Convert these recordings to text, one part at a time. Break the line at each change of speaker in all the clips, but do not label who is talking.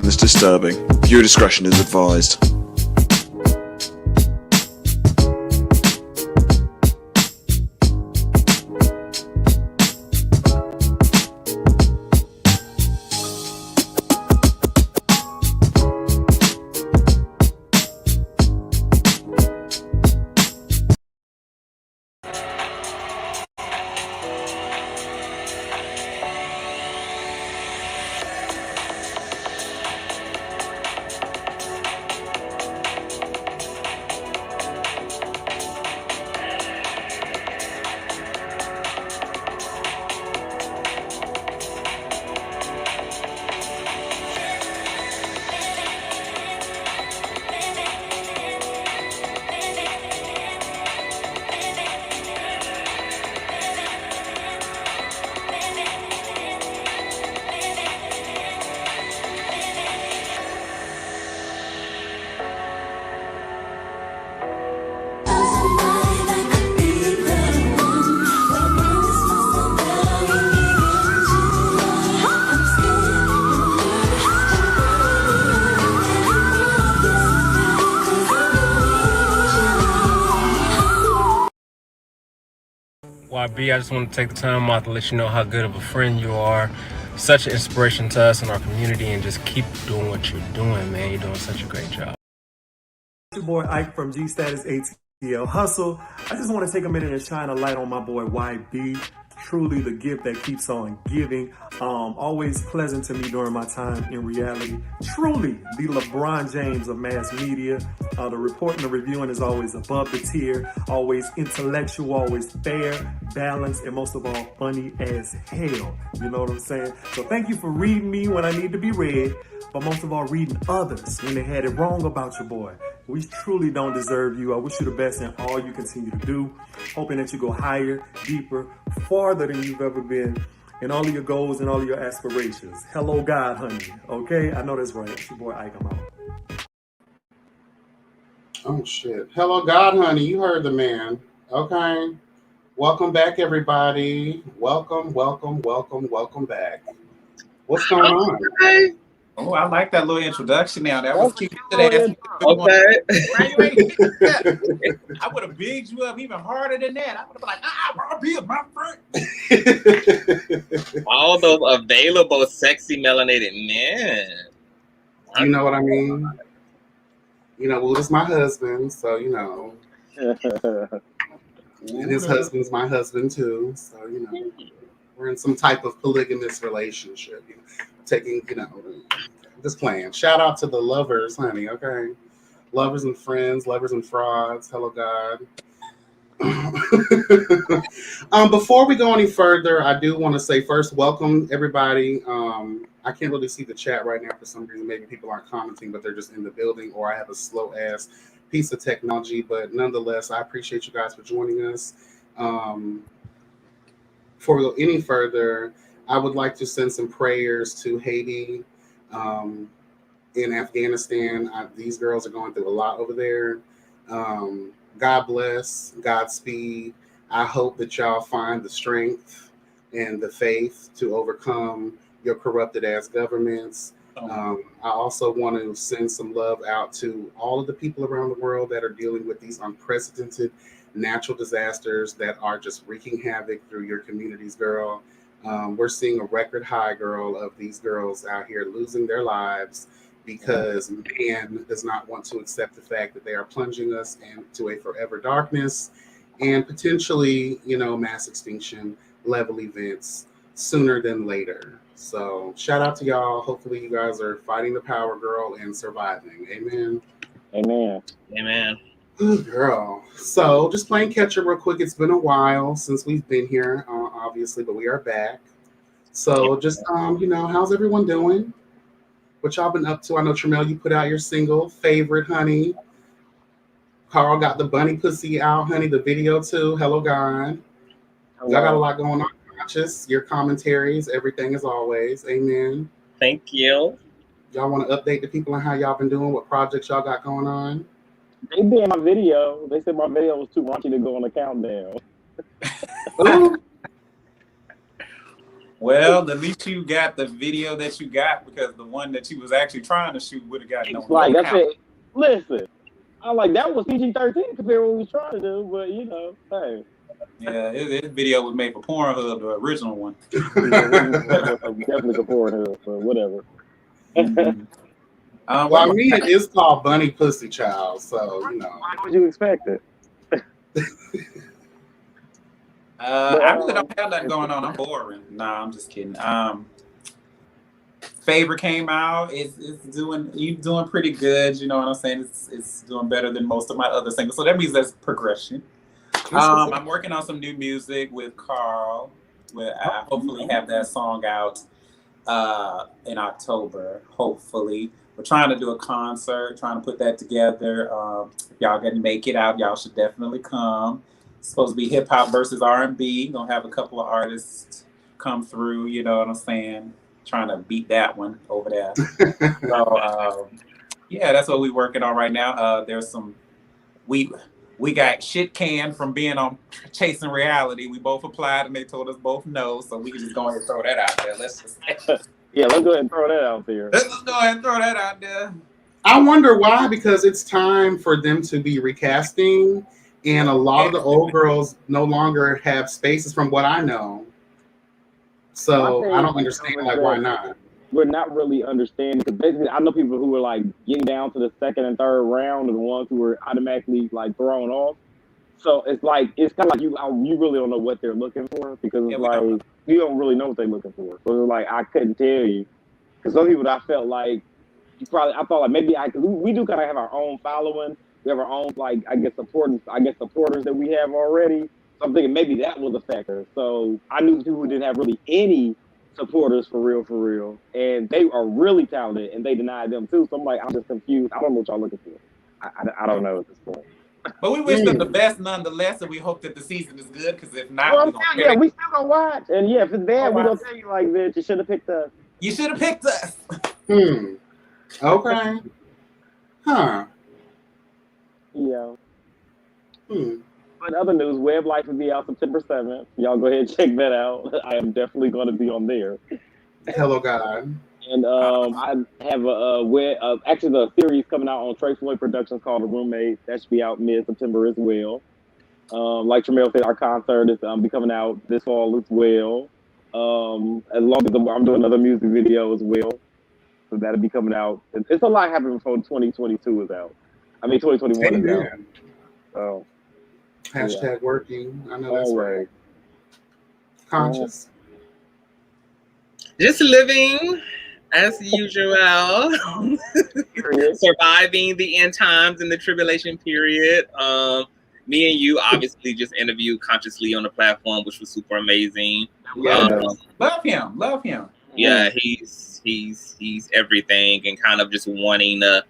is disturbing. Viewer discretion is advised.
YB, I just want to take the time out to let you know how good of a friend you are. Such an inspiration to us in our community, and just keep doing what you're doing, man. You're doing such a great job.
Your boy Ike from G Status ATL Hustle. I just want to take a minute and shine a light on my boy YB. Truly the gift that keeps on giving. Always pleasant to me during my time in reality. Truly the LeBron James of mass media. The reporting and reviewing is always above the tier. Always intellectual, always fair, balanced, and most of all, funny as hell. You know what I'm saying? So thank you for reading me when I need to be read. But most of all, reading others when they had it wrong about your boy. We truly don't deserve you. I wish you the best in all you continue to do. Hoping that you go higher, deeper, farther than you've ever been in all of your goals and all of your aspirations. Hello, God, honey. Okay? I know that's right. It's your boy Ike. I'm out.
Oh, shit. Hello, God, honey. You heard the man. Okay. Welcome back, everybody. Welcome back. What's going on?
Okay.
Oh, I like that little introduction now. That was cute today.
Okay.
I would have bigged you up even harder than that. I would have been like, I'll be my friend.
All those available sexy melanated men.
You know what I mean? You know, well, it's my husband, so, you know. And his husband's my husband, too. So, you know, we're in some type of polygamous relationship. You know, taking, you know, just playing. Shout out to the lovers, honey, okay? Lovers and friends, lovers and frauds. Hello, God. Before we go any further, I do want to say first, welcome, everybody. I can't really see the chat right now for some reason. Maybe people aren't commenting, but they're just in the building, or I have a slow-ass piece of technology. But nonetheless, I appreciate you guys for joining us. Before we go any further, I would like to send some prayers to Haiti, in Afghanistan. These girls are going through a lot over there. God bless, Godspeed. I hope that y'all find the strength and the faith to overcome your corrupted ass governments. I also want to send some love out to all of the people around the world that are dealing with these unprecedented natural disasters that are just wreaking havoc through your communities, girl. We're seeing a record high, girl, of these girls out here losing their lives because man does not want to accept the fact that they are plunging us into a forever darkness and potentially, you know, mass extinction level events sooner than later. So shout out to y'all. Hopefully you guys are fighting the power, girl, and surviving. Amen.
Amen. Amen.
Ooh, girl. So just playing catch up real quick. It's been a while since we've been here, obviously, but we are back. So just, you know, how's everyone doing? What y'all been up to? I know, Tramel, you put out your single, Favorite, honey. Carl got the bunny pussy out, honey, the video too. Hello, God. Y'all got a lot going on. Conscious, your commentaries, everything as always. Amen.
Thank you.
Y'all want to update the people on how y'all been doing, what projects y'all got going on?
They did my video. They said my video was too raunchy to go on the countdown.
Well, at least you got the video that you got, because the one that you was actually trying to shoot would have got no
Like I
count.
said, listen, I like that was PG-13 compared to what we was trying to do, but you know, hey.
Yeah, this video was made for Pornhub, the original one.
Definitely for Pornhub, but whatever.
Mm-hmm.
Well, I mean, it is called Bunny Pussy Child, so you know.
Why would you expect it?
I really don't have nothing going on. I'm boring. Nah, I'm just kidding. Favor came out. It's doing pretty good. You know what I'm saying? It's doing better than most of my other singles. So that means there's progression. I'm working on some new music with Carl. Where I hopefully have that song out in October. Hopefully, we're trying to do a concert, trying to put that together. If y'all can make it out, y'all should definitely come. It's supposed to be hip hop versus R&B. Gonna have a couple of artists come through. You know what I'm saying? Trying to beat that one over there. So yeah, that's what we're working on right now. There's some we got shit canned from being on Chasing Reality. We both applied and they told us both no, so we can just go ahead and throw that out there. Let's just
yeah, let's go ahead and throw that out there.
Let's just go ahead and throw that out there.
I wonder why, because it's time for them to be recasting, and a lot of the old girls no longer have spaces from what I know. So I don't understand, like, why not?
We're not really understanding, because basically I know people who are like getting down to the second and third round are the ones who are automatically like thrown off. So it's like, it's kind of like you really don't know what they're looking for, because it's like you don't really know what they're looking for. So it's like I couldn't tell you, because some people I felt like I thought like maybe we do kind of have our own following. We have our own like supporters that we have already. So I'm thinking maybe that was a factor. So I knew people who didn't have really any supporters for real, and they are really talented, and they denied them too. So I'm like, I'm just confused. I don't know what y'all looking for. I don't know at this point.
But we wish them the best nonetheless, and we hope that the season is good, because if not,
we still gonna watch. And yeah, if it's bad, we gonna tell you like, bitch, you should have picked us.
You should have picked us.
Okay. Huh.
Yeah. But other news, Web Life will be out September 7th. Y'all go ahead and check that out. I am definitely going to be on there.
Hello, God.
And I have actually the series coming out on Trey Floyd Productions called The Roommate. That should be out mid-September as well. Like Tramel said, our concert is be coming out this fall as well. As long as I'm doing another music video as well. So that'll be coming out. It's a lot happening before 2022 is out. 2021 is out. So.
Hashtag working. I know that's right. Conscious.
Just living as usual. Surviving the end times and the tribulation period. Me and you obviously just interviewed Consciously on the platform, which was super amazing.
Love him.
Yeah, he's everything, and kind of just wanting to.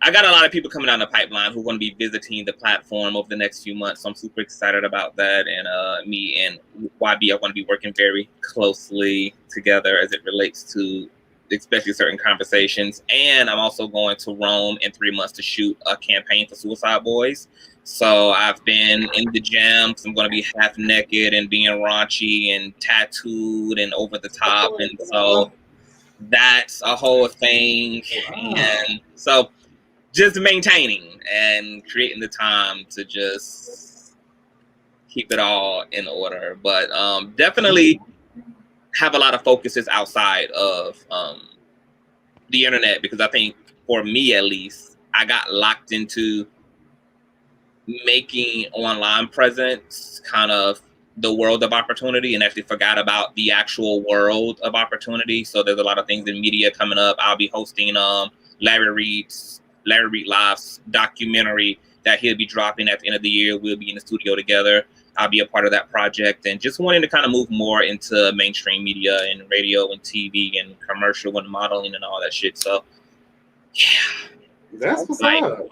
I got a lot of people coming down the pipeline who are going to be visiting the platform over the next few months. So I'm super excited about that. And me and YB are going to be working very closely together as it relates to especially certain conversations. And I'm also going to Rome in 3 months to shoot a campaign for Suicide Boys. So I've been in the gym because I'm going to be half naked and being raunchy and tattooed and over the top. And so that's a whole thing. And so just maintaining and creating the time to just keep it all in order. But definitely have a lot of focuses outside of the internet, because I think for me at least, I got locked into making online presence kind of the world of opportunity and actually forgot about the actual world of opportunity. So there's a lot of things in media coming up. I'll be hosting Larry Reed Live's documentary that he'll be dropping at the end of the year. We'll be in the studio together. I'll be a part of that project, and just wanting to kind of move more into mainstream media and radio and TV and commercial and modeling and all that shit. So, yeah.
That's what's up.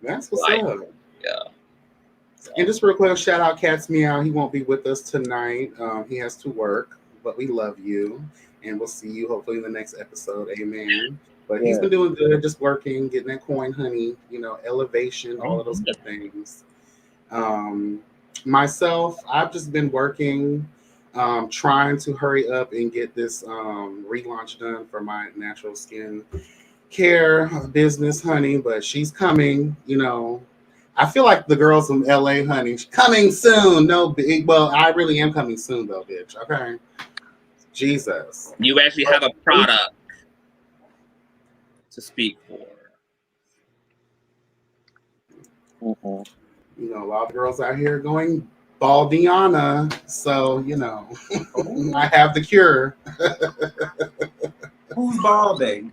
That's what's up.
Yeah. So.
And just real quick, shout out Cat's Meow. He won't be with us tonight. He has to work, but we love you, and we'll see you hopefully in the next episode. Amen. But he's been doing good, just working, getting that coin, honey, elevation, all of those good things. Myself, I've just been working Trying to hurry up and get this relaunch done for my natural skin care business, honey, but she's coming, you know. I feel like the girls from LA, honey, coming soon. No big, well, I really am coming soon though, bitch. Okay. Jesus.
You actually have a product to speak for.
Mm-hmm.
You know, a lot of girls out here going baldiana, so you know, I have the cure.
Who's balding?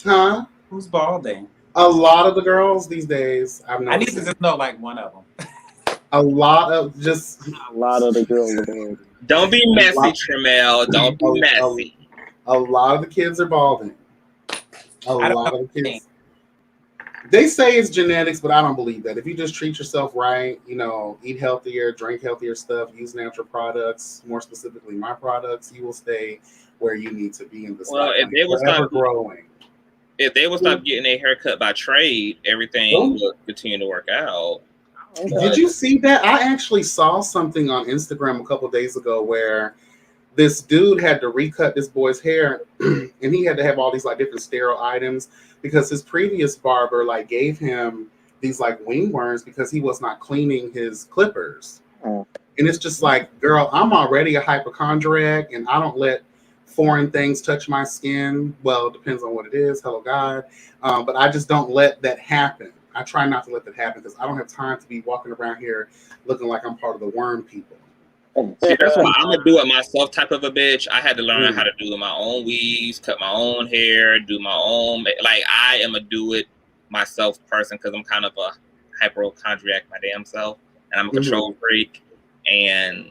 Huh?
Who's balding?
A lot of the girls these days, I've noticed.
I need to just know like one of them.
A lot of
the girls are balding.
Don't be messy, Tramel. Don't be messy.
A lot of the kids are balding. A lot of the kids. They say it's genetics, but I don't believe that. If you just treat yourself right, you know, eat healthier, drink healthier stuff, use natural products, more specifically my products, you will stay where you need to be in this life.
If they will stop
growing.
If they will stop getting a haircut by trade, everything will continue to work out.
Did you see that? I actually saw something on Instagram a couple days ago where this dude had to recut this boy's hair and he had to have all these like different sterile items because his previous barber like gave him these like wingworms because he was not cleaning his clippers. And it's just like, girl, I'm already a hypochondriac and I don't let foreign things touch my skin. Well, it depends on what it is. Hello, God. But I just don't let that happen. I try not to let that happen because I don't have time to be walking around here looking like I'm part of the worm people.
See, that's why I'm a do it myself type of a bitch. I had to learn how to do my own weaves, cut my own hair, do my own. Like, I am a do it myself person because I'm kind of a hypochondriac my damn self. And I'm a control freak. And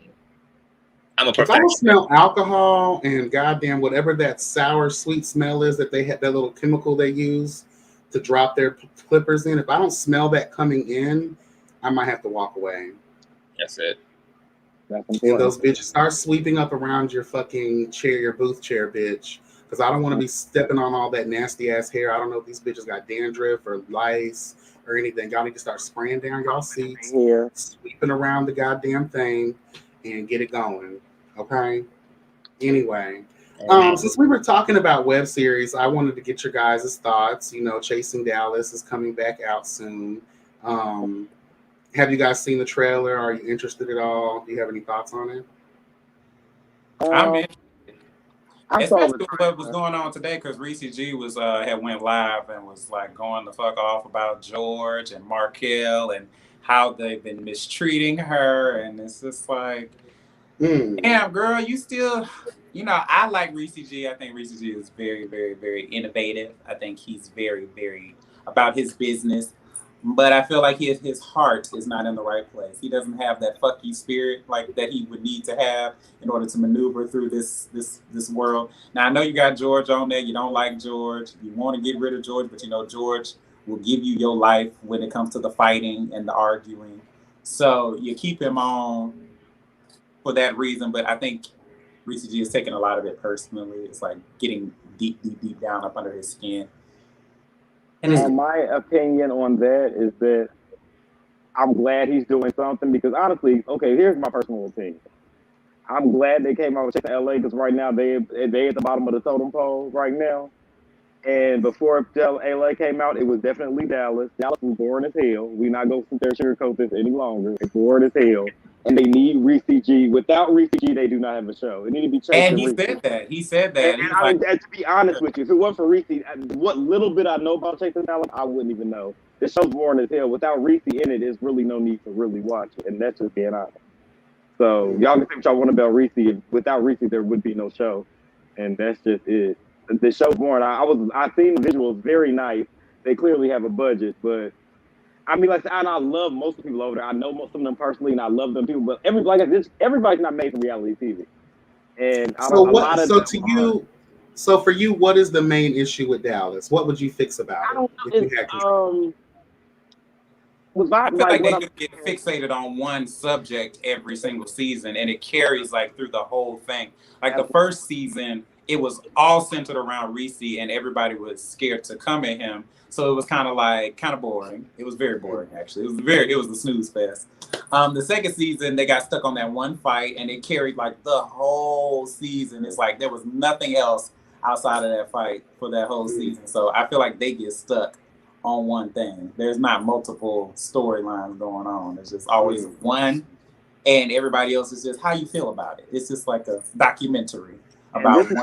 I'm a
perfectionist. If I don't smell alcohol and goddamn whatever that sour, sweet smell is that they had, that little chemical they use to drop their clippers in, if I don't smell that coming in, I might have to walk away.
That's it.
And those bitches start sweeping up around your fucking chair, your booth chair, bitch. Because I don't want to be stepping on all that nasty ass hair. I don't know if these bitches got dandruff or lice or anything. Y'all need to start spraying down y'all seats, sweeping around the goddamn thing, and get it going. Okay. Anyway, since we were talking about web series, I wanted to get your guys' thoughts. You know, Chasing Dallas is coming back out soon. Have you guys seen the trailer? Are you interested at all? Do you have any thoughts on it?
I'm interested. Especially what was going on today, because Reese G was had went live and was like going the fuck off about George and Markel and how they've been mistreating her, and it's just like, damn, girl, you still, you know, I like Reese G. I think Reese G is very, very, very innovative. I think he's very, very about his business. But I feel like his heart is not in the right place. He doesn't have that fuck you spirit like that he would need to have in order to maneuver through this world. Now I know you got George on there. You don't like George. You want to get rid of George, but you know George will give you your life when it comes to the fighting and the arguing. So you keep him on for that reason. But I think Reese G is taking a lot of it personally. It's like getting deep, deep, deep down up under his skin.
My opinion on that is that I'm glad he's doing something because honestly, okay, here's my personal opinion. I'm glad they came out with LA because right now they at the bottom of the totem pole right now. And before LA came out, it was definitely Dallas. Dallas was boring as hell. We're not going to sit there and sugarcoat this any longer. It's boring as hell. And they need Reese G. Without Reese G, they do not have a show. It need to be changed.
And he said that.
And I mean, to be honest with you, if it wasn't for Reese, what little bit I know about Chasing Dallas, I wouldn't even know. This show's boring as hell. Without Reese in it, there's really no need to really watch it. And that's just being honest. So y'all can say what y'all want about Reese. Without Reese, there would be no show. And that's just it. The show's boring. I seen the visuals, very nice. They clearly have a budget, but I mean, like, and I love most of the people over there. I know most of them personally, and I love them people. But everybody's not made for reality TV. And
so for you, what is the main issue with Dallas? What would you fix about it?
I feel like they just get fixated on one subject every single season, and it carries like through the whole thing. Like the first season, it was all centered around Reese, and everybody was scared to come at him. So it was kind of boring. It was very boring, actually. It was the snooze fest. The second season, they got stuck on that one fight, and it carried like the whole season. It's like there was nothing else outside of that fight for that whole season. So I feel like they get stuck on one thing. There's not multiple storylines going on. There's just always one, and everybody else is just how you feel about it. It's just like a documentary about one thing.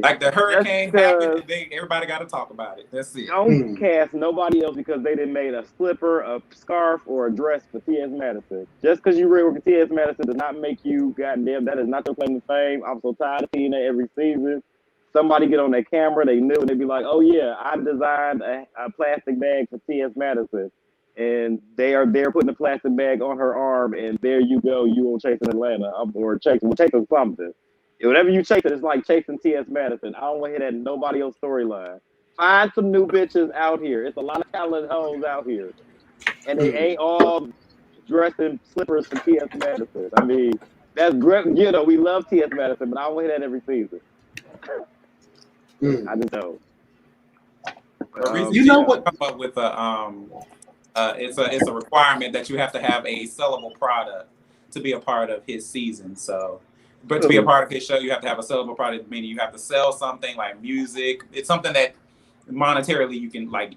Like the hurricane happened, everybody got to talk about it. That's it.
Don't cast nobody else because they didn't made a slipper, a scarf, or a dress for T.S. Madison. Just because you read with T.S. Madison does not make you goddamn. That is not your claim to fame. I'm so tired of seeing that every season. Somebody get on their camera, they knew, and they'd be like, "Oh yeah, I designed a plastic bag for T.S. Madison," and they are there putting the plastic bag on her arm, and there you go, you on Chasing Atlanta or chasing something. Whatever you chase it's like chasing T.S. Madison. I don't want to hear that nobody else storyline. Find some new bitches out here. It's a lot of talented hoes out here, and they ain't all dressed in slippers for T.S. Madison. I mean, that's great. You know, we love T.S. Madison, but I don't want to hear that every season. I just don't.
You know what? Come up with it's a requirement that you have to have a sellable product to be a part of his season. So, but to be a part of his show, you have to have a sellable product, meaning you have to sell something like music. It's something that monetarily you can, like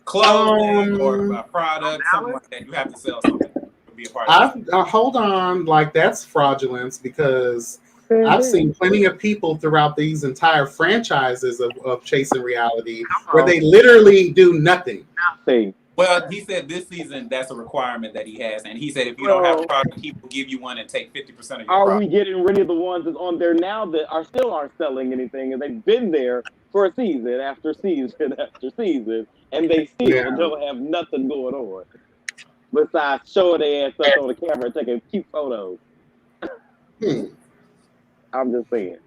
clothing or a product, something like that. You have to sell something to be a part of it.
Hold on, like that's fraudulence because I've seen plenty of people throughout these entire franchises of Chasing Reality where they literally do nothing.
Well, he said this season that's a requirement that he has, and he said if you don't have a product, he will give you one and take 50% of your
Are
profit.
we getting rid of the ones that's on there now that aren't selling anything, and they've been there for a season after season after season, and they still don't have nothing going on besides showing their ass up on the camera and taking cute photos? I'm just saying.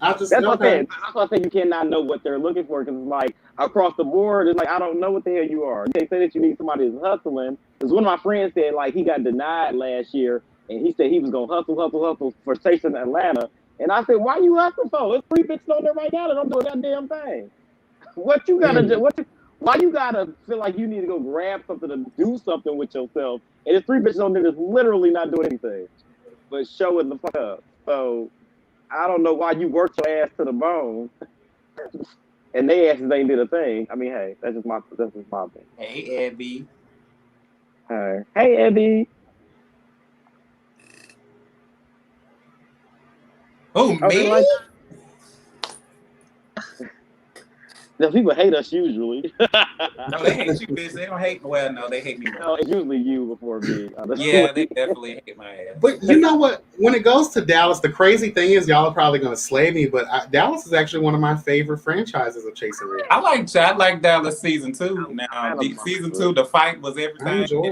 That's what I say. You cannot know what they're looking for because it's like across the board. It's like I don't know what the hell you are. You can't say that you need somebody that's hustling. Because one of my friends said like he got denied last year, and he said he was gonna hustle for Chasing Atlanta. And I said, why you hustling for? There's 3 bitches on there right now that don't do a goddamn thing. What you gotta do? Why you gotta feel like you need to go grab something to do something with yourself? And there's 3 bitches on there that's literally not doing anything but showing the fuck up. So I don't know why you worked your ass to the bone and they asses ain't did a thing. I mean, hey, that's just my thing.
Hey, Abby.
Hey, Abby.
Oh, me?
No, people hate us usually.
No, they hate you, bitch. They don't hate. Well, no, they hate me more.
No, it's usually you before me.
Yeah, they definitely hate my ass.
But you know what? When it goes to Dallas, the crazy thing is, y'all are probably going to slay me, but Dallas is actually one of my favorite franchises of Chasing Reality.
I like Dallas season 2. Now, season 2, the fight was everything.
I enjoy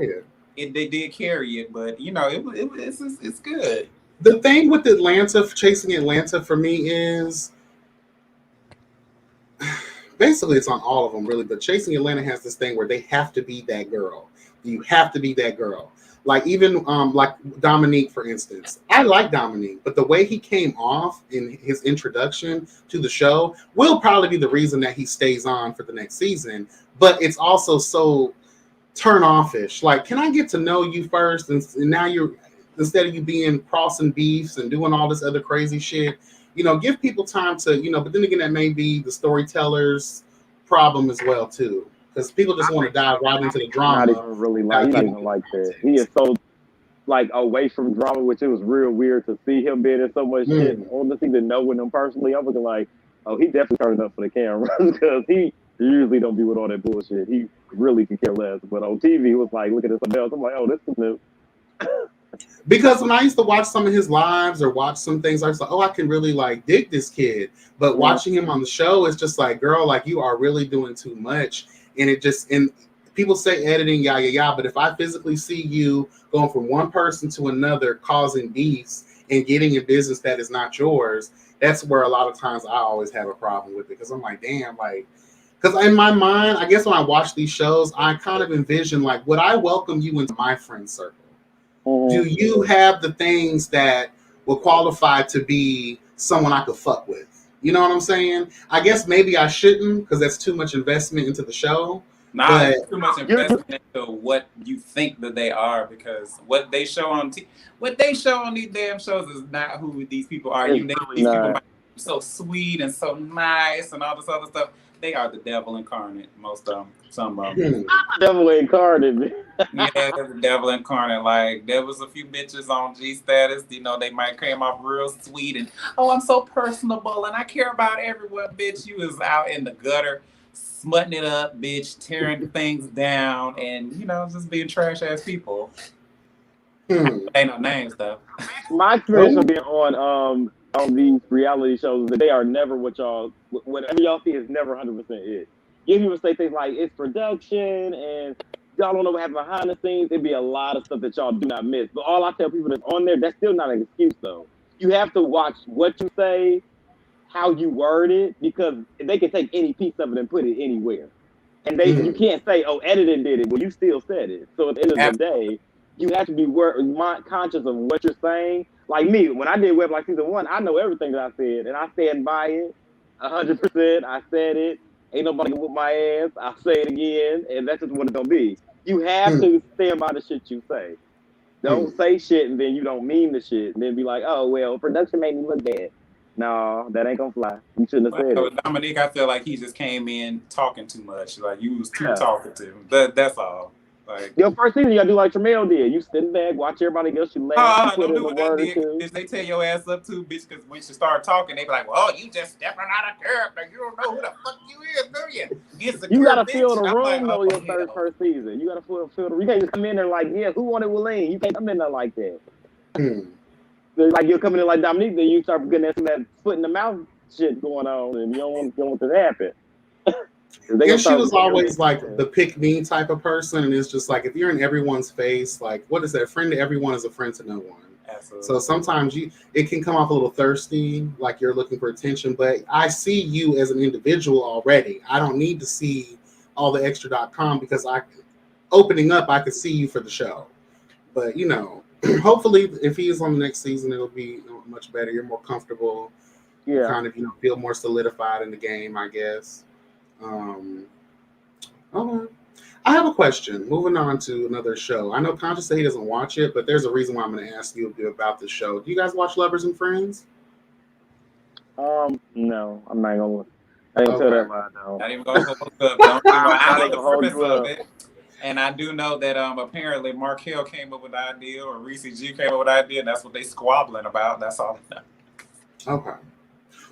it.
They did carry it, but you know, it's good.
The thing with Atlanta, Chasing Atlanta, for me is basically it's on all of them really, but Chasing Atlanta has this thing where they have to be that girl. You have to be that girl. Like even like Dominique, for instance. I like Dominique, but the way he came off in his introduction to the show will probably be the reason that he stays on for the next season. But it's also so turn offish. Like, can I get to know you first? And now instead of you being crossing beefs and doing all this other crazy shit, you know, give people time to, you know, but then again, that may be the storyteller's problem as well, too. Because people just want to dive right into the drama.
Not even really like that. He is so, like, away from drama, which it was real weird to see him being in so much shit. Honestly, to know him personally, I'm looking like, oh, he definitely turned up for the camera. Because he usually don't be with all that bullshit. He really can care less. But on TV, he was like, looking at something else. I'm like, oh, this is new.
Because when I used to watch some of his lives or watch some things, I was like, oh, I can really like dig this kid. But watching him on the show, it's just like, girl, like you are really doing too much. And it just, and people say editing, but if I physically see you going from one person to another, causing beefs and getting a business that is not yours, that's where a lot of times I always have a problem with it. Because I'm like, damn, like, because in my mind, I guess when I watch these shows, I kind of envision like, would I welcome you into my friend circle? Do you have the things that will qualify to be someone I could fuck with? You know what I'm saying? I guess maybe I shouldn't because that's too much investment into the show.
Nah,
But
it's too much investment into what you think that they are, because what they show on these damn shows is not who these people are.
It's
You think
really
these people
not.
might be so sweet and so nice and all this other stuff. They are the devil incarnate. Most of them, some of them.
Devil incarnate.
Yeah, they're the devil incarnate. Like, there was a few bitches on G status, you know, they might came off real sweet and, oh, I'm so personable and I care about everyone. Bitch, you was out in the gutter, smutting it up, bitch, tearing things down, and, you know, just being trash ass people. Ain't no names though.
My experience of being on these reality shows is that they are never whatever y'all see is never 100% it. You people say things like it's production and y'all don't know what happens behind the scenes. It'd be a lot of stuff that y'all do not miss. But all I tell people that's on there, that's still not an excuse though. You have to watch what you say, how you word it, because they can take any piece of it and put it anywhere. And you can't say, oh, editing did it. Well, you still said it. So at the end of the day, you have to be conscious of what you're saying. Like me, when I did Web Like Season 1, I know everything that I said, and I stand by it 100%. I said it. Ain't nobody can whoop my ass. I'll say it again, and that's just what it's going to be. You have to stand by the shit you say. Don't say shit and then you don't mean the shit, and then be like, oh, well, production made me look bad. No, that ain't going to fly. You shouldn't have said it.
Dominique, I feel like he just came in talking too much. Like, you was too talkative. That's all. Like,
your first season, you gotta do like Tramel did. You sit back, watch everybody else. You laugh.
Don't do what I did. Bitch, they tear your ass up too, bitch. Because when you start talking, they be like, "Well, you just stepping out of character. You don't know who the fuck you is, do you?"
You gotta feel the room though. Your first season, you gotta feel the. You can't just come in there like, yeah, who wanted Willeen? You can't come in there like that. Like you're coming in like Dominique, then you start getting that foot in the mouth shit going on, and you don't want that to happen.
And she was always like the pick me type of person, and it's just like if you're in everyone's face, like what is that? A friend to everyone is a friend to no one. Absolutely. So sometimes it can come off a little thirsty, like you're looking for attention. But I see you as an individual already. I don't need to see all the extra.com because opening up, I could see you for the show. But you know, hopefully, if he is on the next season, it'll be much better. You're more comfortable. Yeah. Kind of feel more solidified in the game, I guess. Okay. I have a question. Moving on to another show. I know Conscious said he doesn't watch it, but there's a reason why I'm going to ask you about this show. Do you guys watch Lovers and Friends?
No, I'm not gonna. I didn't tell that lie. No.
Not even gonna hold up. I know the premise of it, and I do know that apparently Mark Hill came up with the idea, or Reese G came up with the idea, and that's what they squabbling about. That's all.
Okay.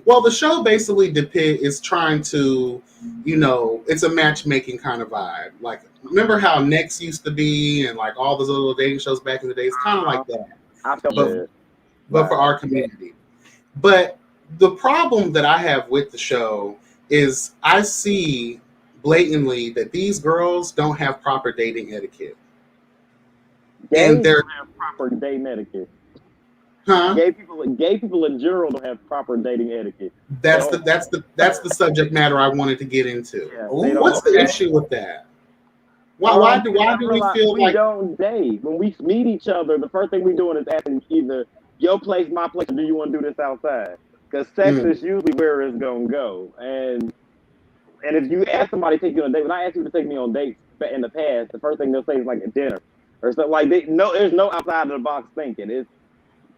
Well, the show basically is trying to, it's a matchmaking kind of vibe. Like, remember how Next used to be and like all those little dating shows back in the day? It's kind of like that.
I feel bad.
But for our community. But the problem that I have with the show is I see blatantly that these girls don't have proper dating etiquette.
And they're have proper dating etiquette.
Huh?
Gay people in general don't have proper dating etiquette.
That's the subject matter I wanted to get into.
Yeah,
what's the issue with that? Why do we feel like we
don't date? When we meet each other, the first thing we're doing is asking either your place, my place, or do you want to do this outside? Because sex is usually where it's gonna go. And if you ask somebody to take you on a date, when I ask people to take me on dates in the past, the first thing they'll say is like a dinner or something like that. There's no outside of the box thinking.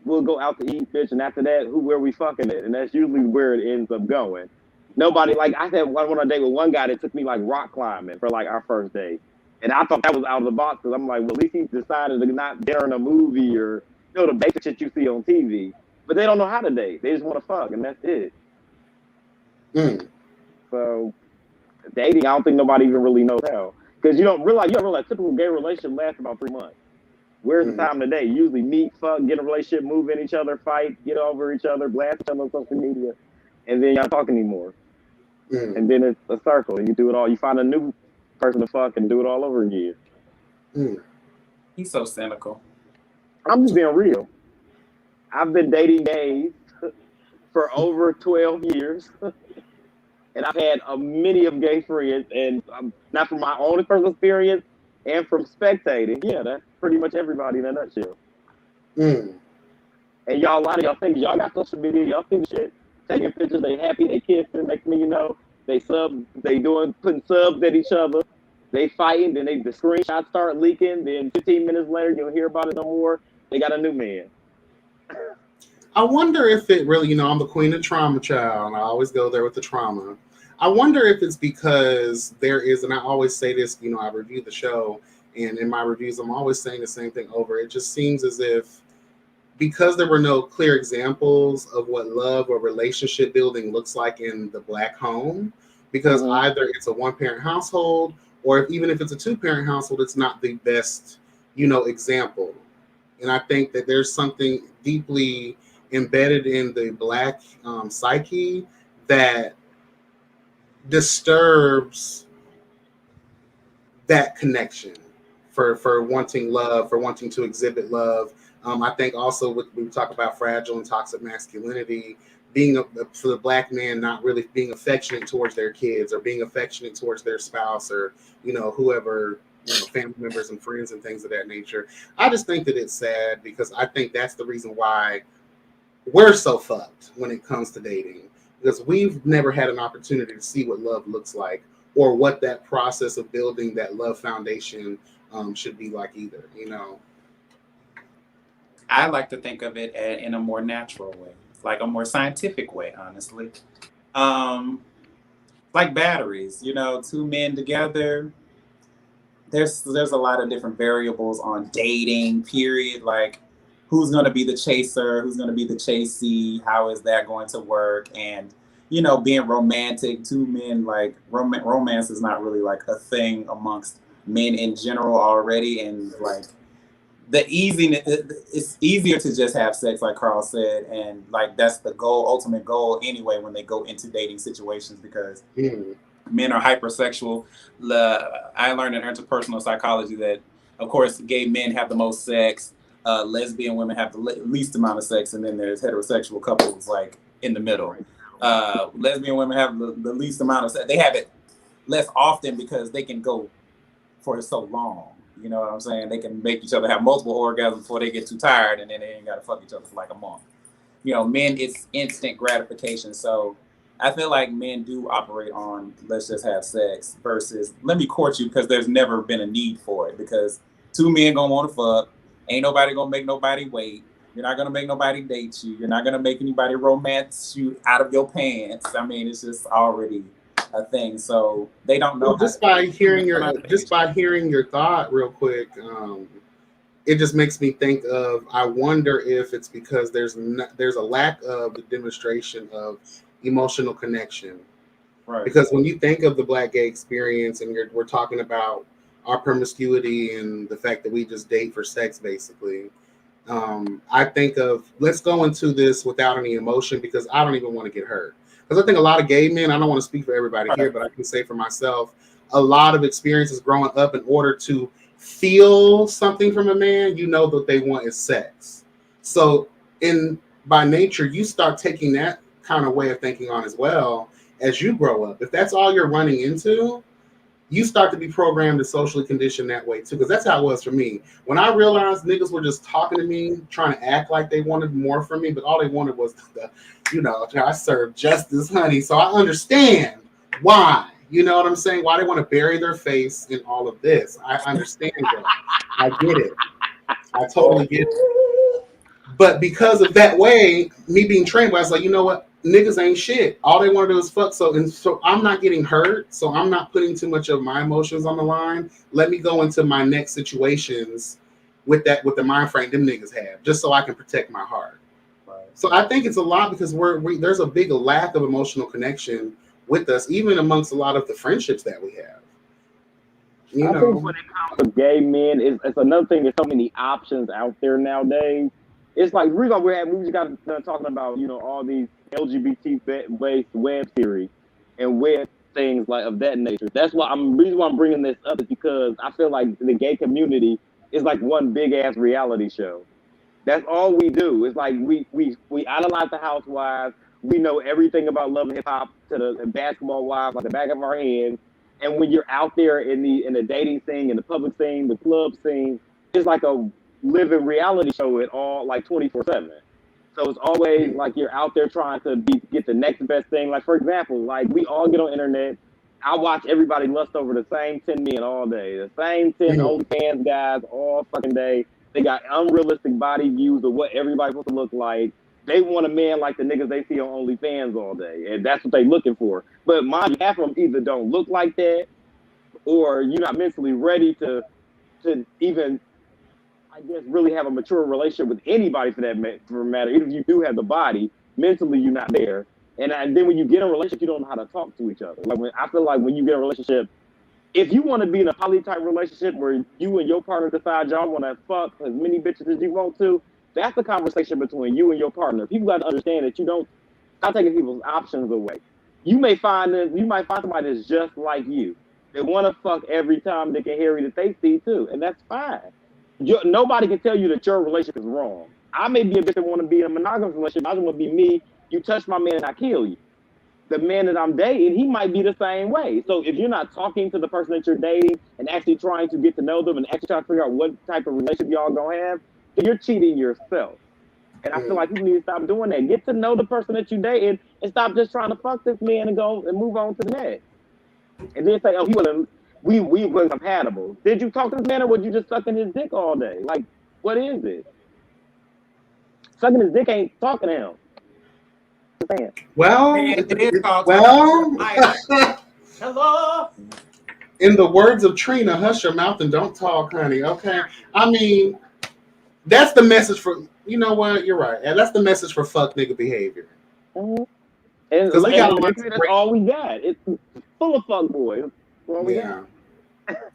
We'll go out to eat, bitch, and after that, where we fucking it? And that's usually where it ends up going. Nobody, like, I had one on a date with one guy that took me, like, rock climbing for, like, our first date. And I thought that was out of the box, because I'm like, well, at least he decided to not dare in a movie or, the basic shit you see on TV. But they don't know how to date. They just want to fuck, and that's it. So, dating, I don't think nobody even really knows how. Because you don't realize, typical gay relationship lasts about 3 months. Where's the time today? Usually meet, fuck, get a relationship, move in each other, fight, get over each other, blast each other on social media, and then y'all not talk anymore. And then it's a circle, and you do it all. You find a new person to fuck and do it all over again.
He's so cynical.
I'm just being real. I've been dating gays for over 12 years, and I've had many of gay friends, and not from my own personal experience, and from spectating. Yeah, that's pretty much everybody in a nutshell. And a lot of y'all think y'all got social media, y'all see shit, taking pictures, they happy, they kissing, next thing you know, putting subs at each other, They fighting, then the screenshots start leaking. Then 15 minutes later, you'll hear about it no more. They got a new man.
I wonder if it really, I'm the queen of trauma child, and I always go there with the trauma. I wonder if it's because there is, and I always say this, I review the show, and in my reviews, I'm always saying the same thing over. It just seems as if because there were no clear examples of what love or relationship building looks like in the Black home, because either it's a one-parent household, or even if it's a two-parent household, it's not the best, example. And I think that there's something deeply embedded in the Black psyche that disturbs that connection for wanting love, for wanting to exhibit love. I think also we talk about fragile and toxic masculinity, being for the Black man not really being affectionate towards their kids or being affectionate towards their spouse or whoever, family members and friends and things of that nature. I just think that it's sad because I think that's the reason why we're so fucked when it comes to dating, because we've never had an opportunity to see what love looks like or what that process of building that love foundation should be like either,
I like to think of it in a more natural way, like a more scientific way, honestly. Like batteries, two men together. There's a lot of different variables on dating, period. Like who's going to be the chaser, who's going to be the chasee, how is that going to work? And, being romantic, two men, like romance is not really like a thing amongst men in general already. And like it's easier to just have sex, like Carl said. And like, that's the ultimate goal anyway, when they go into dating situations, because men are hypersexual. I learned in interpersonal psychology that, of course, gay men have the most sex, lesbian women have the least amount of sex, and then there's heterosexual couples like in the middle. Lesbian women have the least amount of sex. They have it less often because they can go for so long. You know what I'm saying? They can make each other have multiple orgasms before they get too tired, and then they ain't got to fuck each other for like a month. Men, it's instant gratification. So I feel like men do operate on let's just have sex versus let me court you, because there's never been a need for it, because two men gonna want to fuck. Ain't nobody gonna make nobody wait. You're not gonna make nobody date you. You're not gonna make anybody romance you out of your pants. I mean, it's just already a thing. So they don't know.
Well, just by hearing your thought real quick, it just makes me think of, I wonder if it's because there's a lack of the demonstration of emotional connection.
Right.
Because when you think of the Black gay experience, and we're talking about our promiscuity and the fact that we just date for sex, basically, I think of, let's go into this without any emotion, because I don't even want to get hurt. Because I think a lot of gay men, I don't want to speak for everybody here, but I can say for myself, a lot of experiences growing up, in order to feel something from a man, that they want is sex. So by nature, you start taking that kind of way of thinking on as well as you grow up. If that's all you're running into, you start to be programmed and socially conditioned that way too. Because that's how it was for me. When I realized niggas were just talking to me, trying to act like they wanted more from me, but all they wanted was I serve justice, honey. So I understand why. You know what I'm saying? Why they want to bury their face in all of this. I understand that. I get it. I totally get it. But because of that way, me being trained, I was like, you know what? Niggas ain't shit. All they want to do is fuck. So I'm not getting hurt. So I'm not putting too much of my emotions on the line. Let me go into my next situations with the mind frame them niggas have, just so I can protect my heart. Right. So I think it's a lot because there's a big lack of emotional connection with us, even amongst a lot of the friendships that we have.
I think when it comes to gay men, it's another thing. There's so many options out there nowadays. It's like the reason we just got done talking about all these LGBT-based web series and web things like of that nature. That's why the reason why I'm bringing this up is because I feel like the gay community is like one big ass reality show. That's all we do. It's like we idolize the housewives. We know everything about love and hip hop to the basketball wives like the back of our hands. And when you're out there in the dating scene, in the public scene, the club scene, it's like a living reality show at all, like 24/7. So it's always like you're out there trying to get the next best thing. Like, for example, like we all get on internet I watch everybody lust over the same 10 men all day. The same 10 OnlyFans guys all fucking day. They got unrealistic body views of what everybody's supposed to look like. They want a man like the niggas they see on OnlyFans all day. And that's what they looking for. But mind you, half of them either don't look like that, or you're not mentally ready to even, I guess, really have a mature relationship with anybody for that matter. Even if you do have the body, mentally you're not there. And then when you get in a relationship, you don't know how to talk to each other. I feel like when you get in a relationship, if you want to be in a poly type relationship where you and your partner decide y'all want to fuck as many bitches as you want to, that's the conversation between you and your partner. People got to understand that you don't stop taking people's options away. You might find somebody that's just like you. They want to fuck every time Dick and Harry that they see too, and that's fine. Nobody can tell you that your relationship is wrong. I may be a bitch that want to be in a monogamous relationship. I just want to be me. You touch my man and I kill you. The man that I'm dating, he might be the same way. So if you're not talking to the person that you're dating and actually trying to get to know them and actually trying to figure out what type of relationship y'all gonna have, then you're cheating yourself. And I feel like you need to stop doing that. Get to know the person that you're dating and stop just trying to fuck this man and go and move on to the next. And then say, oh, we were compatible. Did you talk to this man or were you just sucking his dick all day? Like, what is it? Sucking his dick ain't talking to him.
Well,
hello.
In the words of Trina, hush your mouth and don't talk, honey. Okay, I mean, that's the message for. You know what? You're right, and that's the message for fuck nigga behavior.
Mm-hmm. And that's all we got. It's full of fuck boys. All we got.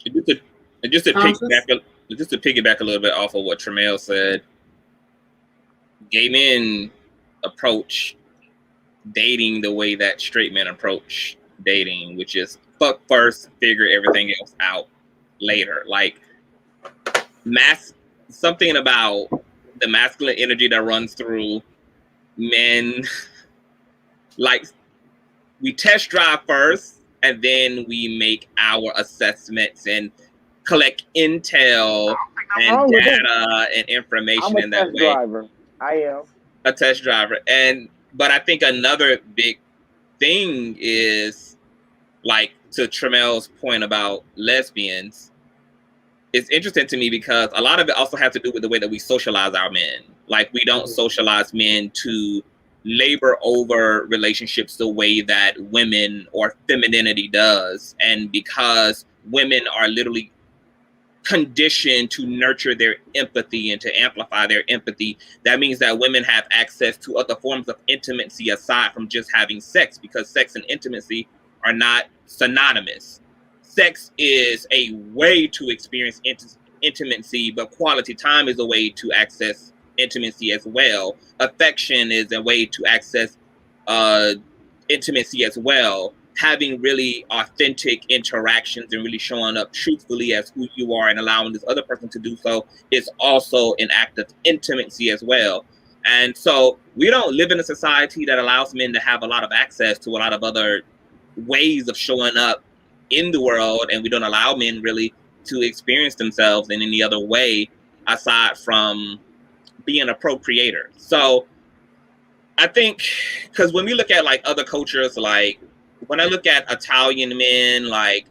Just to piggyback a little bit off of what Tremel said, gay men approach dating the way that straight men approach dating, which is fuck first, figure everything else out later. Like something about the masculine energy that runs through men. Like we test drive first, and then we make our assessments and collect intel and data and information in that way.
Driver. I am
a test driver. But I think another big thing is, like, to Tremel's point about lesbians, it's interesting to me because a lot of it also has to do with the way that we socialize our men. Like, we don't socialize men to labor over relationships the way that women or femininity does. And because women are literally conditioned to nurture their empathy and to amplify their empathy, that means that women have access to other forms of intimacy aside from just having sex, because sex and intimacy are not synonymous. Sex is a way to experience intimacy, but quality time is a way to access intimacy as well. Affection is a way to access intimacy as well. Having really authentic interactions and really showing up truthfully as who you are and allowing this other person to do so is also an act of intimacy as well. And so we don't live in a society that allows men to have a lot of access to a lot of other ways of showing up in the world, and we don't allow men really to experience themselves in any other way aside from being a procreator. So I think, because when we look at like other cultures, like when I look at Italian men, like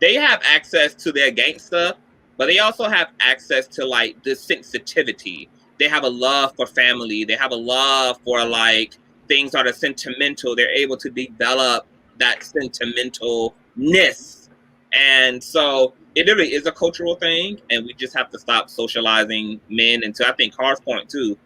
they have access to their gangsta, but they also have access to like the sensitivity. They have a love for family. They have a love for like things that are sentimental. They're able to develop that sentimentalness. And so it really is a cultural thing, and we just have to stop socializing men. And to I think Carr's point too,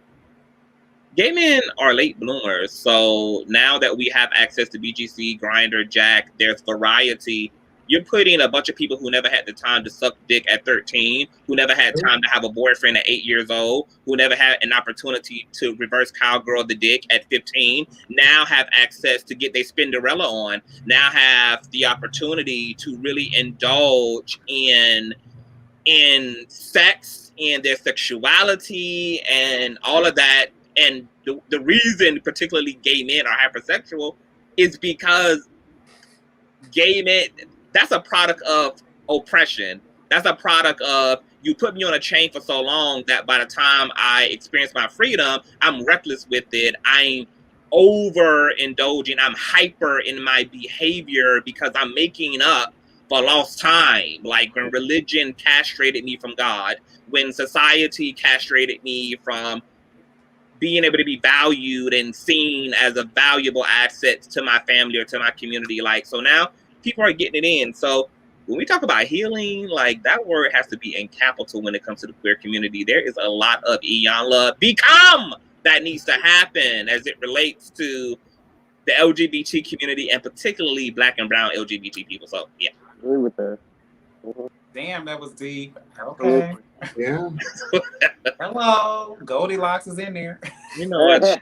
gay men are late bloomers. So now that we have access to BGC, Grindr, Jack, there's variety. You're putting a bunch of people who never had the time to suck dick at 13, who never had time to have a boyfriend at 8 years old, who never had an opportunity to reverse cowgirl the dick at 15, now have access to get their Spinderella on, now have the opportunity to really indulge in sex, in their sexuality, and all of that. And the reason particularly gay men are hypersexual is because gay men, that's a product of oppression. That's a product of, you put me on a chain for so long that by the time I experience my freedom, I'm reckless with it. I'm overindulging. I'm hyper in my behavior because I'm making up for lost time. Like when religion castrated me from God, when society castrated me from being able to be valued and seen as a valuable asset to my family or to my community. Like, so now people are getting it in. So when we talk about healing, like that word has to be in capital when it comes to the queer community. There is a lot of Eon love become that needs to happen as it relates to the LGBT community and particularly Black and brown LGBT people. So yeah.
I agree with that. Mm-hmm.
Damn, that was deep. Okay.
Yeah.
Hello. Goldilocks is in there.
You know what?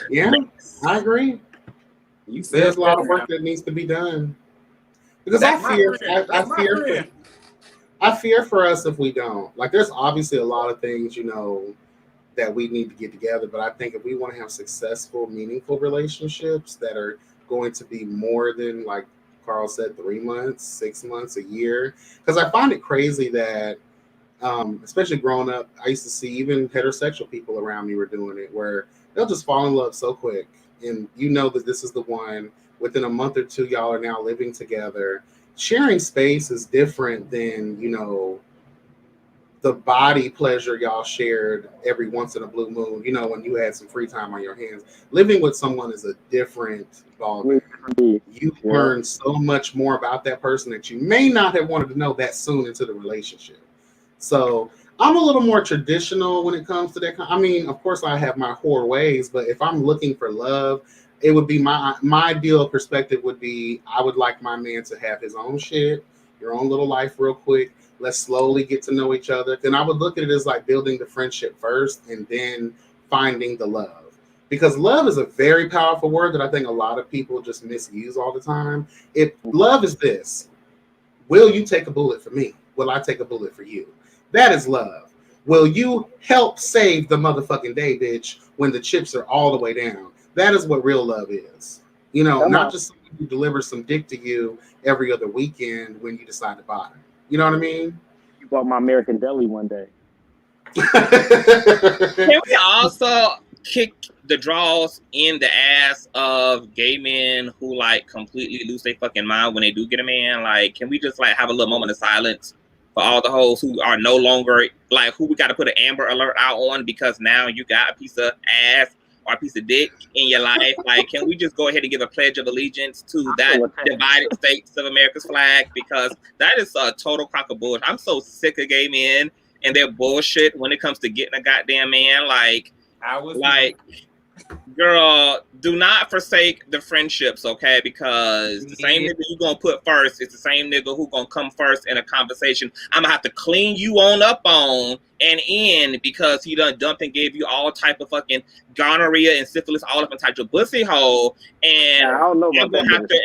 Yeah, I agree.
You said
There's a lot of work that needs to be done. Because I fear for us if we don't. Like, there's obviously a lot of things, you know, that we need to get together. But I think if we want to have successful, meaningful relationships that are going to be more than, like Carl said, 3 months, 6 months, a year. Because I find it crazy that, especially growing up, I used to see even heterosexual people around me were doing it, where they'll just fall in love so quick. And you know that this is the one. Within a month or two, y'all are now living together. Sharing space is different than, you know, the body pleasure y'all shared every once in a blue moon, you know, when you had some free time on your hands. Living with someone is a different ballgame. You learn so much more about that person that you may not have wanted to know that soon into the relationship. So I'm a little more traditional when it comes to that. I mean, of course, I have my whore ways, but if I'm looking for love, it would be my ideal perspective would be I would like my man to have his own shit, your own little life real quick. Let's slowly get to know each other. Then I would look at it as like building the friendship first and then finding the love. Because love is a very powerful word that I think a lot of people just misuse all the time. If love is this, will you take a bullet for me? Will I take a bullet for you? That is love. Will you help save the motherfucking day, bitch, when the chips are all the way down? That is what real love is. You know, not just someone who delivers some dick to you every other weekend when you decide to buy it. You know what I mean?
You bought my American Deli one day.
Can we also kick the draws in the ass of gay men who like completely lose their fucking mind when they do get a man? Like, can we just like have a little moment of silence for all the hoes who are no longer like who we got to put an Amber Alert out on because now you got a piece of ass or a piece of dick in your life? Like, can we just go ahead and give a pledge of allegiance to that divided states of America's flag? Because that is a total crock of bullshit. I'm so sick of gay men and their bullshit when it comes to getting a goddamn man. Like, girl, do not forsake the friendships, okay? Because the same nigga you gonna put first is the same nigga who gonna come first in a conversation. I'm gonna have to clean you on up on and in because he done dumped and gave you all type of fucking gonorrhea and syphilis all up inside your pussy hole. And
I don't know about that.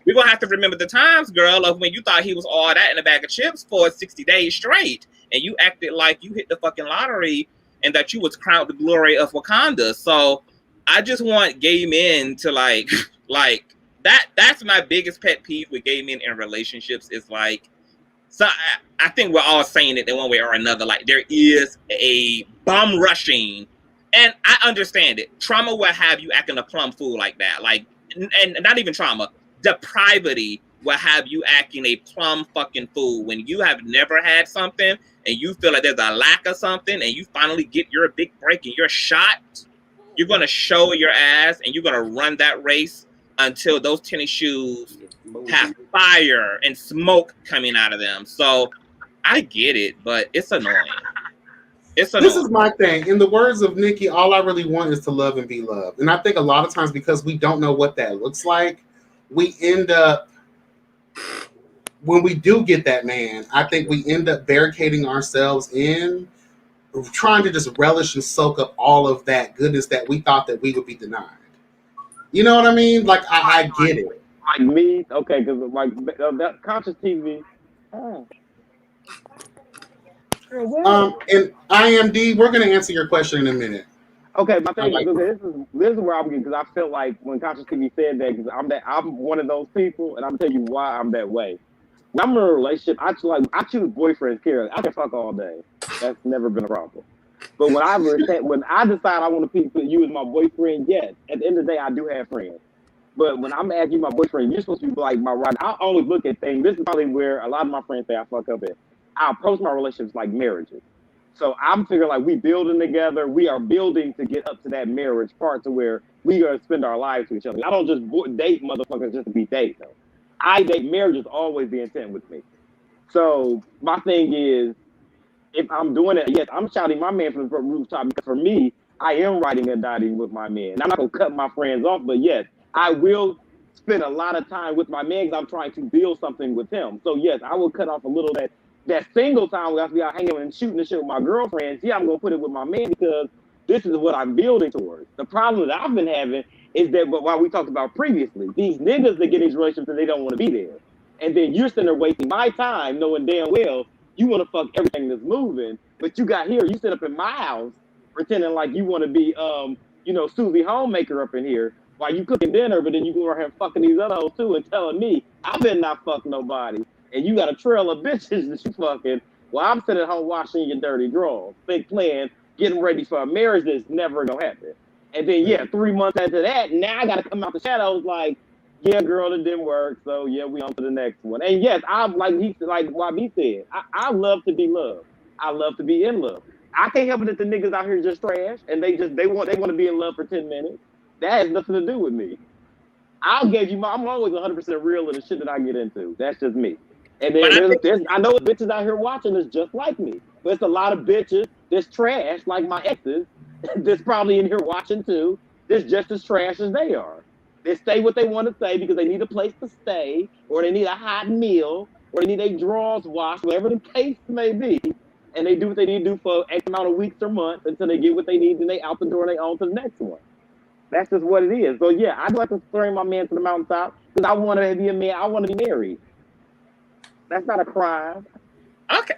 We're gonna have to remember the times, girl, of when you thought he was all that in a bag of chips for 60 days straight, and you acted like you hit the fucking lottery and that you was crowned the glory of Wakanda. So I just want gay men to like that's my biggest pet peeve with gay men in relationships is like, so I think we're all saying it in one way or another. Like there is a bum rushing, and I understand it. Trauma will have you acting a plum fool like that. Like, and not even trauma, depravity will have you acting a plum fucking fool when you have never had something and you feel like there's a lack of something and you finally get your big break and you're shot. You're gonna show your ass and you're gonna run that race until those tennis shoes have fire and smoke coming out of them. So I get it, but it's annoying. It's annoying.
This is my thing. In the words of Nikki, all I really want is to love and be loved. And I think a lot of times because we don't know what that looks like, we end up, when we do get that man, I think we end up barricading ourselves in, trying to just relish and soak up all of that goodness that we thought that we would be denied. You know what I mean? Like, I get it.
Like me, okay, because like that conscious TV. Oh.
And IMD, we're going to answer your question in a minute.
Okay, my thing is this is where I'm getting, because I felt like when conscious TV said that, because I'm one of those people, and I'm gonna tell you why I'm that way. When I'm in a relationship, I choose boyfriends. Period. I can fuck all day. That's never been a problem. But when I decide I want to put you as my boyfriend, yes. At the end of the day, I do have friends. But when I'm asking you my boyfriend, you're supposed to be like my right. I always look at things. This is probably where a lot of my friends say I fuck up at. I approach my relationships like marriages. So I'm figuring like we building together. We are building to get up to that marriage part to where we are to spend our lives with each other. I don't just date motherfuckers just to be dating them. I date marriage is always the intent with me. So my thing is, if I'm doing it, yes, I'm shouting my man from the rooftop because for me, I am riding and dieting with my man. And I'm not gonna cut my friends off, but yes, I will spend a lot of time with my man because I'm trying to build something with him. So yes, I will cut off a little that single time where I be out hanging and shooting the shit with my girlfriends. Yeah, I'm gonna put it with my man because this is what I'm building towards. The problem that I've been having is that while we talked about previously, these niggas that get in these relationships and they don't want to be there. And then you're sitting there wasting my time knowing damn well you want to fuck everything that's moving, but you got here, you sit up in my house pretending like you want to be, Susie Homemaker up in here while you cooking dinner, but then you go around here fucking these other hoes too and telling me I better not fuck nobody. And you got a trail of bitches that you fucking while I'm sitting at home washing your dirty drawers, big plan, getting ready for a marriage that's never gonna happen. And then 3 months after that, now I gotta come out the shadows like, yeah, girl, it didn't work. So yeah, we on to the next one. And yes, I'm like YB said, I love to be loved. I love to be in love. I can't help it that the niggas out here just trash and they want to be in love for 10 minutes. That has nothing to do with me. I'm always 100% real in the shit that I get into. That's just me. And then I know bitches out here watching that's just like me. But it's a lot of bitches that's trash, like my exes, that's probably in here watching too, that's just as trash as they are. They say what they want to say because they need a place to stay, or they need a hot meal, or they need their drawers washed, whatever the case may be. And they do what they need to do for X amount of weeks or months until they get what they need, and they out the door and they on to the next one. That's just what it is. So yeah, I'd like to bring my man to the mountaintop because I want to be a man. I want to be married. That's not a crime.
Okay.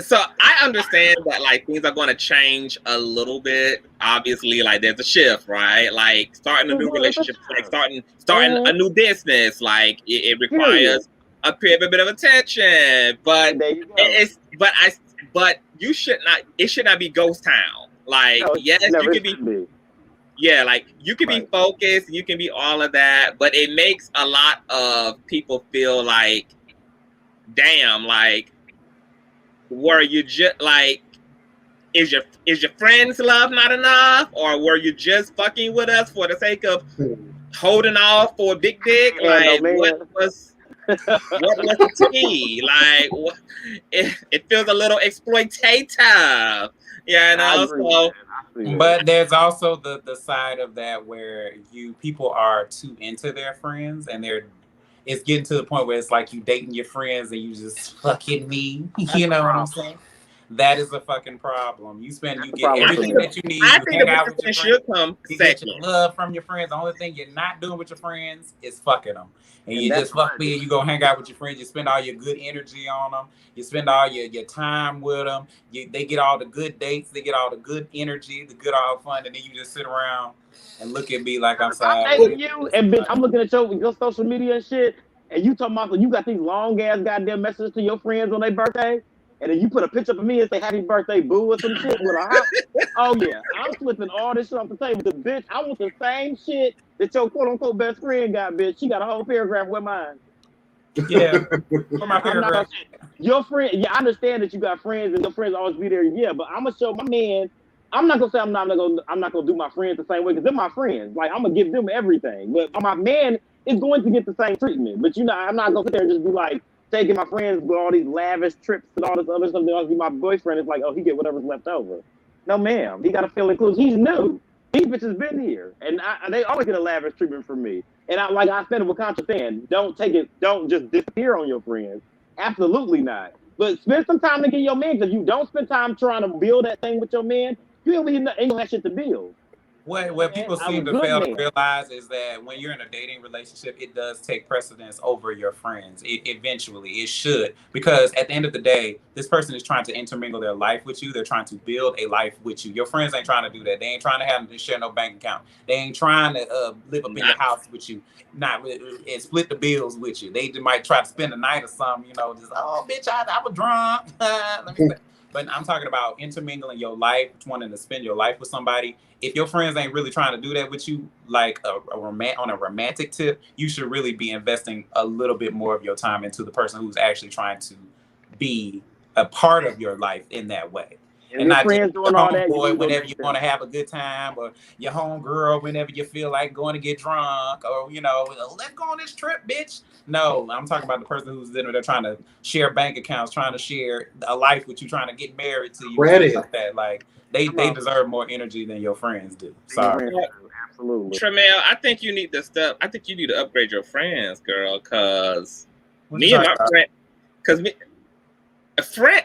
So I understand that like things are going to change a little bit. Obviously, like there's a shift, right? Like starting a new relationship, like starting a new business, like it requires a bit of attention. But you should not. It should not be ghost town. Like yes, you can be. Yeah, like you can be focused, you can be all of that, but it makes a lot of people feel like, damn, like. Were you just like, is your friends' love not enough, or were you just fucking with us for the sake of holding off for a big dick? Like, what was the tea? Like, it feels a little exploitative, So,
but there's also the side of that where people are too into their friends and it's getting to the point where it's like you dating your friends and you just fucking me. You know what I'm saying? That is a fucking problem. You get everything that you need.
I think the biggest thing should come second.
You get love from your friends. The only thing you're not doing with your friends is fucking them. And you just fuck me and you go hang out with your friends. You spend all your good energy on them. You spend all your time with them. They get all the good dates. They get all the good energy, the good all fun. And then you just sit around and look at me like I'm sorry.
I'm dating you, and bitch, I'm looking at your social media and shit, and you talking about you got these long ass goddamn messages to your friends on their birthday, and then you put a picture of me and say happy birthday boo or some shit with a oh yeah, I'm flipping all this shit off the table. Because bitch, I want the same shit that your quote unquote best friend got, bitch. She got a whole paragraph with mine.
Yeah, for my paragraph.
Your friend, yeah, I understand that you got friends and your friends always be there. Yeah, but I'm gonna show my man. I'm not gonna say I'm not gonna do my friends the same way because they're my friends. Like I'm gonna give them everything, but my man is going to get the same treatment. But I'm not gonna sit there and just be like taking my friends with all these lavish trips and all this other stuff. Then I'll be my boyfriend. It's like, oh, he get whatever's left over. No, ma'am, he gotta feel included. He's new. These bitches been here, and they always get a lavish treatment from me. And I said it with Contra saying, don't just disappear on your friends. Absolutely not. But spend some time to get your man. Because if you don't spend time trying to build that thing with your man, you ain't gonna have shit to build.
What people seem to fail to realize is that when you're in a dating relationship, it does take precedence over your friends. Eventually, it should. Because at the end of the day, this person is trying to intermingle their life with you. They're trying to build a life with you. Your friends ain't trying to do that. They ain't trying to have to share no bank account. They ain't trying to live up in your house with you, and split the bills with you. They might try to spend a night or something, just, oh, bitch, I was drunk. But I'm talking about intermingling your life, wanting to spend your life with somebody. If your friends ain't really trying to do that with you, like on a romantic tip, you should really be investing a little bit more of your time into the person who's actually trying to be a part of your life in that way. And
your
not just
friends
your
doing all that,
homeboy whenever you want to have a good time, or your homegirl whenever you feel like going to get drunk, or let's go on this trip, bitch. No, I'm talking about the person who's in there trying to share bank accounts, trying to share a life with you, trying to get married to you,
Credit.
like that. Like they deserve more energy than your friends do. Sorry.
Absolutely.
Tramel, I think you need to upgrade your friends, girl, because
What
me
you
and my
talking
friend,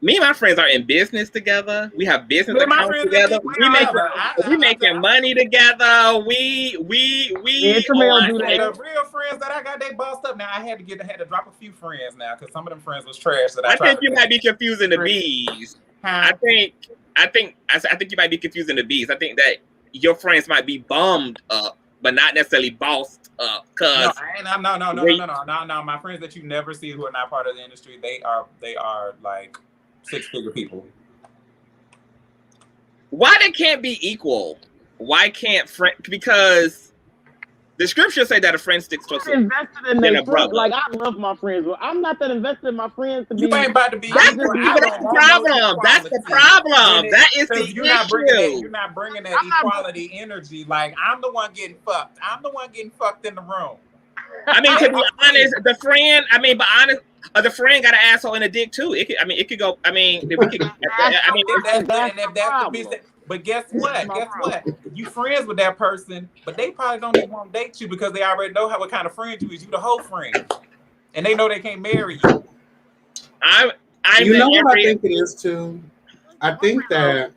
me and my friends are in business together. We have business
Me and my
accounts
friends
together.
in
We making money together. We
Tramel do that.
The real friends that I got, they bossed up. Now I had to drop a few friends now because some of them friends was trash. That
I think you might be confusing the bees. I think you might be confusing the bees. I think that your friends might be bummed up, but not necessarily bossed up.
No. My friends that you never see who are not part of the industry, they are like 6-figure people.
Why they can't be equal? Why can't friend? Because the scriptures say that a friend sticks closer than a brother.
Like, I love my friends, but I'm not that invested in my friends to be.
You ain't about to be.
That's the problem. That's the problem. That is the issue.
You're not bringing that equality energy. Like, I'm the one getting fucked. I'm the one getting fucked in the room.
I mean, to be honest, the friend got an asshole and a dick too. It could go. I mean, if we could.
But guess what? You friends with that person, but they probably don't even want to date you because they already know what kind of friend you is. You the whole friend, and they know they can't marry you.
I
what I think it is too. I think that,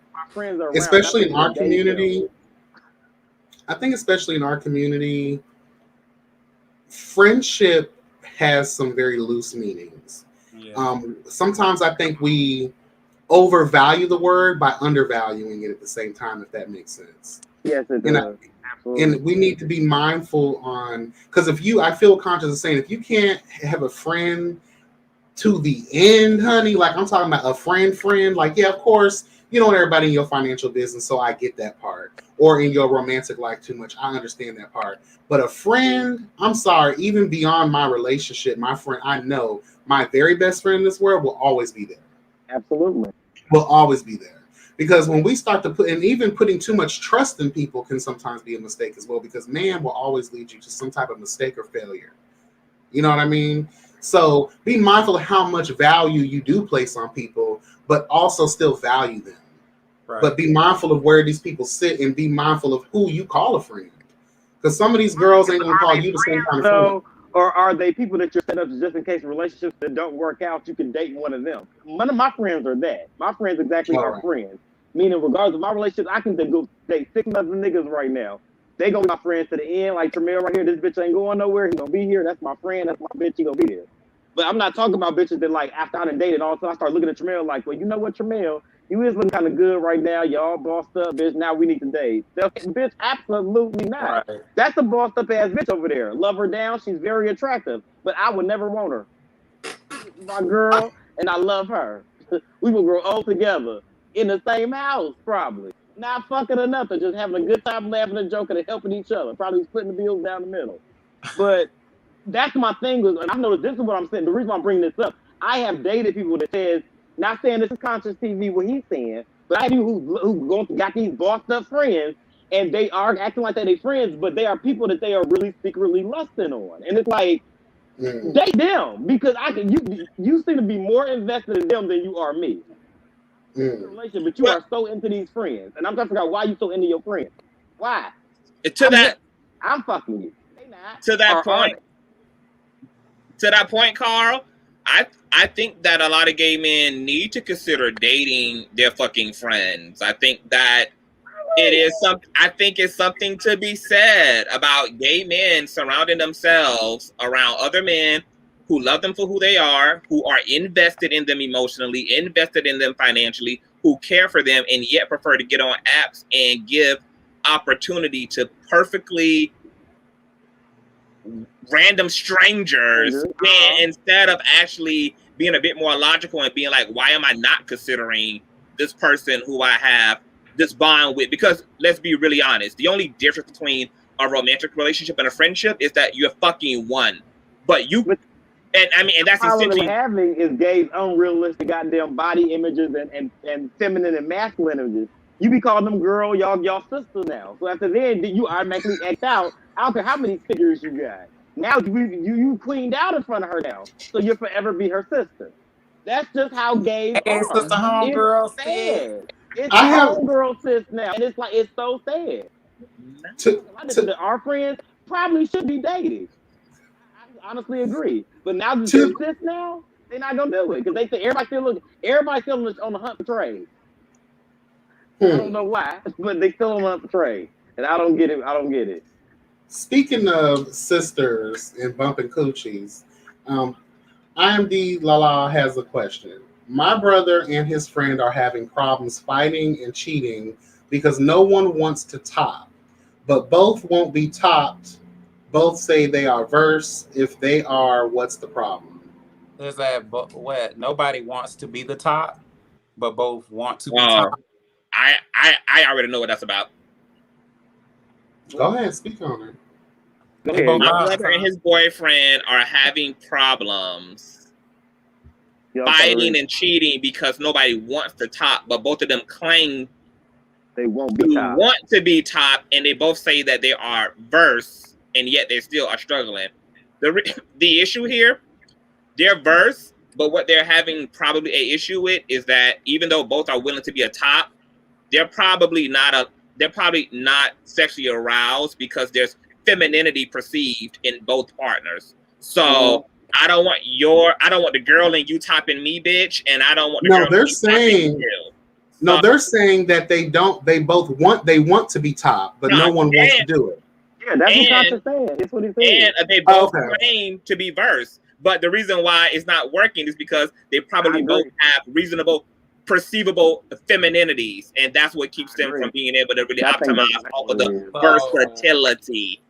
especially in our community, friendship has some very loose meanings. Yeah. Sometimes I think we overvalue the word by undervaluing it at the same time, if that makes sense.
Yes, it does.
And we need to be mindful on, because I feel conscious of saying, if you can't have a friend to the end, honey, like I'm talking about a friend, like, yeah, of course, you don't want everybody in your financial business, so I get that part. Or in your romantic life too much, I understand that part. But a friend, I'm sorry, even beyond my relationship, my friend, I know my very best friend in this world will always be there.
Absolutely.
Will always be there. Because when we start to even putting too much trust in people can sometimes be a mistake as well, because man will always lead you to some type of mistake or failure. You know what I mean? So be mindful of how much value you do place on people, but also still value them. Right. But be mindful of where these people sit and be mindful of who you call a friend. Because some of these girls ain't going to call you the same kind of friend.
Or are they people that you're set up just in case relationships that don't work out, you can date one of them? None of my friends are that. My friends are friends. Meaning, regardless of my relationship, I can go date 6 other niggas right now. They gonna be my friends to the end. Like Tramel right here, this bitch ain't going nowhere. He gonna be here. That's my friend. That's my bitch. He gonna be there. But I'm not talking about bitches that, like, after I done dated, all of a sudden I start looking at Tramel like, well, you know what, Tramel? You is looking kind of good right now. Y'all bossed up, bitch. Now we need to date. Bitch, absolutely not. Right. That's a bossed up ass bitch over there. Love her down. She's very attractive, but I would never want her. My girl, and I love her. We will grow old together in the same house, probably. Not fucking or nothing. Just having a good time, laughing and joking and helping each other. Probably splitting the bills down the middle. But that's my thing. And I know this is what I'm saying. The reason I'm bringing this up, I have dated people that says, not saying this is conscious TV, what he's saying, but I have people who got these bossed up friends, and they are acting like they're their friends, but they are people that they are really secretly lusting on. And it's like, date them, because you seem to be more invested in them than you are me. Relation, but you are so into these friends, and I'm trying to figure out why you so into your friends. Why? I'm fucking you. They not.
To that point, Carl, I think that a lot of gay men need to consider dating their fucking friends. I think that I think it's something to be said about gay men surrounding themselves around other men who love them for who they are, who are invested in them emotionally, invested in them financially, who care for them, and yet prefer to get on apps and give opportunity to perfectly random strangers instead of actually being a bit more logical and being like, why am I not considering this person who I have this bond with? Because let's be really honest, the only difference between a romantic relationship and a friendship is that you're fucking one. But you, and I mean, and that's
problem
essentially
they're having is gays' unrealistic goddamn body images and feminine and masculine images. You be calling them girl, y'all sister now. So after then, you automatically act out. I don't care how many figures you got. Now you queened out in front of her now, so you'll forever be her sister. That's just how gays
Hey,
are.
sister homegirl
It's
said.
sad. It's
I have-
homegirl sis now, and it's like it's so sad. Our friends probably should be dating. I honestly agree, but now that they're cis now, they're not gonna do it because they think everybody's still on the hunt for trade. I don't know why, but they still on the hunt for trade, and I don't get it.
Speaking of sisters and bumping coochies, IMD Lala has a question. My brother and his friend are having problems fighting and cheating because no one wants to top, but both won't be topped. Both say they are verse. If they are, what's the problem?
There's that what? Nobody wants to be the top, but both want to be top.
I already know what that's about.
Go ahead, speak on it.
My brother and his boyfriend are having problems fighting and cheating because nobody wants to top, but both of them claim
they won't be top.
Want to be top, and they both say that they are verse, and yet they still are struggling. The issue here, they're verse, but what they're having probably a issue with is that even though both are willing to be a top, they're probably not sexually aroused because there's femininity perceived in both partners. So I don't want the girl in you topping me, bitch, and I don't want the girl
they're saying no, they're saying that they want to be top, but no one wants to do it.
Yeah, that's what Tasha said. That's what he said.
And they both claim to be verse. But the reason why it's not working is because they probably both have reasonable, perceivable femininities, and that's what keeps them from being able to really optimize off of the versatility.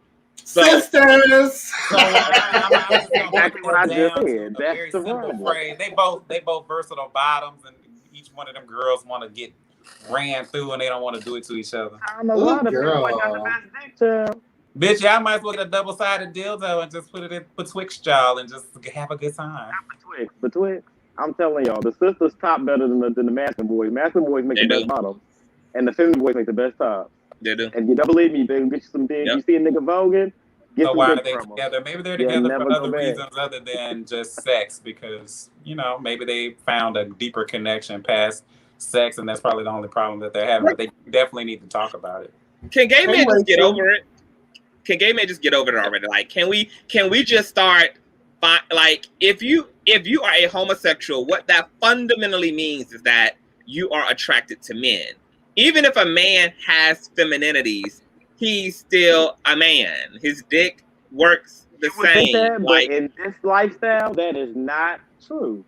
So, sisters.
Exactly what I just said. That's the
problem. They both versatile bottoms, and each one of them girls want to get ran through, and they don't want to do it to each other.
I don't know why the people got the best dick to.
Bitch, y'all might as well get a double-sided dildo and just put it in betwixt y'all and just have a good time.
Betwixt. I'm telling y'all, the sisters top better than the masculine boys. Masculine boys make the best bottoms, and the feminine boys make the best tops.
They do.
And you don't believe me, baby, get you some dick. You see a nigga voguing,
so why are they together? Maybe they're together for other reasons other than just sex, because, maybe they found a deeper connection past sex, and that's probably the only problem that they're having. But they definitely need to talk about it.
Can gay men just get over it? Can gay men just get over it already? Like, can we just start? Like, if you are a homosexual, what that fundamentally means is that you are attracted to men. Even if a man has femininities, he's still a man. His dick works the same.
But in this lifestyle, that is not true.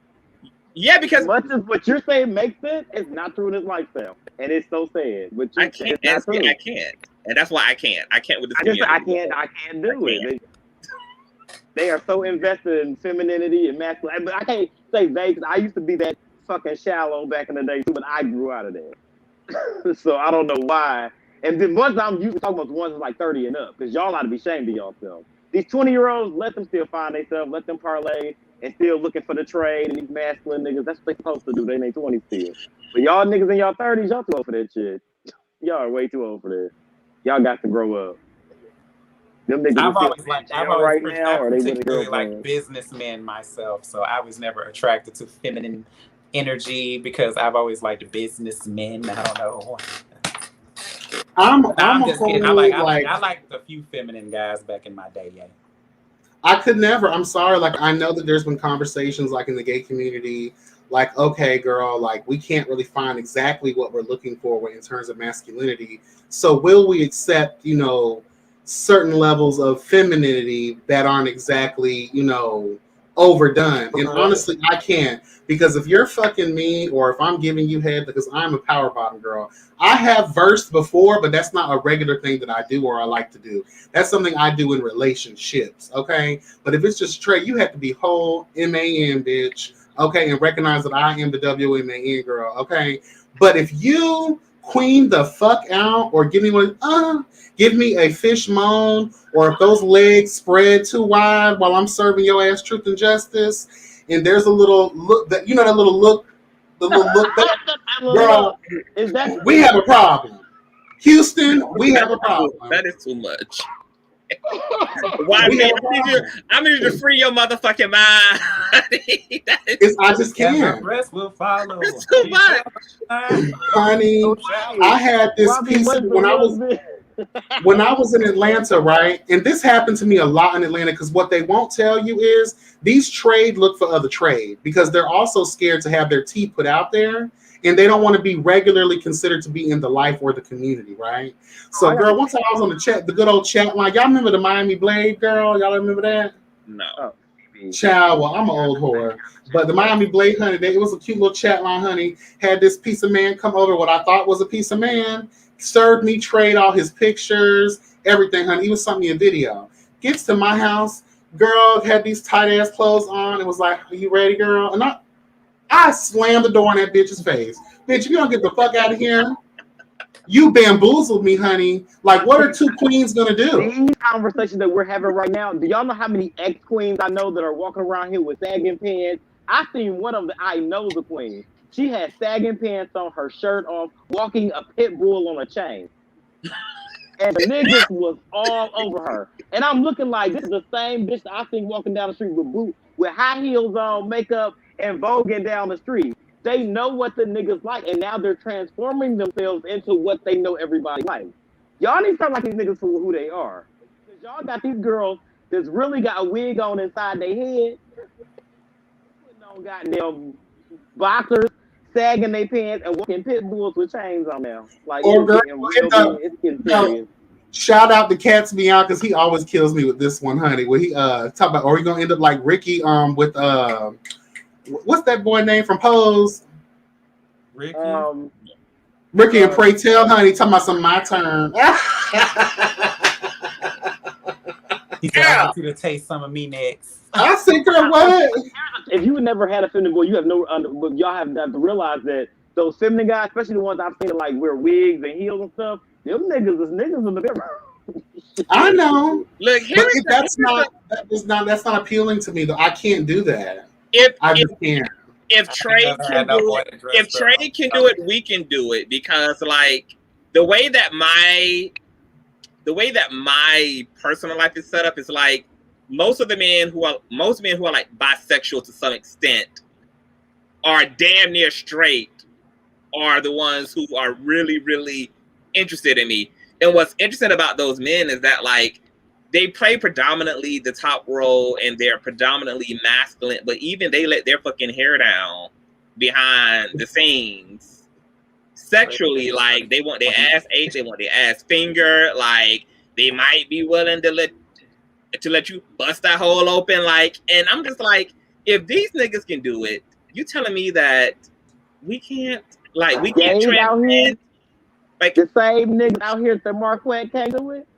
Yeah, because
as much as what you're saying makes sense, it's not true in this lifestyle, and it's so sad. But
I can't. I can't, and that's why I can't. I can't with this.
I can't do it. They are so invested in femininity and masculinity. But I can't say they, because I used to be that fucking shallow back in the day too, but I grew out of that. So I don't know why. And the ones I'm usually talking about, the ones like 30 and up, because y'all ought to be ashamed of yourselves. These 20-year-olds, let them still find themselves, let them parlay, and still looking for the trade. And these masculine niggas, that's what they're supposed to do. They in their 20s still. But y'all niggas in y'all 30s, y'all too old for that shit. Y'all are way too old for that. Y'all got to grow up. Them niggas
I've always
right
like businessmen myself, so I was never attracted to feminine energy because I've always liked businessmen. I don't know.
I'm just kidding.
I liked a few feminine guys back in my day. Yeah.
I could never. I'm sorry. Like, I know that there's been conversations like in the gay community, like, okay, girl, like we can't really find exactly what we're looking for in terms of masculinity. So will we accept, certain levels of femininity that aren't exactly, overdone? And honestly, I can't, because if you're fucking me or if I'm giving you head, because I'm a power bottom girl, I have versed before, but that's not a regular thing that I do or I like to do. That's something I do in relationships, okay? But if it's just straight, you have to be whole, M-A-N, bitch. okay, and recognize that I am the WMAN girl, okay? But if you queen the fuck out or give me a fish moan, or if those legs spread too wide while I'm serving your ass truth and justice, and there's a little look that that little look, that, girl, we have a problem. Houston, we have a problem.
That is too much. Why I need you to free your motherfucking mind.
I just can't.
Rest will follow.
It's too much.
Honey, I had this piece when I was in Atlanta, right? And this happened to me a lot in Atlanta, because what they won't tell you is these trade look for other trade, because they're also scared to have their tea put out there, and they don't want to be regularly considered to be in the life or the community, right? So, girl, one time I was on the good old chat line. Y'all remember the Miami Blade, girl? Y'all remember that?
No.
Child, well, I'm an old whore. But the Miami Blade, honey, it was a cute little chat line, honey. Had this piece of man come over, what I thought was a piece of man, served me, trade all his pictures, everything, honey. He was sent me a video. Gets to my house, girl had these tight ass clothes on and was like, "Are you ready, girl?" And I slammed the door in that bitch's face. Bitch, if you don't get the fuck out of here, you bamboozled me, honey. Like, what are two queens gonna do?
These conversations that we're having right now, do y'all know how many ex-queens I know that are walking around here with sagging pants? I seen one of them, I know the queen. She had sagging pants on, her shirt off, walking a pit bull on a chain. And the niggas was all over her. And I'm looking like, this is the same bitch that I seen walking down the street with high heels on, makeup, and voguing down the street. They know what the niggas like, and now they're transforming themselves into what they know everybody likes. Y'all need to start like these niggas for who they are. Because y'all got these girls that's really got a wig on inside their head, putting on goddamn boxers, sagging their pants, and walking pit bulls with chains on them. Like, it's getting serious.
Shout out to Cats Beyond, because he always kills me with this one, honey. Where he talk about, are we gonna end up like Ricky with what's that boy name from Pose?
Ricky
and Pray Tell, honey, talking about some my turn.
He said, I want you to taste some of me next.
I said, girl, what?
If you never had a feminine boy, you have but y'all have to realize that those feminine guys, especially the ones I've seen like wear wigs and heels and stuff, them niggas is niggas in the mirror.
I know.
Look,
that's not appealing to me though. I can't do that. I just can't.
If Trey can do it, we can do it, because like the way that my personal life is set up is like most men who are like bisexual to some extent are damn near straight, are the ones who are really, really interested in me. And what's interesting about those men is that like they play predominantly the top role and they're predominantly masculine, but even they let their fucking hair down behind the scenes sexually. Like they want their ass age, they want their ass finger, like they might be willing to let you bust that hole open. Like, and I'm just like, if these niggas can do it, you telling me that we can't? Like, we can't transcend? Like
the same niggas out here that Marquette can't do it.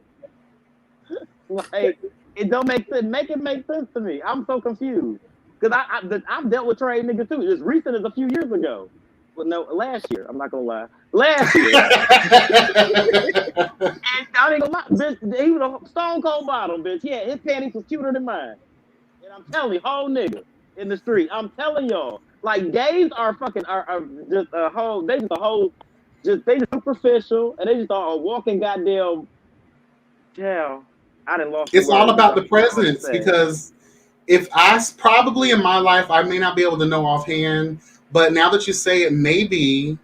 Like, it don't make sense. Make it make sense to me. I'm so confused because I've dealt with trade niggas too. As recent as a few years ago. Well, no, last year. I'm not gonna lie. Last year. And I ain't gonna lie, bitch. He was a stone cold bottom, bitch. Yeah, his panties was cuter than mine. And I'm telling you, whole nigga in the street. I'm telling y'all, like gays are just a whole. They just superficial, and they just are a walking goddamn. Yeah.
It's all about the presence, because if probably in my life, I may not be able to know offhand, but now that you say it, maybe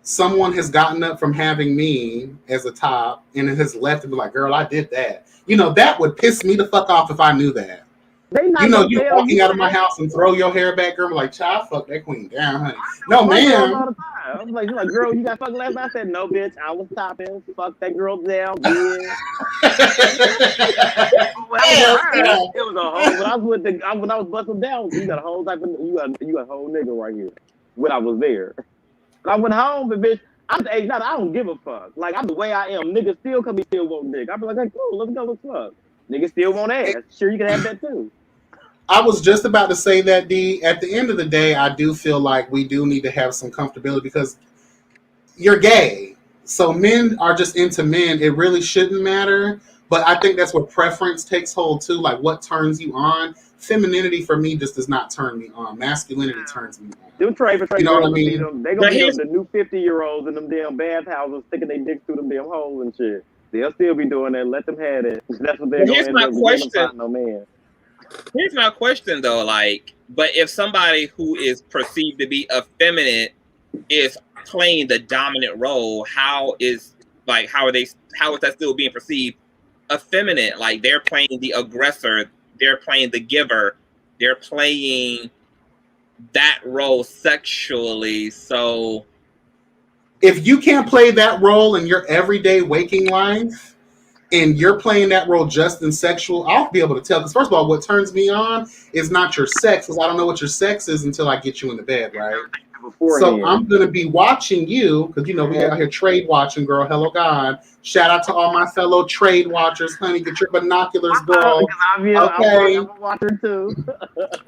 someone has gotten up from having me as a top and it has left and be like, girl, I did that. You know, that would piss me the fuck off if I knew that. You walking out of my house and throw your hair back, girl, like, child, fuck that queen down, honey. No, ma'am.
I was like, girl, you got fucked last night? I said, no, bitch, I was topping. Fuck that girl down, bitch. It was a whole, when I was busting down, you got a whole type of, you got a whole nigga right here. When I was there. I went home, and bitch, I'm the age now, I don't give a fuck. Like, I'm the way I am. Niggas still come and still want dick. I be like, hey, cool, let's go, let's fuck. Niggas still want ass. Sure, you can have that too.
I was just about to say that, D. At the end of the day, I do feel like we do need to have some comfortability because you're gay. So men are just into men. It really shouldn't matter. But I think that's where preference takes hold too. Like what turns you on. Femininity for me just does not turn me on. Masculinity turns me on.
Them trade
You know what I
girls
mean?
they gonna be the new 50-year-olds in them damn bathhouses sticking their dicks through them damn holes and shit. They'll still be doing that. Let them have it. That's what they're
But
going
here's
to
my
end up
question.
doing. No man.
Here's my question though, like, but if somebody who is perceived to be effeminate is playing the dominant role, how is that still being perceived effeminate? Like they're playing the aggressor, they're playing the giver, they're playing that role sexually. So
if you can't play that role in your everyday waking life and you're playing that role just in sexual, I'll be able to tell. Because first of all, what turns me on is not your sex, because I don't know what your sex is until I get you in the bed, right? So I'm going to be watching you, because, you know, we out here trade watching, girl. Hello, God. Shout out to all my fellow trade watchers. Honey, get your binoculars, girl. Okay.
I'm a watcher, too.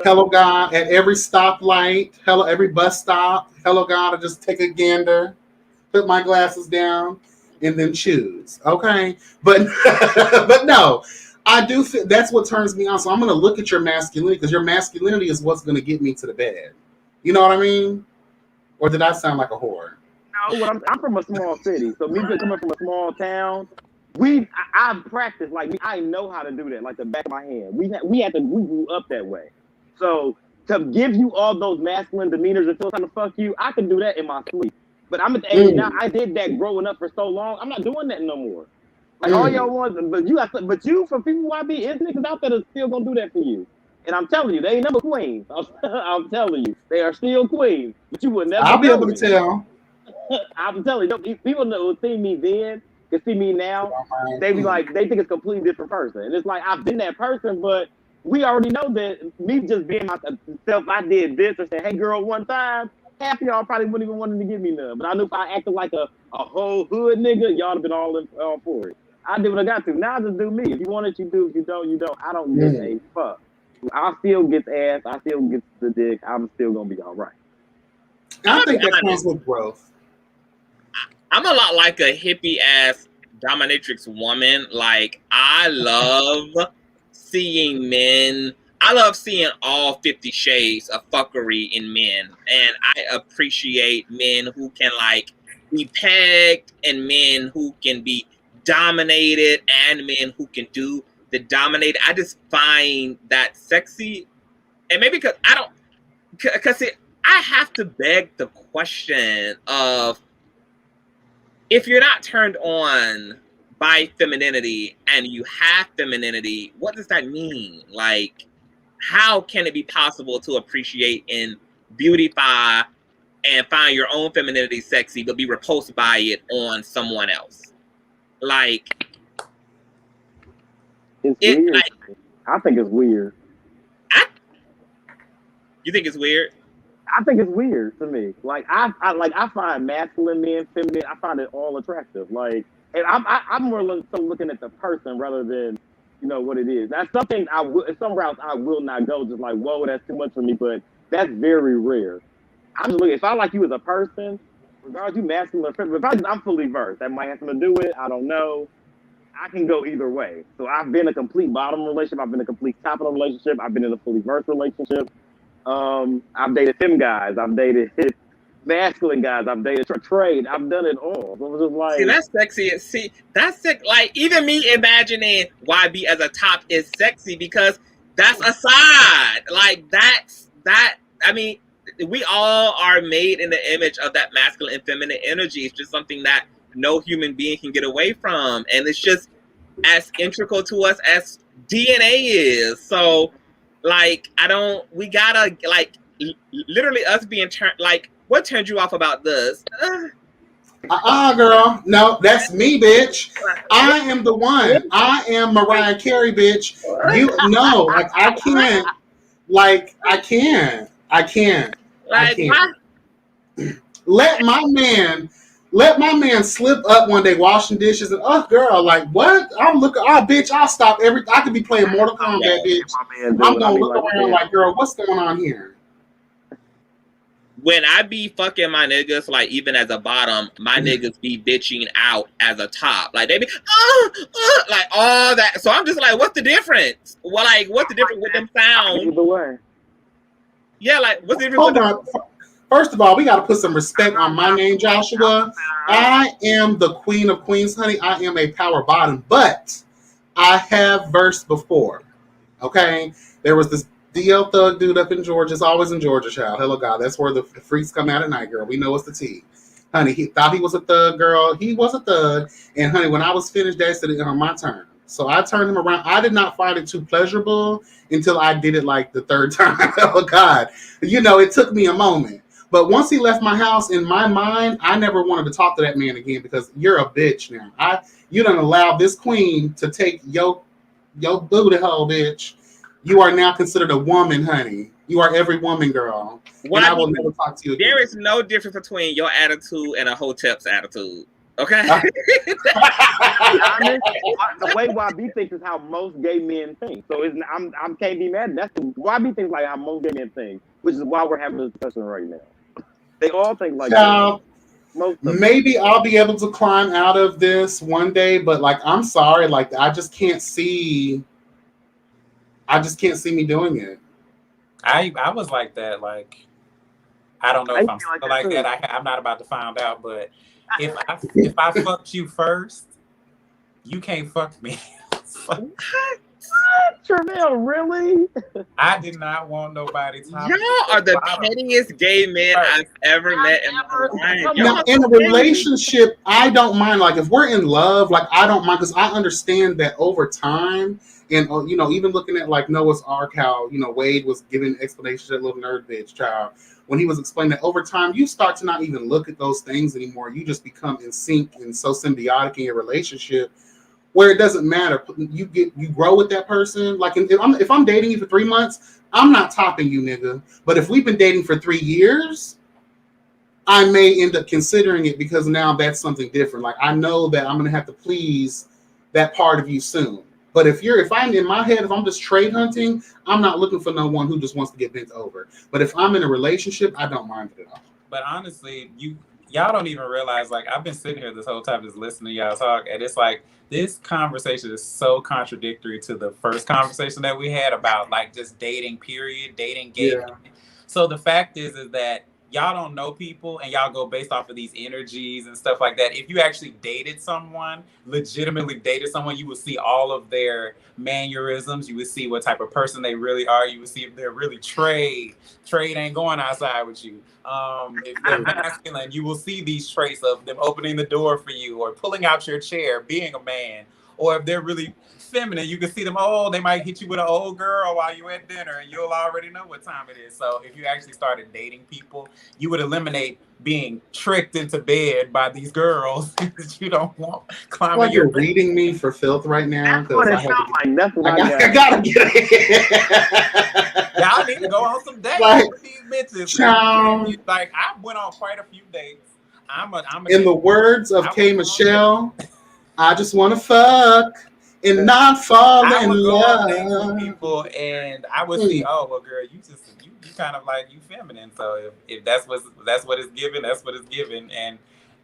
Hello, God. At every stoplight, hello, every bus stop. Hello, God. I just take a gander, put my glasses down, and then choose. Okay. But but no, I do feel that's what turns me on. So I'm going to look at your masculinity, because your masculinity is what's going to get me to the bed. You know what I mean? Or did I sound like a whore?
No, I'm from a small city. So me coming from a small town, I practice, like, I know how to do that, like the back of my hand. We grew up that way. So to give you all those masculine demeanors and feel trying to fuck you, I can do that in my sleep. But I'm at the age now, I did that growing up for so long, I'm not doing that no more. Like all y'all want, but you for people who I be, is niggas out there that's still gonna do that for you. And I'm telling you, they ain't never queens. I'm telling you, they are still queens. But you would never.
I'll be able to tell.
I'm telling you, people that will see me then can see me now. They be like, they think it's a completely different person. And it's like, I've been that person, but we already know that me just being myself, I did this or said, hey girl, one time, half of y'all probably wouldn't even want to give me none. But I knew if I acted like a whole hood nigga, y'all have been all for it. I did what I got to. Now I just do me. If you want it, you do. If you don't, you don't. I don't give a fuck. I still get ass. I still get the dick. I'm still gonna be all right.
I think that comes with growth.
I'm a lot like a hippie ass dominatrix woman. Like I love seeing men. I love seeing all 50 shades of fuckery in men, and I appreciate men who can like be pegged, and men who can be dominated, and men who can do the dominated. I just find that sexy, and maybe because I have to beg the question of, if you're not turned on by femininity and you have femininity, what does that mean? Like, how can it be possible to appreciate and beautify and find your own femininity sexy, but be repulsed by it on someone else? Like,
it's weird. Like, I think it's weird.
You think it's weird?
I think it's weird to me. Like I find masculine men, feminine. I find it all attractive. Like, and I'm more looking at the person rather than, you know, what it is. That's something some routes I will not go. Just like, whoa, that's too much for me. But that's very rare. I'm just looking. If I like you as a person, regardless you masculine or feminine, I'm fully versed. That might have something to do with it. I don't know. I can go either way. So I've been a complete bottom relationship. I've been a complete top of the relationship. I've been in a fully versed relationship. I've dated femme guys. I've dated masculine guys. I've dated trade. I've done it all. So it was just like,
see, that's sexy. See, that's sick. Like, even me imagining YB as a top is sexy because that's a side. Like, that's that. I mean, we all are made in the image of that masculine and feminine energy. It's just something that no human being can get away from, and it's just as integral to us as DNA is. So, like, we gotta, like, literally us being turned, like, what turned you off about this?
Girl. No, that's me, bitch. I am the one. I am Mariah Carey, bitch. You know, like, I can't. Like, I can't.
Like,
Let my man Let my man slip up one day washing dishes and girl, like what? I'm looking, bitch, I'll stop I could be playing Mortal Kombat, bitch. I'm gonna look around like, girl, what's going on here?
When I be fucking my niggas, like even as a bottom, my niggas be bitching out as a top. Like they be like all that. So I'm just like, what's the difference? Well, like what's the difference with them sound?
Either way.
Yeah, like what's the difference?
Hold on. First of all, we got to put some respect on my name, Joshua. I am the queen of queens, honey. I am a power bottom, but I have versed before. Okay, there was this DL thug dude up in Georgia. It's always in Georgia, child. Hello, God. That's where the freaks come out at night, girl. We know it's the tea. Honey, he thought he was a thug, girl. He was a thug. And, honey, when I was finished, Dad said it on my turn. So I turned him around. I did not find it too pleasurable until I did it like the third time. Oh, God. You know, it took me a moment. But once he left my house, in my mind, I never wanted to talk to that man again because you're a bitch now. You done allowed this queen to take your booty hole, bitch. You are now considered a woman, honey. You are every woman, girl. And I will never talk to you again.
There is no difference between your attitude and a hotep's attitude. Okay?
The way YB thinks is how most gay men think. So I can't be mad. That's YB thinks like how most gay men think, which is why we're having this discussion right now. They all think like that.
Maybe I'll be able to climb out of this one day, but like I'm sorry, like I just can't see me doing it.
I was like that. Like I don't know if I'm still like that. I'm not about to find out, but if I fucked you first, you can't fuck me.
What? Travell, really?
I did not want nobody talking.
Y'all are the pettiest gay men I've ever met in my life.
Now, in a relationship, I don't mind. Like, if we're in love, like, I don't mind because I understand that over time, and, you know, even looking at, like, Noah's Ark, how, you know, Wade was giving explanations to that little nerd bitch child. When he was explaining that over time, you start to not even look at those things anymore. You just become in sync and so symbiotic in your relationship where it doesn't matter. You grow with that person. Like if I'm dating you for 3 months, I'm not topping you, nigga. But if we've been dating for 3 years, I may end up considering it because now that's something different. Like I know that I'm gonna have to please that part of you soon. But if I'm in my head, if I'm just trade hunting, I'm not looking for no one who just wants to get bent over. But if I'm in a relationship, I don't mind it at all.
But honestly, y'all don't even realize, like, I've been sitting here this whole time just listening to y'all talk, and it's like this conversation is so contradictory to the first conversation that we had about like just dating, period, dating gay. Yeah. So the fact is that y'all don't know people and y'all go based off of these energies and stuff like that. If you actually legitimately dated someone, you would see all of their mannerisms. You would see what type of person they really are. You would see if they're really trade ain't going outside with you. If they're masculine, you will see these traits of them opening the door for you or pulling out your chair, being a man. Or if they're really feminine, you can see them, they might hit you with an old girl while you're at dinner and you'll already know what time it is. So if you actually started dating people, you would eliminate being tricked into bed by these girls that you don't want climbing.
Like you're reading me for filth right now.
That's what it sounds like.
I gotta get it.
Y'all need to go on some dates with these bitches. Like I went on quite a few dates.
In the words of K. Michelle, I just want to fuck and not fall in love.
With people, and I would see, well, girl, you kind of like you feminine. So if that's what it's given, that's what it's given. And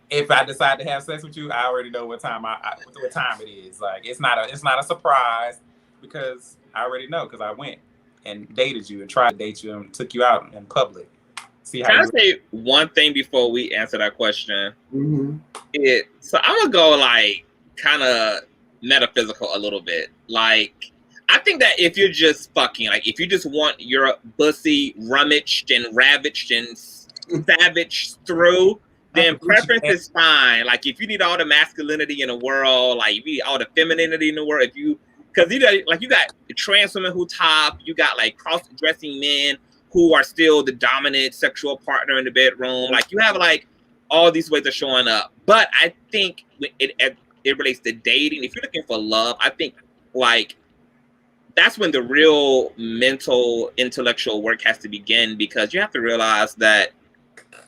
if I decide to have sex with you, I already know what time it is. Like it's not a surprise because I already know because I went and dated you and tried to date you and took you out in public. See how?
Can I say one thing before we answer that question?
Mm-hmm.
So I'm gonna go like kind of metaphysical a little bit. Like I think that if you're just fucking, like if you just want your pussy rummaged and ravaged and savaged through, then preference is fine. Like if you need all the masculinity in the world, like if you need all the femininity in the world, because you got trans women who top, you got like cross-dressing men who are still the dominant sexual partner in the bedroom. Like you have like all these ways of showing up. But I think it relates to dating. If you're looking for love, I think like that's when the real mental, intellectual work has to begin because you have to realize that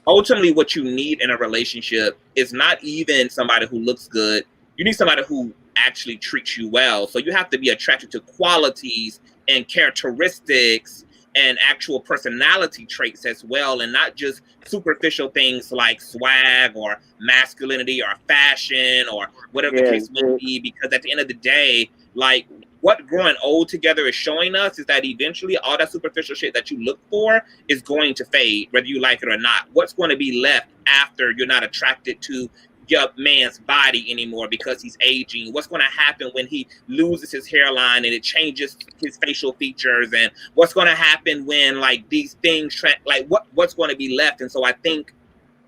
ultimately what you need in a relationship is not even somebody who looks good. You need somebody who actually treats you well. So you have to be attracted to qualities and characteristics and actual personality traits as well, and not just superficial things like swag or masculinity or fashion or whatever the case may be. Because at the end of the day, like, what growing old together is showing us is that eventually all that superficial shit that you look for is going to fade, whether you like it or not. What's going to be left after you're not attracted to your man's body anymore because he's aging? What's going to happen when he loses his hairline and it changes his facial features? And what's going to happen when, like, these things, like, what's going to be left? And so I think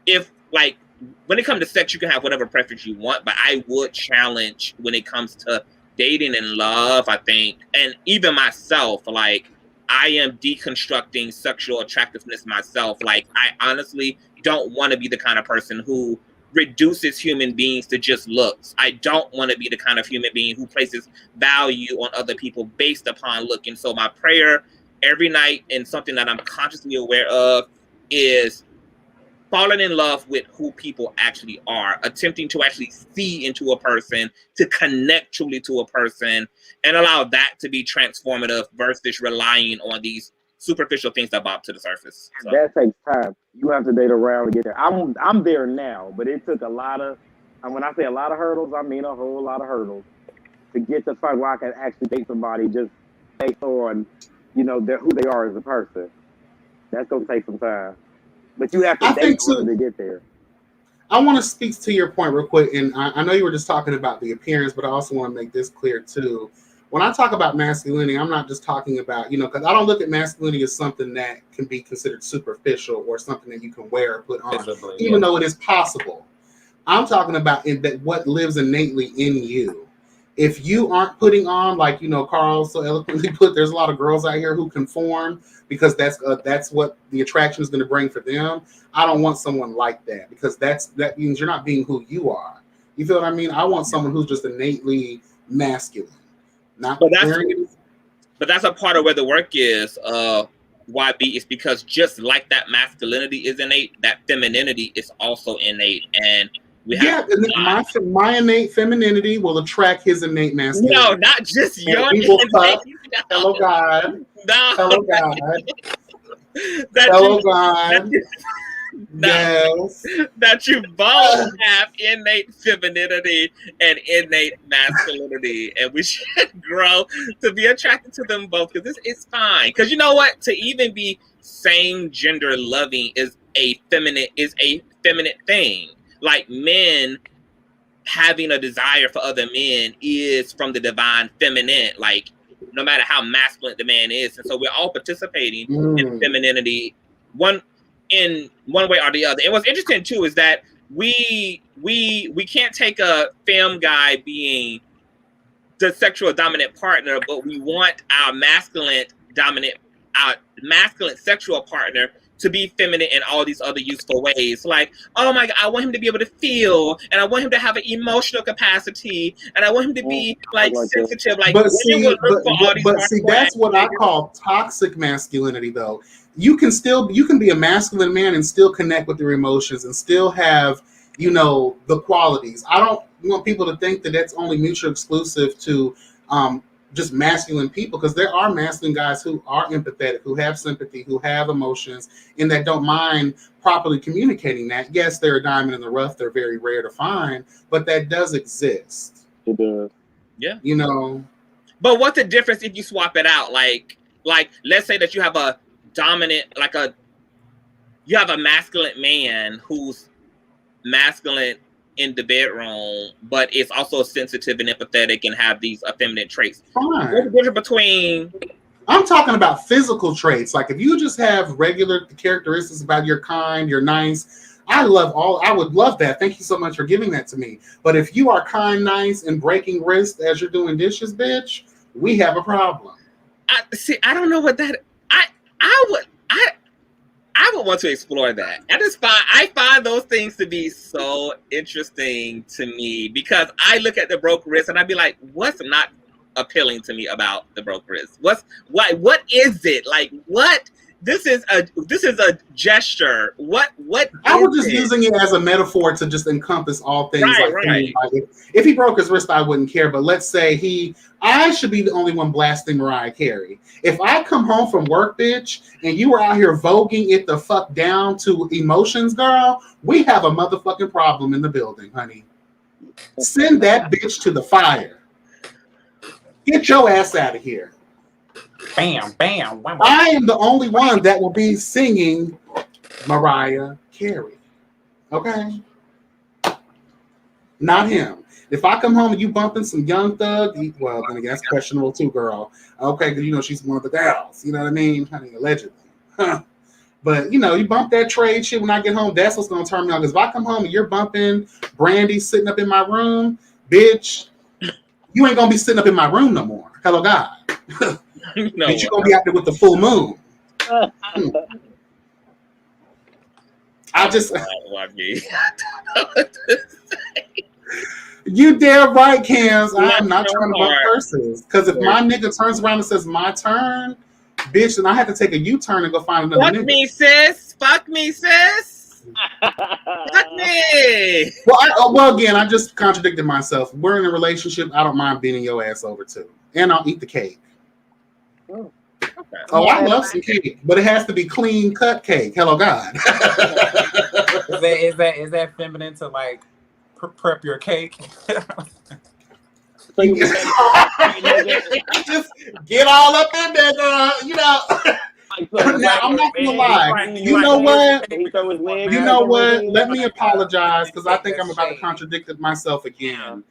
if, like, when it comes to sex, you can have whatever preference you want, but I would challenge when it comes to dating and love, I think, and even myself, like, I am deconstructing sexual attractiveness myself. Like, I honestly don't want to be the kind of person who reduces human beings to just looks. I don't want to be the kind of human being who places value on other people based upon look. And so my prayer every night, and something that I'm consciously aware of, is falling in love with who people actually are, attempting to actually see into a person, to connect truly to a person, and allow that to be transformative versus relying on these superficial things that bob to the surface. So.
That takes time. You have to date around to get there. I'm there now, but it took a lot of, and when I say a lot of hurdles, I mean a whole lot of hurdles to get to the point where I can actually date somebody just based on, you know, who they are as a person. That's gonna take some time. But you have to date to get there.
I want to speak to your point real quick, and I know you were just talking about the appearance, but I also want to make this clear too. When I talk about masculinity, I'm not just talking about, you know, because I don't look at masculinity as something that can be considered superficial or something that you can wear or put on, even though it is possible. I'm talking about what lives innately in you. If you aren't putting on, like, you know, Carl so eloquently put, there's a lot of girls out here who conform because that's what the attraction is going to bring for them. I don't want someone like that, because that means you're not being who you are. You feel what I mean? I want someone who's just innately masculine.
But that's a part of where the work is, YB, is because just like that masculinity is innate, that femininity is also innate. And we have
my innate femininity will attract his innate masculinity.
No, not just your innate.
Hello, God.
No.
Hello, God. Hello, God. Yes.
That you both have innate femininity and innate masculinity, and we should grow to be attracted to them both, because it's fine. Because you know what? To even be same gender loving is a feminine thing. Like, men having a desire for other men is from the divine feminine, like, no matter how masculine the man is. And so we're all participating in femininity in one way or the other. And what's interesting too is that we can't take a femme guy being the sexual dominant partner, but we want our masculine sexual partner to be feminine in all these other useful ways. Like, oh my God, I want him to be able to feel, and I want him to have an emotional capacity, and I want him to be like sensitive. Like,
but see, that's what I call toxic masculinity, though. You can be a masculine man and still connect with your emotions and still have, you know, the qualities. I don't want people to think that that's only mutually exclusive to just masculine people, because there are masculine guys who are empathetic, who have sympathy, who have emotions, and that don't mind properly communicating that. Yes, they're a diamond in the rough. They're very rare to find, but that does exist.
It does.
Yeah.
You know.
But what's the difference if you swap it out? Like let's say that you have a dominant, you have a masculine man who's masculine in the bedroom, but it's also sensitive and empathetic and have these effeminate traits.
Fine.
What's the difference between?
I'm talking about physical traits. Like, if you just have regular characteristics about you're kind, you're nice, I would love that. Thank you so much for giving that to me. But if you are kind, nice, and breaking wrists as you're doing dishes, bitch, we have a problem.
I don't know what that. I would want to explore that. I find those things to be so interesting to me, because I look at the broke wrist and I'd be like, what's not appealing to me about the broke wrist? What is it? Like, what this is a gesture. What
I was
is
just
it?
using it as a metaphor to just encompass all things.
Right,
like,
right.
like if he broke his wrist, I wouldn't care. But let's say I should be the only one blasting Mariah Carey. If I come home from work, bitch, and you were out here voguing it the fuck down to Emotions, girl, we have a motherfucking problem in the building, honey. Send that bitch to the fire. Get your ass out of here.
Bam, bam. Wow.
I am the only one that will be singing Mariah Carey. Okay? Not him. If I come home and you bumping some Young Thug, well, then again, that's questionable too, girl. Okay, because you know she's one of the gals. You know what I mean? Honey, allegedly. Huh. But, you know, you bump that trade shit when I get home, that's what's going to turn me on. Because if I come home and you're bumping Brandy sitting up in my room, bitch, you ain't going to be sitting up in my room no more. Hello, God.
No,
Bitch, you're going to be out there with the full moon. I just... You damn right, Cams. I'm not trying to bump purses. Because if my nigga turns around and says, my turn, bitch, then I have to take a U-turn and go find another nigga.
Fuck me, sis. Fuck me, sis. Fuck me.
Well, again, I just contradicted myself. We're in a relationship. I don't mind beating your ass over, too. And I'll eat the cake.
Okay.
Oh, I love some cake, but it has to be clean cut cake. Hello, God.
Is that feminine to like prep your cake?
So you
Just get all up in there, girl. You know. Now, I'm not gonna lie. You know what? You know what? Let me apologize because I think I'm about to contradict myself again.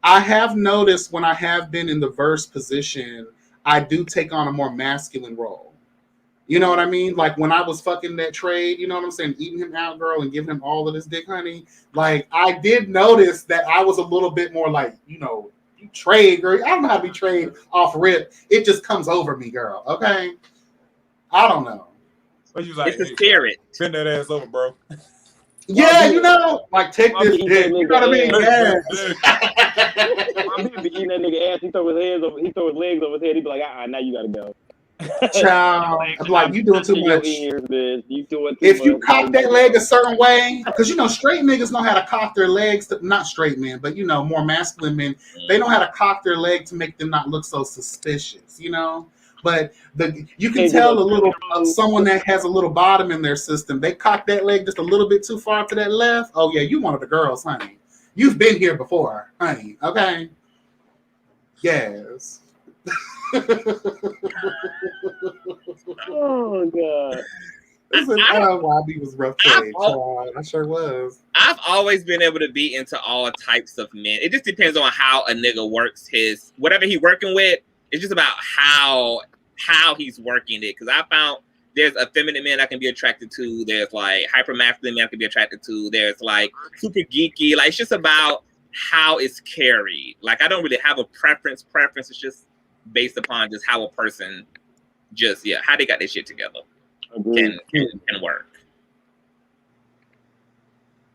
I have noticed when I have been in the verse position, I do take on a more masculine role. You know what I mean? Like when I was fucking that trade, you know what I'm saying? Eating him out, girl, and giving him all of this dick, honey. Like I did notice that I was a little bit more like, you know, you trade, girl. I don't know how to be trade off rip. It just comes over me, girl. Okay? I don't know.
What you like?
It's a spirit.
Bend that ass over, bro.
Yeah, you know, like take this dick. You know what I mean? Yeah.
My man be eating that nigga ass. He throw his legs over his head. He be like, now you gotta go.
Child, like you doing too much.
You doing too
if you
much.
cock that leg a certain way, because you know straight niggas know how to cock their legs. Not straight men, but you know more masculine men. They know how to cock their leg to make them not look so suspicious. You know. But you can tell a little someone that has a little bottom in their system. They cock that leg just a little bit too far to that left. Oh yeah, you one of the girls, honey. You've been here before, honey. Okay. Yes.
Oh God.
YB was rough trade. I sure was.
I've always been able to be into all types of men. It just depends on how a nigga works his whatever he working with. It's just about how he's working it. Because I found there's effeminate men I can be attracted to. There's like hyper masculine men I can be attracted to. There's like super geeky. Like it's just about how it's carried. Like I don't really have a preference. Preference is just based upon just how a person how they got their shit together can work.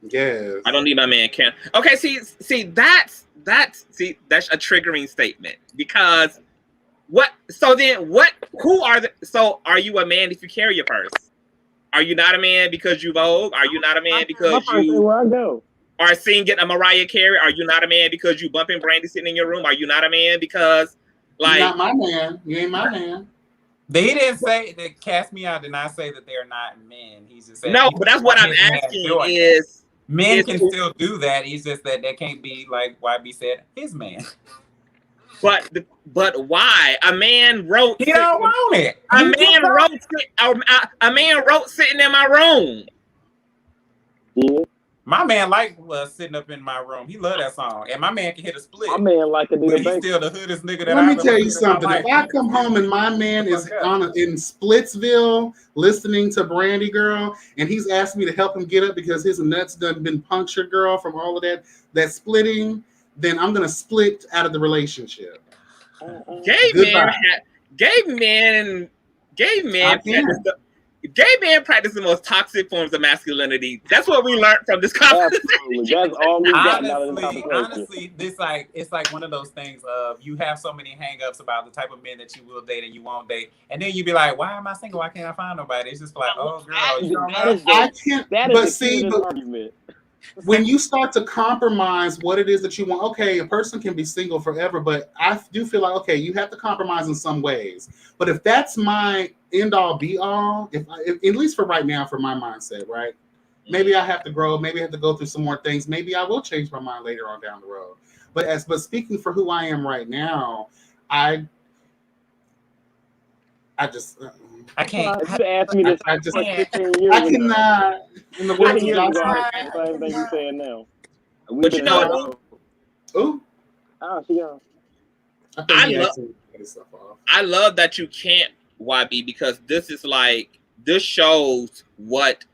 Yes.
I don't need my man can. Okay, see that's a triggering statement because are you a man if you carry your purse? Are you not a man because you vogue? Are you not a man because you are seen getting a Mariah Carey? Are you not a man because you bumping Brandy sitting in your room? Are you not a man because like
you're not my man? You ain't my man.
They didn't say that Cast Me Out did not say that they're not men. He's just saying
no, but that's what I'm asking is
men can still do that. It's just that can't be like YB said, his man.
But why? A man wrote.
He don't want it.
A man wrote sitting in my room.
Yeah.
My man sitting up in my room. He love that song, and my man can hit a split.
My man like a
but he's still the hoodest nigga that
Let me tell you something. If I come home and my man is in Splitsville listening to Brandy Girl, and he's asked me to help him get up because his nuts done been punctured, girl, from all of that splitting, then I'm gonna split out of the relationship.
Gay men. gay men practice the most toxic forms of masculinity. That's what we learned from this conversation.
Absolutely. That's all we got out of this
Honestly,
conversation.
honestly, it's like one of those things of you have so many hangups about the type of men that you will date and you won't date, and then you be like, "Why am I single? Why can't I find nobody?" It's just like, "Oh, girl, you don't know."
I can't.
That
But
is the
see,
cutest argument.
when you start to compromise what it is that you want, okay, a person can be single forever, but I do feel like, okay, you have to compromise in some ways. But if that's my end all be all, if at least for right now, for my mindset, right? Maybe I have to grow, maybe I have to go through some more things. Maybe I will change my mind later on down the road. But speaking for who I am right now, I just
I can't.
If you asked me this
I just
15 years
I
ago,
cannot. In the words
15
of
years ago,
Josh,
I said the same thing you're saying now.
But you know,
ooh,
she gone.
I think he actually cut his stuff off.
I love that you can't, YB, because this is like, this shows what,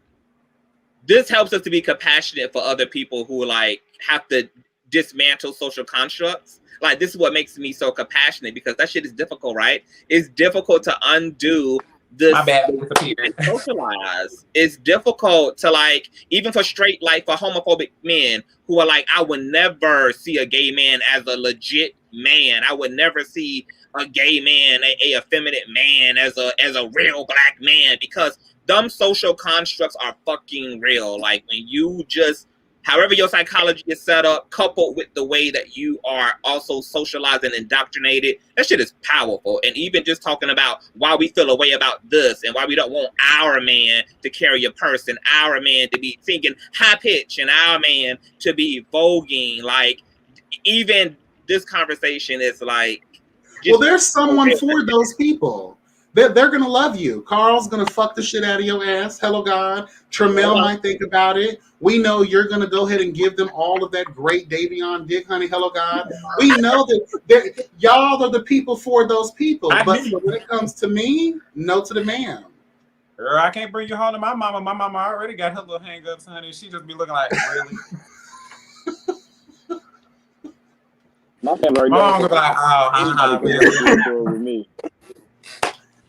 this helps us to be compassionate for other people who like have to dismantle social constructs. Like, this is what makes me so compassionate, because that shit is difficult, right? It's difficult to undo this.
My bad, disappeared.
Socialize. It's difficult to, like, even for straight, like for homophobic men who are like, I would never see a gay man as a legit man. I would never see a gay man, a effeminate man as a real black man, because them social constructs are fucking real. Like, when you just, however your psychology is set up, coupled with the way that you are also socialized and indoctrinated, that shit is powerful. And even just talking about why we feel a way about this and why we don't want our man to carry a purse and our man to be singing high pitch and our man to be voguing, like, even this conversation is like,
well, there's someone for those people. They're going to love you. Carl's going to fuck the shit out of your ass. Hello, God. Tramel might think about it. We know you're going to go ahead and give them all of that great Davion dick, honey. Hello, God. We know that y'all are the people for those people. But when it comes to me, no to the ma'am.
Girl, I can't bring you home to my mama. My mama already got her little hang-ups, honey. She just be looking like, really?
My family
mom be like, oh,
really? With me.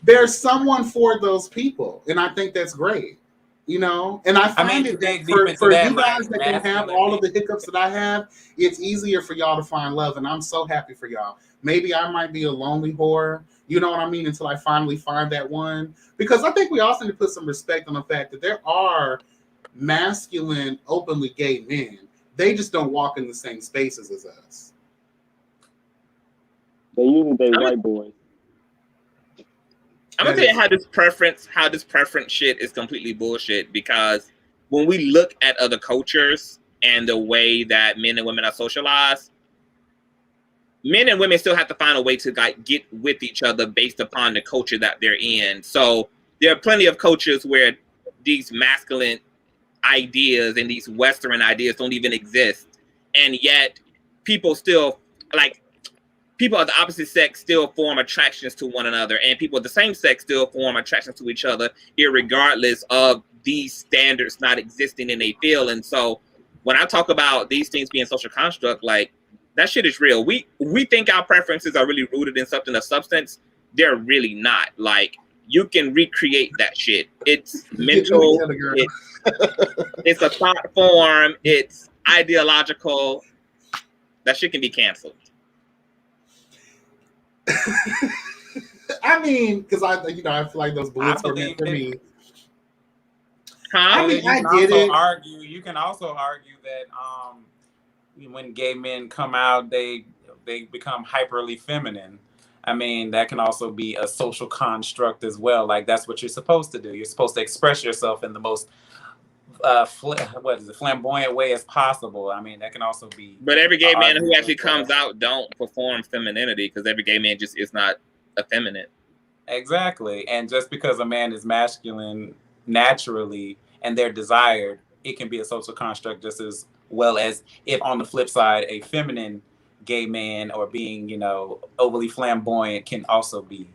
There's someone for those people, and I think that's great. You know, and I find it that for you guys that can have all of the hiccups that I have, it's easier for y'all to find love, and I'm so happy for y'all. Maybe I might be a lonely whore, you know what I mean, until I finally find that one. Because I think we also need to put some respect on the fact that there are masculine, openly gay men. They just don't walk in the same spaces as us.
They usually white boys.
I'm gonna tell you how this preference shit is completely bullshit, because when we look at other cultures and the way that men and women are socialized, men and women still have to find a way to like get with each other based upon the culture that they're in. So there are plenty of cultures where these masculine ideas and these Western ideas don't even exist, and yet people still like. People of the opposite sex still form attractions to one another, and people of the same sex still form attractions to each other, irregardless of these standards not existing in a field. And so when I talk about these things being social construct, like, that shit is real. We think our preferences are really rooted in something of substance. They're really not. Like, you can recreate that shit. It's mental. It's a thought form. It's ideological. That shit can be canceled.
I mean, because I feel like those bullets were meant for me.
I
mean, I get it. You can also argue that when gay men come out, they become hyperly feminine. I mean, that can also be a social construct as well. Like, that's what you're supposed to do. You're supposed to express yourself in the most flamboyant way as possible. I mean, that can also be.
But every gay man who actually comes out don't perform femininity, because every gay man just is not effeminate.
Exactly. And just because a man is masculine naturally and they're desired, it can be a social construct just as well as if on the flip side, a feminine gay man or being, overly flamboyant can also be.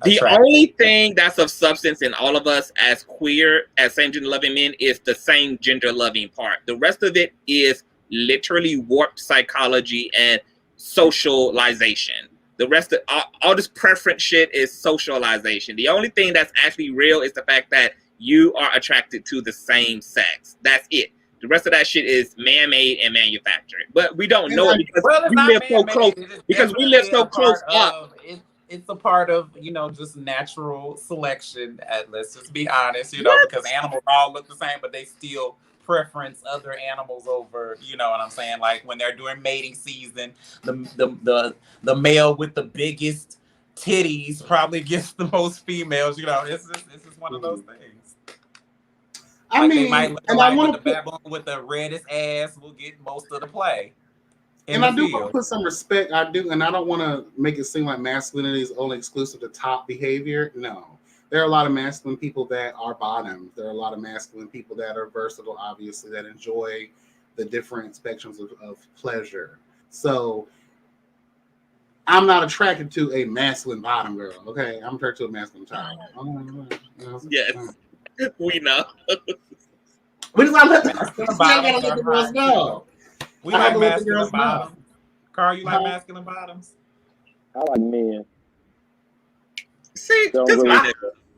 The only thing that's of substance in all of us as queer, as same gender loving men, is the same gender loving part. The rest of it is literally warped psychology and socialization. The rest of all this preference shit is socialization. The only thing that's actually real is the fact that you are attracted to the same sex. That's it. The rest of that shit is man-made and manufactured. But we don't know it because
Well, it's
we
not
live so
man-made.
close.
It's
Because we live
definitely
so
a
close
part
up.
of it. It's a part of, you know, just natural selection. Let's just be honest, you know,
What?
because animals all look the same, but they still preference other animals over, you know what I'm saying? Like when they're doing mating season, the male with the biggest titties probably gets the most females. You know, this is one of those things.
I
Like
mean,
they might look
and I
like
want
with
to
the baboon with the reddest ass will get most of the play.
And I do want to put some respect. I do, and I don't want to make it seem like masculinity is only exclusive to top behavior. No, there are a lot of masculine people that are bottoms. There are a lot of masculine people that are versatile, obviously, that enjoy the different spectrums of pleasure. So I'm not attracted to a masculine bottom girl. Okay, I'm attracted to a masculine top.
Yes, we know.
We just gotta let the girls know.
We like masculine bottoms. Carl, you like masculine bottoms?
I like men.
See, this my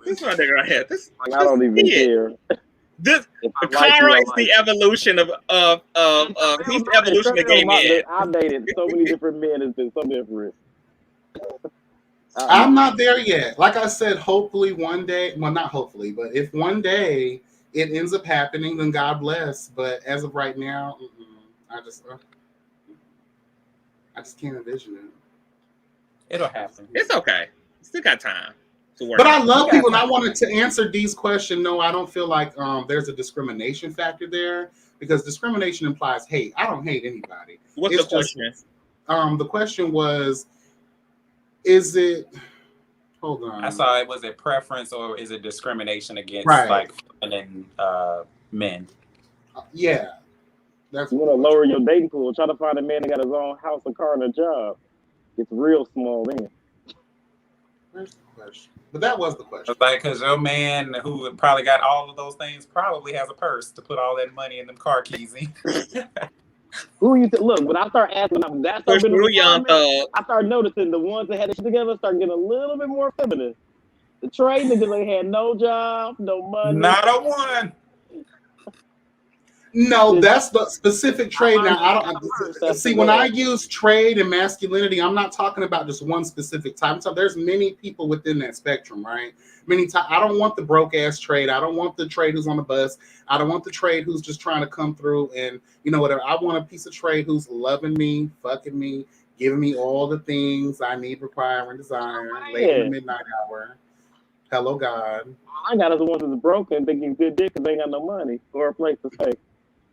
nigga right here.
I don't even care.
This Carl is the evolution of he's the evolution of gay men.
I've dated so many different men. It's been so different.
I'm not there yet. Like I said, hopefully one day. Well, not hopefully, but if one day it ends up happening, then God bless. But as of right now, I just can't envision it.
It'll happen.
It's okay. Still got time to work.
But I love people, and I wanted to answer Dee's question. No, I don't feel like there's a discrimination factor there because discrimination implies hate. I don't hate anybody.
What's the question?
The question was, is it? Hold on.
I saw it. Was it preference or is it discrimination against like feminine men?
Yeah. That's
you want to lower your dating pool. Try to find a man that got his own house, a car, and a job. It's real small then.
Where's the question? But that was the question.
Like, because your man who probably got all of those things probably has a purse to put all that money in them car keys in.
Who you look? When I start asking, I start noticing the ones that had it together start getting a little bit more feminine. The trade niggas they had no job, no money.
Not a one.
No, that's the specific trade. Now, I don't see when I use trade and masculinity, I'm not talking about just one specific type. So there's many people within that spectrum, right? I don't want the broke ass trade. I don't want the trade who's on the bus. I don't want the trade who's just trying to come through and whatever. I want a piece of trade who's loving me, fucking me, giving me all the things I need, require, and desire. Late in the midnight hour. Hello, God.
I got the ones that's broken, thinking good dick because they ain't got no money or a place to stay.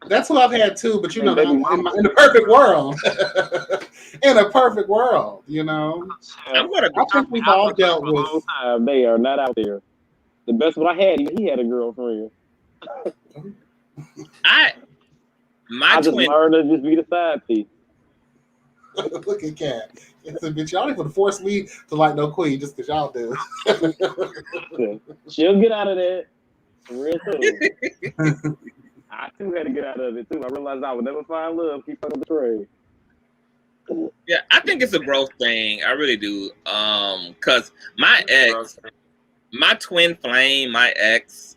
That's what I've had too, but in a perfect world, in a perfect world, I think we've all dealt with.
They are not out there. The best one I had, he had a girlfriend.
I
just learned to just be the side piece.
Look at Kat. It's a bitch. Y'all ain't gonna force me to like no queen just because y'all do.
She'll get out of that real soon. I too had to get out of it too. I realized I would never find love. Keep fucking the trade.
Yeah, I think it's a growth thing. I really do. Cause my twin flame, my ex,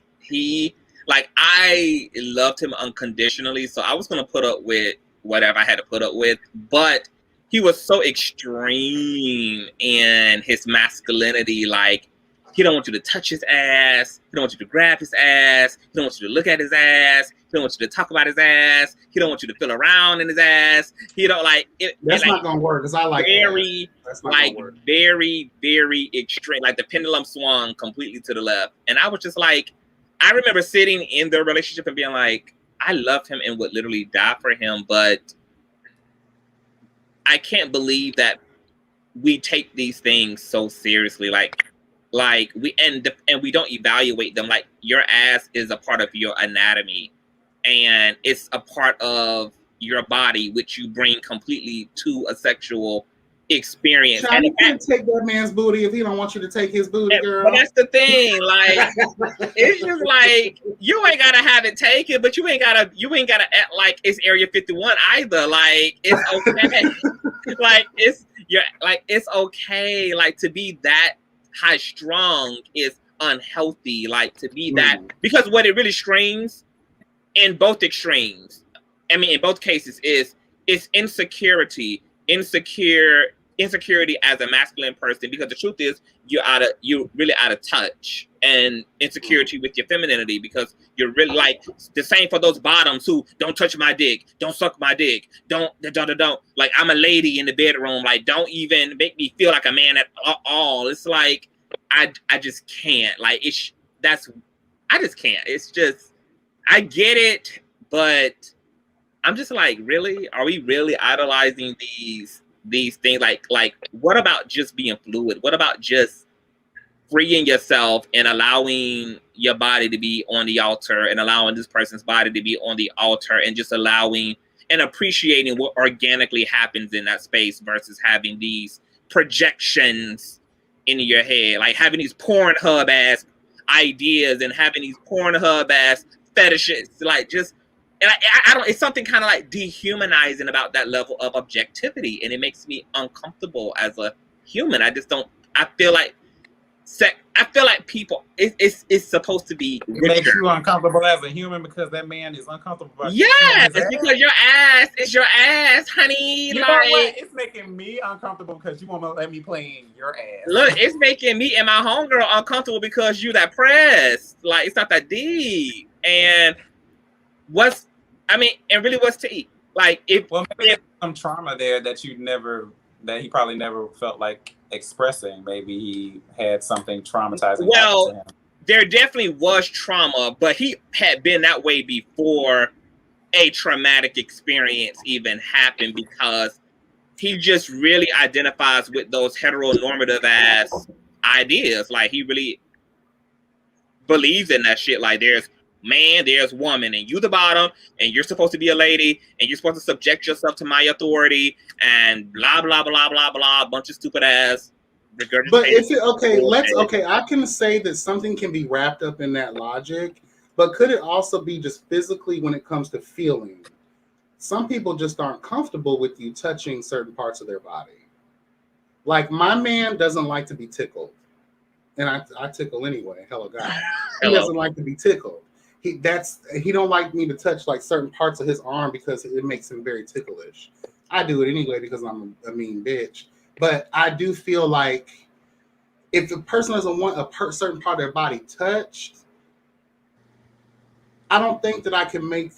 I loved him unconditionally. So I was gonna put up with whatever I had to put up with, but he was so extreme in his masculinity, like. He don't want you to touch his ass. He don't want you to grab his ass. He don't want you to look at his ass. He don't want you to talk about his ass. He don't want you to feel around in his ass. He don't like it.
That's not gonna work because I like
very, very, very extreme. Like the pendulum swung completely to the left, and I was just like, I remember sitting in their relationship and being like, I love him and would literally die for him, but I can't believe that we take these things so seriously. Like we end up and we don't evaluate them. Like your ass is a part of your anatomy and it's a part of your body, which you bring completely to a sexual experience.
Child, you can't take that man's booty if he don't want you to take his booty, girl.
But that's the thing. Like it's just like you ain't gotta have it taken, but you ain't gotta act like it's Area 51 either. Like it's okay. it's okay. Like to be that high strung is unhealthy, like to be that, because what it really screams in both extremes, I mean, in both cases, is insecurity as a masculine person, because the truth is you're really out of touch, and insecurity with your femininity, because you're really like the same for those bottoms who don't touch my dick, don't suck my dick, don't like, I'm a lady in the bedroom, like, don't even make me feel like a man at all. It's like I just can't, like, I just can't. It's just, I get it, but I'm just like, really? Are we really idolizing these things? Like, what about just being fluid? What about just freeing yourself and allowing your body to be on the altar, and allowing this person's body to be on the altar, and just allowing and appreciating what organically happens in that space, versus having these projections in your head, like having these Pornhub ass ideas and having these Pornhub ass fetishes, like, just, and I don't, it's something kind of like dehumanizing about that level of objectivity, and it makes me uncomfortable as a human. I just don't, I feel like people, it's supposed to be richer.
It makes you uncomfortable as a human because that man is uncomfortable about
yes, it's because your ass is your ass, honey.
You
like,
know what? It's making me uncomfortable because you want to let me play in your ass.
Look, it's making me and my homegirl uncomfortable because you that pressed. Like, it's not that deep. And and really what's to eat? Like, maybe
there's some trauma there that he probably never felt like expressing. Maybe he had something traumatizing happen to him.
There definitely was trauma, but he had been that way before a traumatic experience even happened, because he just really identifies with those heteronormative ass ideas. Like, he really believes in that shit. Like, there's man, there's woman, and you the bottom, and you're supposed to be a lady, and you're supposed to subject yourself to my authority, and blah blah blah blah blah, a bunch of stupid ass.
But if it, I can say that something can be wrapped up in that logic, but could it also be just physically when it comes to feeling? Some people just aren't comfortable with you touching certain parts of their body. Like, my man doesn't like to be tickled, and I tickle anyway. Hello, God. He doesn't like to be tickled. He don't like me to touch like certain parts of his arm because it makes him very ticklish. I do it anyway because I'm a mean bitch. But I do feel like if the person doesn't want a certain part of their body touched, I don't think that I can make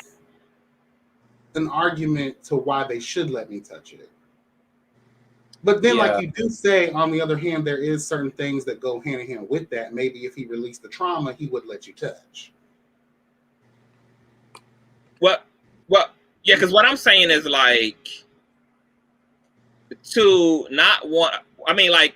an argument to why they should let me touch it. But then, like you do say, on the other hand, there is certain things that go hand in hand with that. Maybe if he released the trauma, he would let you touch.
Well, yeah, because what I'm saying is, like, to not want, I mean, like,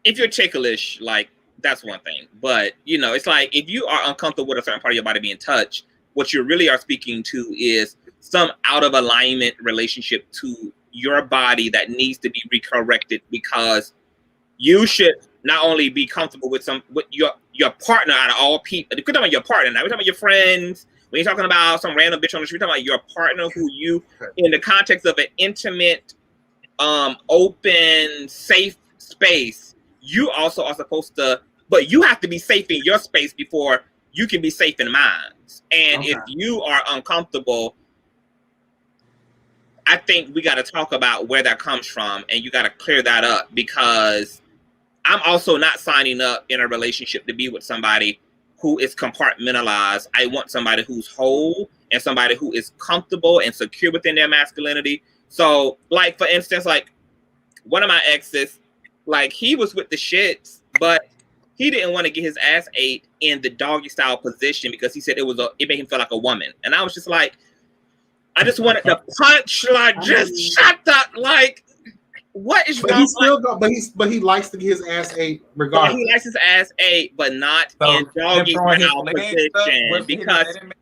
if you're ticklish, like, that's one thing. But, you know, it's like, if you are uncomfortable with a certain part of your body being touched, what you really are speaking to is some out of alignment relationship to your body that needs to be recorrected, because you should not only be comfortable with your partner out of all people. We're talking about your partner now. We're talking about your friends. When you're talking about some random bitch on the street, we're talking about your partner who you, in the context of an intimate, open, safe space, you also are supposed to, but you have to be safe in your space before you can be safe in mine. And if you are uncomfortable, I think we got to talk about where that comes from, and you got to clear that up, because I'm also not signing up in a relationship to be with somebody who is compartmentalized. I want somebody who's whole and somebody who is comfortable and secure within their masculinity. So, like, for instance, like, one of my exes, like, he was with the shits, but he didn't want to get his ass ate in the doggy style position because he said it made him feel like a woman. And I was just like, I just wanted to punch, like, just shut up, like, what is wrong?
But he likes to get his ass ate regardless.
He likes his ass ate, but not in doggy style position,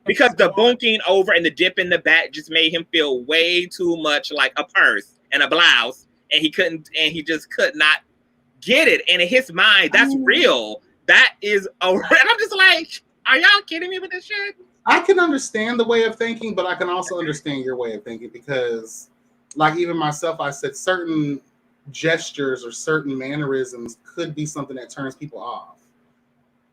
because the bonking over and the dip in the back just made him feel way too much like a purse and a blouse, and he just could not get it. And in his mind, that's real. That is and I'm just like, are y'all kidding me with this shit?
I can understand the way of thinking, but I can also understand your way of thinking, because, like, even myself, I said certain gestures or certain mannerisms could be something that turns people off.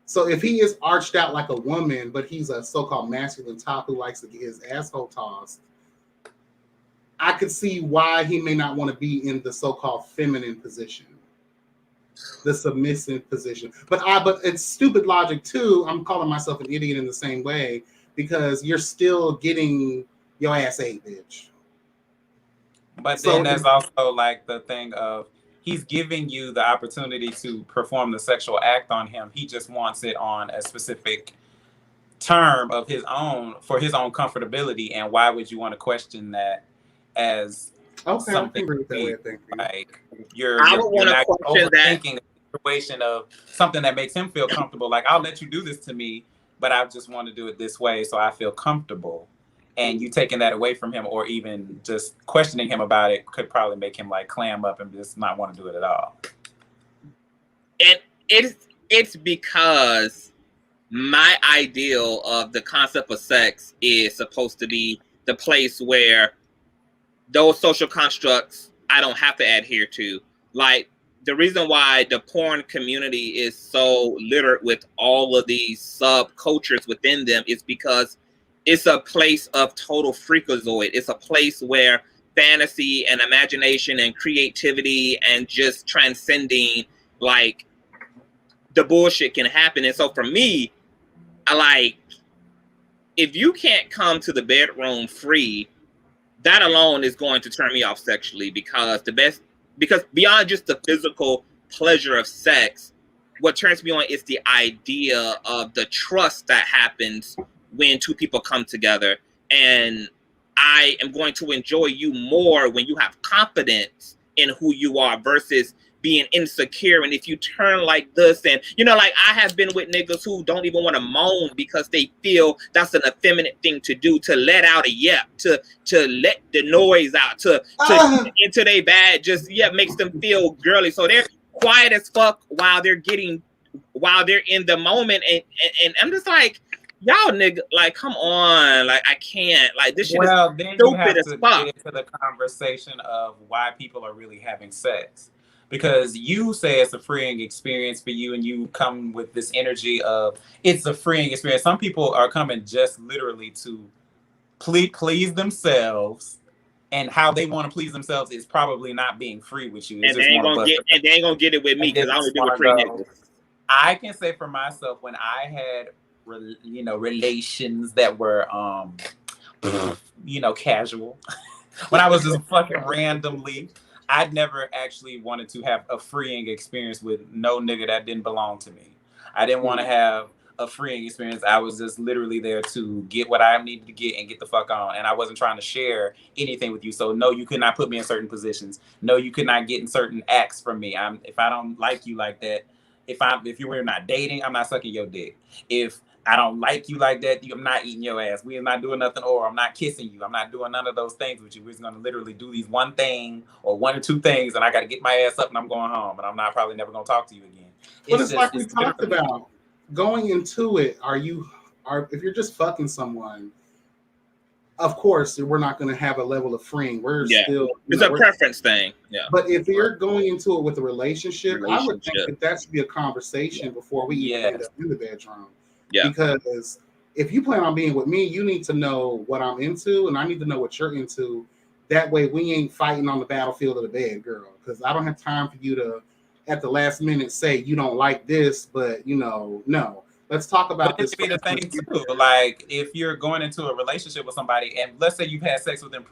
So if he is arched out like a woman, but he's a so-called masculine top who likes to get his asshole tossed, I could see why he may not want to be in the so-called feminine position, the submissive position. But it's stupid logic too. I'm calling myself an idiot in the same way because you're still getting your ass ate, bitch.
But then there's also like the thing of he's giving you the opportunity to perform the sexual act on him. He just wants it on a specific term of his own for his own comfortability. And why would you want to question that as something like you're not overthinking the situation of something that makes him feel comfortable? Like, I'll let you do this to me, but I just want to do it this way so I feel comfortable. And you taking that away from him or even just questioning him about it could probably make him like clam up and just not want to do it at all.
And it's because my ideal of the concept of sex is supposed to be the place where those social constructs I don't have to adhere to. Like, the reason why the porn community is so littered with all of these subcultures within them is because it's a place of total freakazoid. It's a place where fantasy and imagination and creativity and just transcending like the bullshit can happen. And so for me, I like, if you can't come to the bedroom free, that alone is going to turn me off sexually because beyond just the physical pleasure of sex, what turns me on is the idea of the trust that happens when two people come together. And I am going to enjoy you more when you have confidence in who you are versus being insecure. And if you turn like this, and like I have been with niggas who don't even want to moan because they feel that's an effeminate thing to do, to let out a yep, to let the noise out, to into their bad, just makes them feel girly. So they're quiet as fuck while they're in the moment, and I'm just like, y'all nigga, like, come on, like, I can't, like, this shit is
then
stupid
you have
as
to
fuck.
get into the conversation of why people are really having sex. Because you say it's a freeing experience for you and you come with this energy of it's a freeing experience. Some people are coming just literally to please themselves, and how they want to please themselves is probably not being free with you.
And they ain't gonna get it with me because I only do with free niggas.
I can say for myself, when I had relations that were casual, when I was just fucking randomly, I'd never actually wanted to have a freeing experience with no nigga that didn't belong to me. I didn't want to have a freeing experience. I was just literally there to get what I needed to get and get the fuck on. And I wasn't trying to share anything with you. So no, you could not put me in certain positions. No, you could not get in certain acts from me. If I don't like you like that, if you were not dating, I'm not sucking your dick. If I don't like you like that, I'm not eating your ass. We are not doing nothing, or I'm not kissing you. I'm not doing none of those things with you. We're just going to literally do these one thing or one or two things, and I got to get my ass up and I'm going home, and I'm not probably never going to talk to you again.
But it's like we talked about going into it. If you're just fucking someone, of course, we're not going to have a level of freeing. We're still,
it's a preference thing. Yeah.
But if you're going into it with a relationship, I would think that should be a conversation before we even end up in the bedroom. Yeah. Because if you plan on being with me, you need to know what I'm into, and I need to know what you're into. That way, we ain't fighting on the battlefield of the bed, girl. Because I don't have time for you to, at the last minute, say you don't like this, but no. Let's talk about this.
But it could be the thing too. Like, if you're going into a relationship with somebody, and let's say you've had sex with them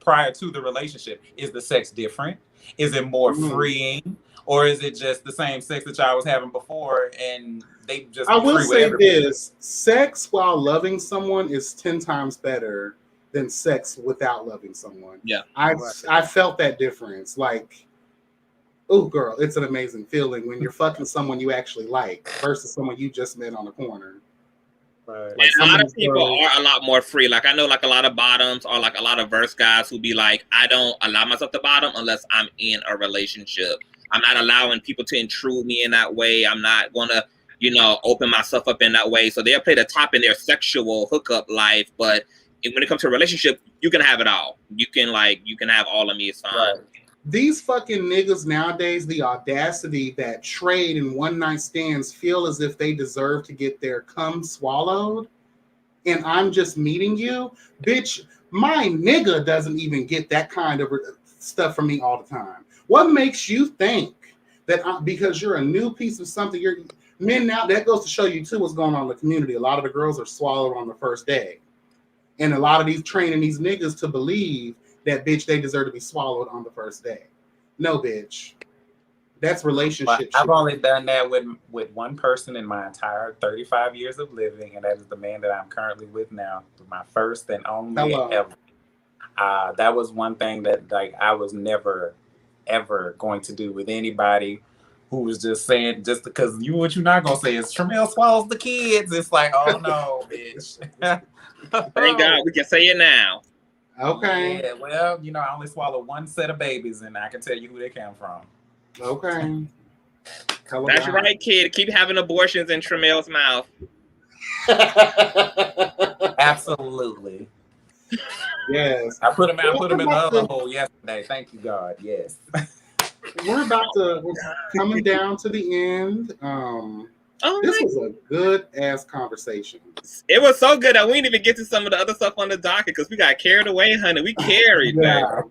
prior to the relationship, is the sex different? Is it more freeing? Or is it just the same sex that y'all was having before and they just...
I will say this. Sex while loving someone is 10 times better than sex without loving someone.
Yeah.
I felt that difference. Like, oh, girl, it's an amazing feeling when you're fucking someone you actually like versus someone you just met on the corner.
Right. Like, and a lot of people are a lot more free. Like, I know, like, a lot of bottoms or like a lot of verse guys who be like, I don't allow myself to bottom unless I'm in a relationship. I'm not allowing people to intrude me in that way. I'm not going to, open myself up in that way. So they'll play the top in their sexual hookup life. But when it comes to a relationship, you can have it all. You can have all of me. It's fine.
Right.
these fucking niggas nowadays, the audacity that trade in one night stands feel as if they deserve to get their cum swallowed, and I'm just meeting you, bitch. My nigga doesn't even get that kind of stuff from me all the time. What makes you think that because you're a new piece of something, you're men now? That goes to show you too what's going on in the community. A lot of the girls are swallowed on the first day, and a lot of these training these niggas to believe that bitch they deserve to be swallowed on the first day. No, bitch. That's relationship.
I've only done that with one person in my entire 35 years of living, and that is the man that I'm currently with now. My first and only ever. That was one thing that like I was never ever going to do with anybody who was just saying just because what you're not gonna say is Tramiel swallows the kids. It's like, oh no, bitch.
Thank God we can say it now.
Okay.
Yeah, well, I only swallow one set of babies, and I can tell you who they came from.
Okay.
That's right, kid. Keep having abortions in Tramiel's mouth.
Absolutely.
Yes.
I put him in the other hole yesterday. Thank you, God. Yes.
We're coming down to the end. This was a good ass conversation.
It was so good that we didn't even get to some of the other stuff on the docket because we got carried away, honey. We carried.
Yeah.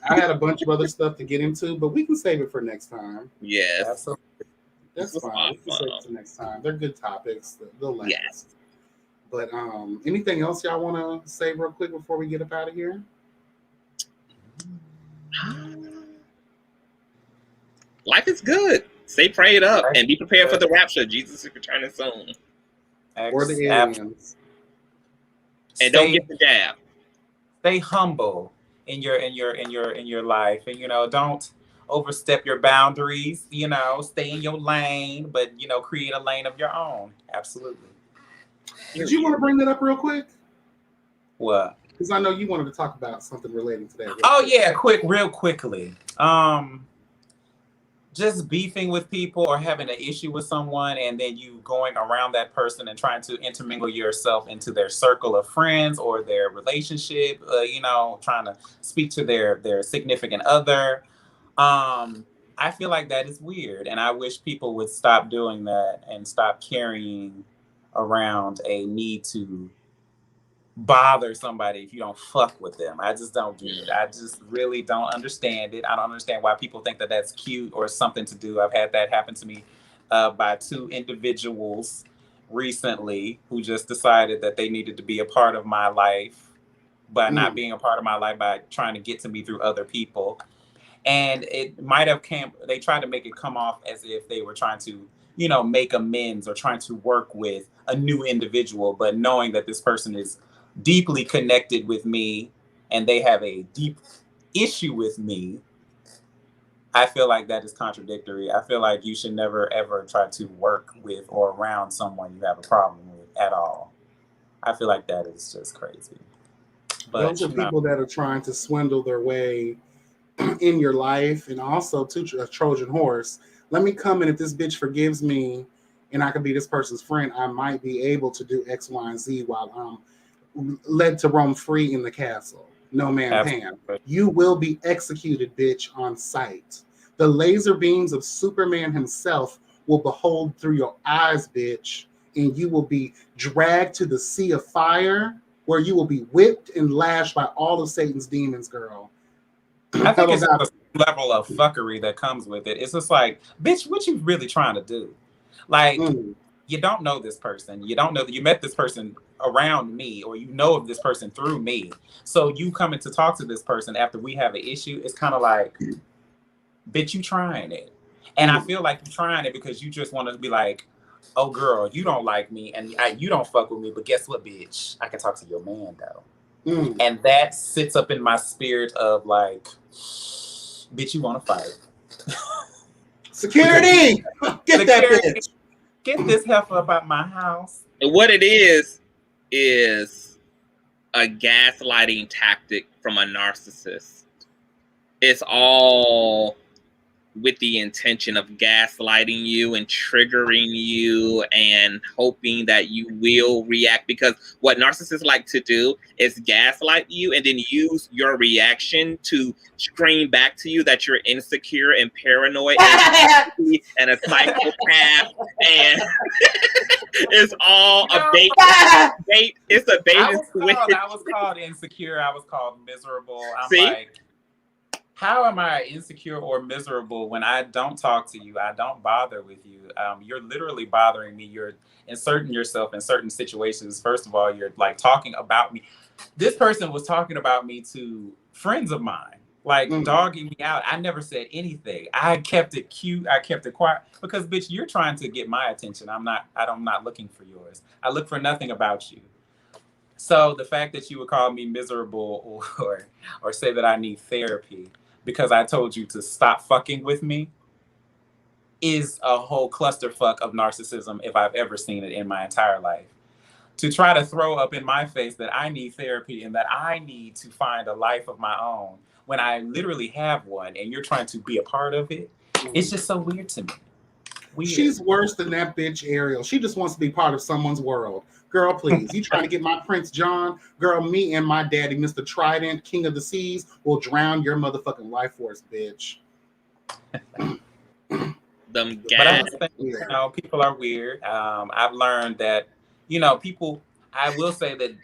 I had a bunch of other stuff to get into, but we can save it for next time.
Yes.
Absolutely. That's fine. We can save it for next time. They're good topics. They'll last. Yes. But anything else y'all want to say real quick before we get up out of here?
Life is good. Stay prayed up and be prepared for the rapture. Jesus is returning soon.
Or the aliens.
And don't get the jab.
Stay humble in your life, and don't overstep your boundaries. Stay in your lane, but create a lane of your own. Absolutely.
Did you want to bring that up real quick?
What?
Because I know you wanted to talk about something relating to that.
Yeah, real quickly. Just beefing with people or having an issue with someone, and then you going around that person and trying to intermingle yourself into their circle of friends or their relationship, trying to speak to their significant other. I feel like that is weird, and I wish people would stop doing that and stop carrying around a need to bother somebody if you don't fuck with them. I just don't do it. I just really don't understand it. I don't understand why people think that that's cute or something to do. I've had that happen to me by two individuals recently who just decided that they needed to be a part of my life by not being a part of my life by trying to get to me through other people. And it might have they tried to make it come off as if they were trying to, make amends or trying to work with a new individual, but knowing that this person is deeply connected with me and they have a deep issue with me, I feel like that is contradictory. I feel like you should never, ever try to work with or around someone you have a problem with at all. I feel like that is just crazy. But
those are people that are trying to swindle their way in your life, and also to a Trojan horse. Let me come in, if this bitch forgives me and I can be this person's friend, I might be able to do X, Y, and Z while I'm led to roam free in the castle. No man can. You will be executed, bitch, on sight. The laser beams of Superman himself will behold through your eyes, bitch, and you will be dragged to the sea of fire where you will be whipped and lashed by all of Satan's demons, girl.
I think it's a level of fuckery that comes with it. It's just like, bitch, what you really trying to do? Like, you don't know this person. You don't know that you met this person around me, or you know of this person through me. So you coming to talk to this person after we have an issue, it's kind of like, bitch, you trying it. And I feel like you're trying it because you just want to be like, oh, girl, you don't like me and you don't fuck with me. But guess what, bitch? I can talk to your man, though. And that sits up in my spirit of like, bitch, you want to fight.
Security! Get that bitch!
Get this heifer up out my house.
And what it is a gaslighting tactic from a narcissist. It's all with the intention of gaslighting you and triggering you and hoping that you will react, because what narcissists like to do is gaslight you and then use your reaction to scream back to you that you're insecure and paranoid and a psychopath, and it's all a bait. It's a bait.
I was called insecure. I was called miserable. I'm
See?
like, how am I insecure or miserable when I don't talk to you? I don't bother with you. You're literally bothering me. You're inserting yourself in certain situations. First of all, you're like talking about me. This person was talking about me to friends of mine, like dogging me out. I never said anything. I kept it cute. I kept it quiet because, bitch, you're trying to get my attention. I'm not looking for yours. I look for nothing about you. So the fact that you would call me miserable or say that I need therapy because I told you to stop fucking with me is a whole clusterfuck of narcissism if I've ever seen it in my entire life. To try to throw up in my face that I need therapy and that I need to find a life of my own when I literally have one and you're trying to be a part of it, it's just so weird to me. Weird.
She's worse than that bitch Ariel. She just wants to be part of someone's world. Girl, please. You trying to get my Prince John? Girl, me and my daddy, Mr. Trident, King of the Seas, will drown your motherfucking life force, bitch.
Them
But I was saying, you know, people are weird. I've learned that, you know, people, I will say that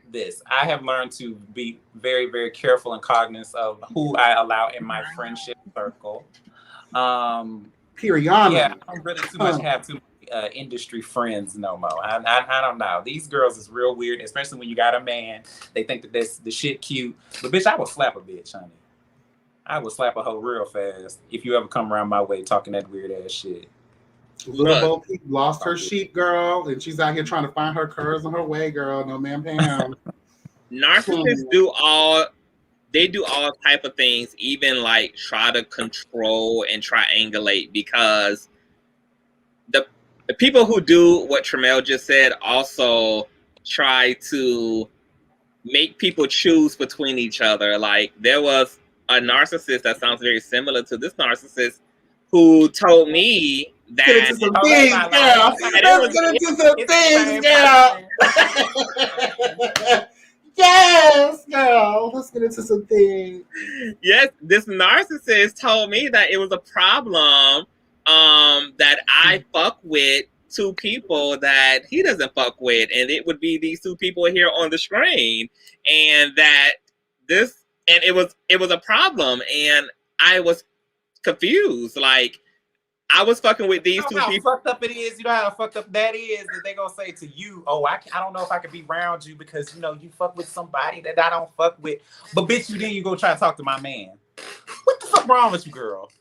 I have learned to be very, very careful and cognizant of who I allow in my friendship circle.
Period.
Yeah, I don't really too much have too much industry friends no more. I don't know. These girls is real weird, especially when you got a man. They think that that's the shit cute. But bitch, I will slap a bitch, honey. I will slap a hoe real fast if you ever come around my way talking that weird ass shit.
Little Bo Peep lost her sheep, girl, and she's out here trying to find her curves on her way, girl. No, ma'am, Pam.
Narcissists do all type of things, even like try to control and triangulate, because the people who do what Tremel just said also try to make people choose between each other. Like, there was a narcissist that sounds very similar to this narcissist who told me that
Let's get into some things, girl. Yes, girl. Let's get into some things.
Yes, this narcissist told me that it was a problem that I fuck with two people that he doesn't fuck with, and it would be these two people here on the screen, and that it was a problem, and I was confused. Like, I was fucking with these two people.
How fucked up it is. You know how fucked up that is. That they gonna say to you, "Oh, I don't know if I can be around you because you know you fuck with somebody that I don't fuck with." But bitch, you go try to talk to my man. What the fuck wrong with you, girl?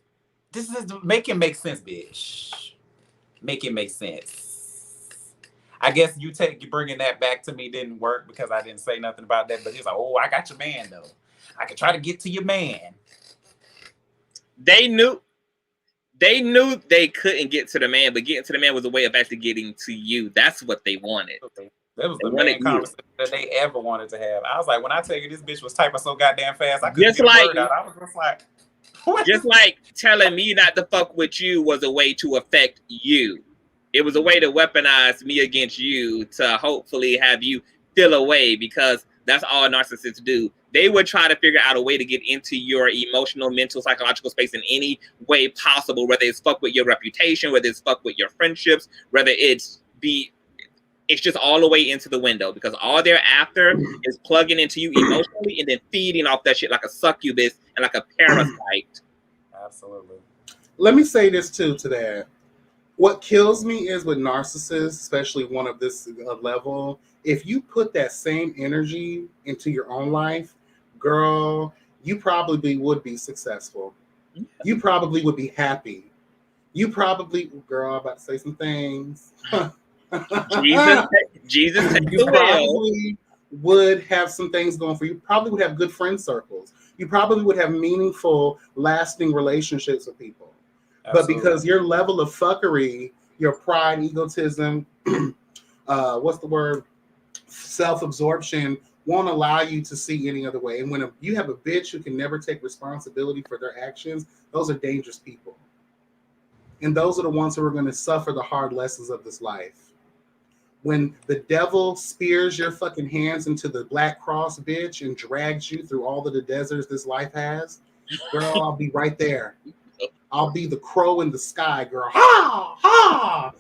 This is make it make sense, bitch. Make it make sense. I guess you bringing that back to me didn't work because I didn't say nothing about that. But he's like, "Oh, I got your man though. I can try to get to your man."
They knew they couldn't get to the man, but getting to the man was a way of actually getting to you. That's what they wanted.
That was the main conversation that they ever wanted to have. I was like, when I tell you this bitch was typing so goddamn fast, I couldn't get a word out. I was just like, what?
Just like telling me not to fuck with you was a way to affect you. It was a way to weaponize me against you to hopefully have you feel away, because that's all narcissists do. They would try to figure out a way to get into your emotional, mental, psychological space in any way possible, whether it's fuck with your reputation, whether it's fuck with your friendships, whether it's just all the way into the window, because all they're after is plugging into you emotionally and then feeding off that shit like a succubus and like a parasite.
Absolutely.
Let me say this too to that. What kills me is with narcissists, especially one of this level, if you put that same energy into your own life, girl, you probably would be successful. You probably would be happy. You probably, girl, I'm about to say some things.
Jesus takes
you
the wheel.
Probably would have some things going for you. You probably would have good friend circles. You probably would have meaningful, lasting relationships with people. Absolutely. But because your level of fuckery, your pride, egotism, what's the word? Self-absorption won't allow you to see any other way. And when you have a bitch who can never take responsibility for their actions, those are dangerous people. And those are the ones who are going to suffer the hard lessons of this life. When the devil spears your fucking hands into the black cross, bitch, and drags you through all of the deserts this life has, girl, I'll be right there. I'll be the crow in the sky, girl. Ha! Ha!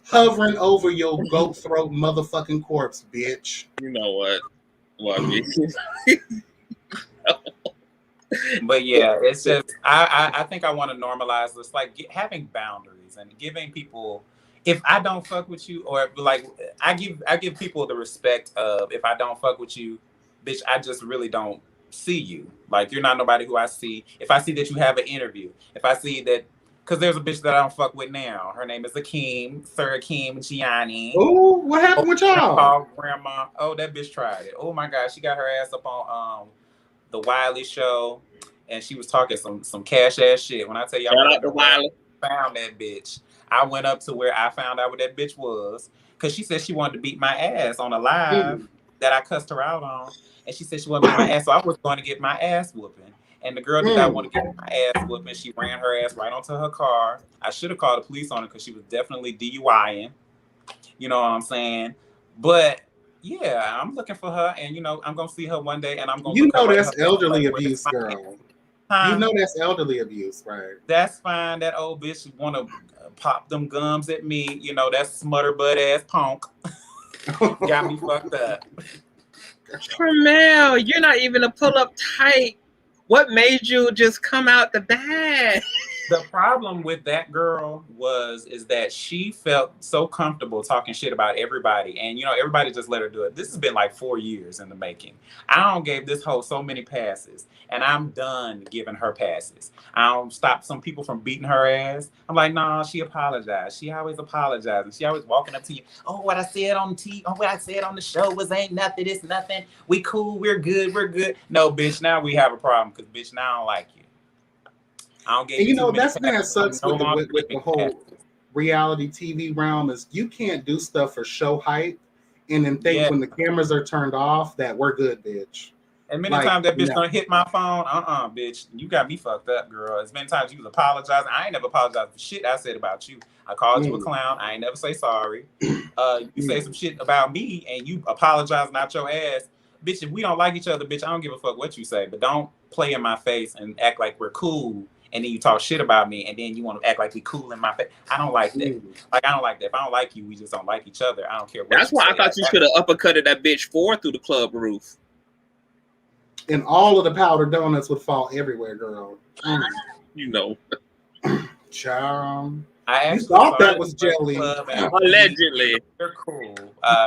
Hovering over your goat throat motherfucking corpse, bitch.
You know what? Well,
But yeah, it's just I think I want to normalize this, like having boundaries and giving people. If I don't fuck with you, or like I give people the respect of, if I don't fuck with you, bitch, I just really don't see you. Like, you're not nobody who I see. If I see that you have an interview, if I see that, because there's a bitch that I don't fuck with now. Her name is Akeem, Sir Akeem Gianni.
Oh, what happened with y'all?
Grandma. Oh, that bitch tried it. Oh my God, she got her ass up on the Wiley show, and she was talking some cash ass shit. When I tell y'all, I found that bitch. I went up to where I found out what that bitch was, because she said she wanted to beat my ass on a live that I cussed her out on. And she said she wanted to beat my ass, so I was going to get my ass whooping. And the girl did not want to get my ass whooping. She ran her ass right onto her car. I should have called the police on her because she was definitely DUIing. You know what I'm saying? But yeah, I'm looking for her, and I'm gonna see her one day, and I'm gonna.
That's elderly abuse, girl. You know that's elderly abuse, right?
That's fine. That old bitch want to pop them gums at me. That smutter butt ass punk got me fucked up.
Tramel, you're not even a pull-up type. What made you just come out the bag?
The problem with that girl is that she felt so comfortable talking shit about everybody, and everybody just let her do it. This has been like 4 years in the making. I don't gave this hoe so many passes, and I'm done giving her passes. I don't stop some people from beating her ass. I'm like, nah, she apologized. She always apologizing. She always walking up to you. Oh, what I said on what I said on the show was ain't nothing. It's nothing. We cool. We're good. We're good. No, bitch. Now we have a problem because bitch, now I don't like you. I don't get. And
that's that sucks with the whole reality TV realm is you can't do stuff for show hype and then think when the cameras are turned off that we're good, bitch.
And many times that bitch gonna hit my phone. Bitch, you got me fucked up, girl. As many times you was apologizing. I ain't never apologized for shit I said about you. I called you a clown. I ain't never say sorry. You say some shit about me and you apologize out your ass. Bitch, if we don't like each other, bitch, I don't give a fuck what you say. But don't play in my face and act like we're cool. And then you talk shit about me, and then you want to act like we cool in my face. I don't like that. Like, I don't like that. If I don't like you, we just don't like each other. I don't care what.
That's why I thought you should have uppercutted that bitch through the club roof.
And all of the powdered donuts would fall everywhere, girl. Child.
I actually
thought that was jelly.
Allegedly.
They're cool.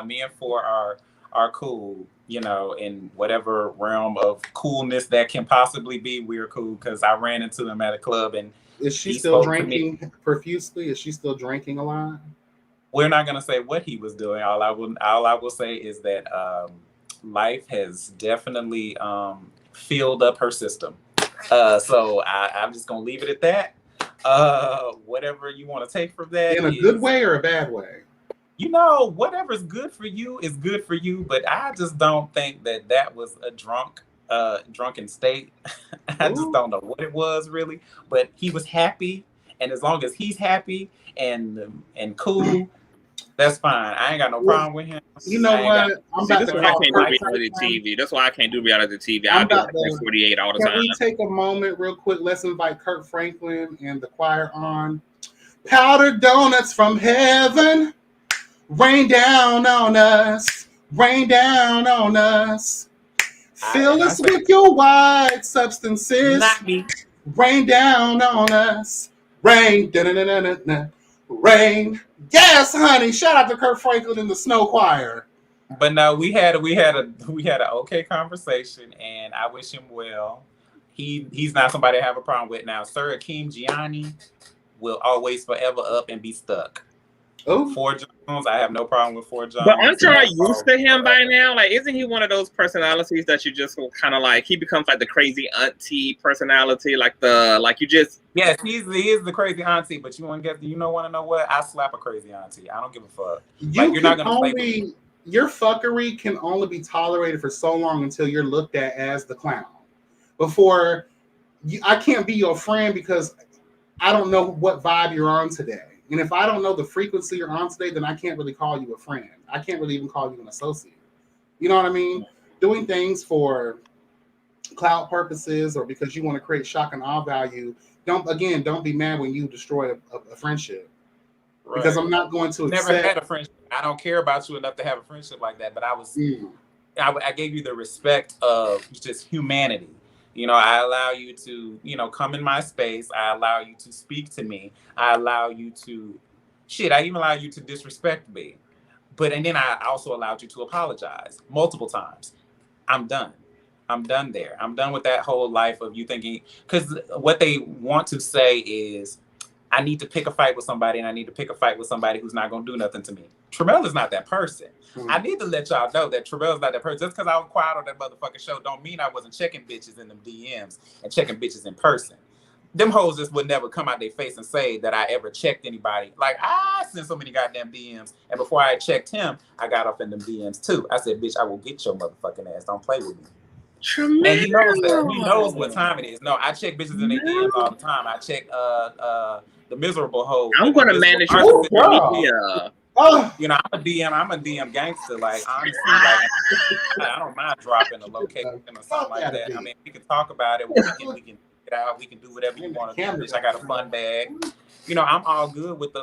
Me and Four are cool. In whatever realm of coolness that can possibly be, we're cool, because I ran into them at a club and
is she still drinking profusely? Is she still drinking a lot?
We're not gonna say what he was doing. All I will say is that life has definitely filled up her system. So I'm just gonna leave it at that. Whatever you want to take from that.
In a good way or a bad way?
Whatever's good for you is good for you, but I just don't think that was a drunken state. I just don't know what it was really, but he was happy, and as long as he's happy and cool, that's fine. I ain't got no problem with him.
You know what?
That's why I can't do reality TV. That's why I can't do reality TV. I'll be like 48 all the time.
Can we take a moment real quick? Let's invite Kirk Franklin and the choir on. Powdered donuts from heaven. Rain down on us, rain down on us. Fill us with your white substances.
Not me.
Rain down on us, rain, da-da-da-da-da-da. Rain. Yes, honey. Shout out to Kurt Franklin and the Snow Choir.
But no, we had an okay conversation, and I wish him well. He's not somebody I have a problem with now. Sir Akeem Gianni will always forever up and be stuck.
Oh,
Four Jones, I have no problem with Four Jones.
But aren't y'all used to him by now? Like, isn't he one of those personalities that you just kind of like? He becomes like the crazy auntie personality,
Yes, he is the crazy auntie. But you want to know what? I slap a crazy auntie. I don't give a fuck. You're not gonna play.
Your fuckery can only be tolerated for so long until you're looked at as the clown. Before, I can't be your friend because I don't know what vibe you're on today. And if I don't know the frequency you're on today, then I can't really call you a friend. I can't really even call you an associate. You know what I mean? Doing things for cloud purposes or because you want to create shock and awe value. Don't be mad when you destroy a friendship. Right. Because I'm not going to
never had a friendship. I don't care about you enough to have a friendship like that. But I gave you the respect of just humanity. You know, I allow you to, come in my space. I allow you to speak to me. I allow you to, I even allow you to disrespect me. And then I also allowed you to apologize multiple times. I'm done. I'm done there. I'm done with that whole life of you thinking, because what they want to say is, I need to pick a fight with somebody and I need to pick a fight with somebody who's not going to do nothing to me. Tremel is not that person. I need to let y'all know that Tremel is not that person. Just because I was quiet on that motherfucking show don't mean I wasn't checking bitches in them DMs and checking bitches in person. Them hoes just would never come out their face and say that I ever checked anybody. Like, I sent so many goddamn DMs. And before I checked him, I got up in them DMs too. I said, bitch, I will get your motherfucking ass. Don't play with me.
Tremendous.
And he knows that. He knows what time it is. No, I check bitches in their DMs all the time. I check the miserable hoe.
I'm gonna manage your social media.
I'm a DM gangster. Like, honestly, like, I don't mind dropping a location or something like that. I mean, we can talk about it. We can get out. We can do whatever you want to do. Bitch, I got a fun bag. I'm all good with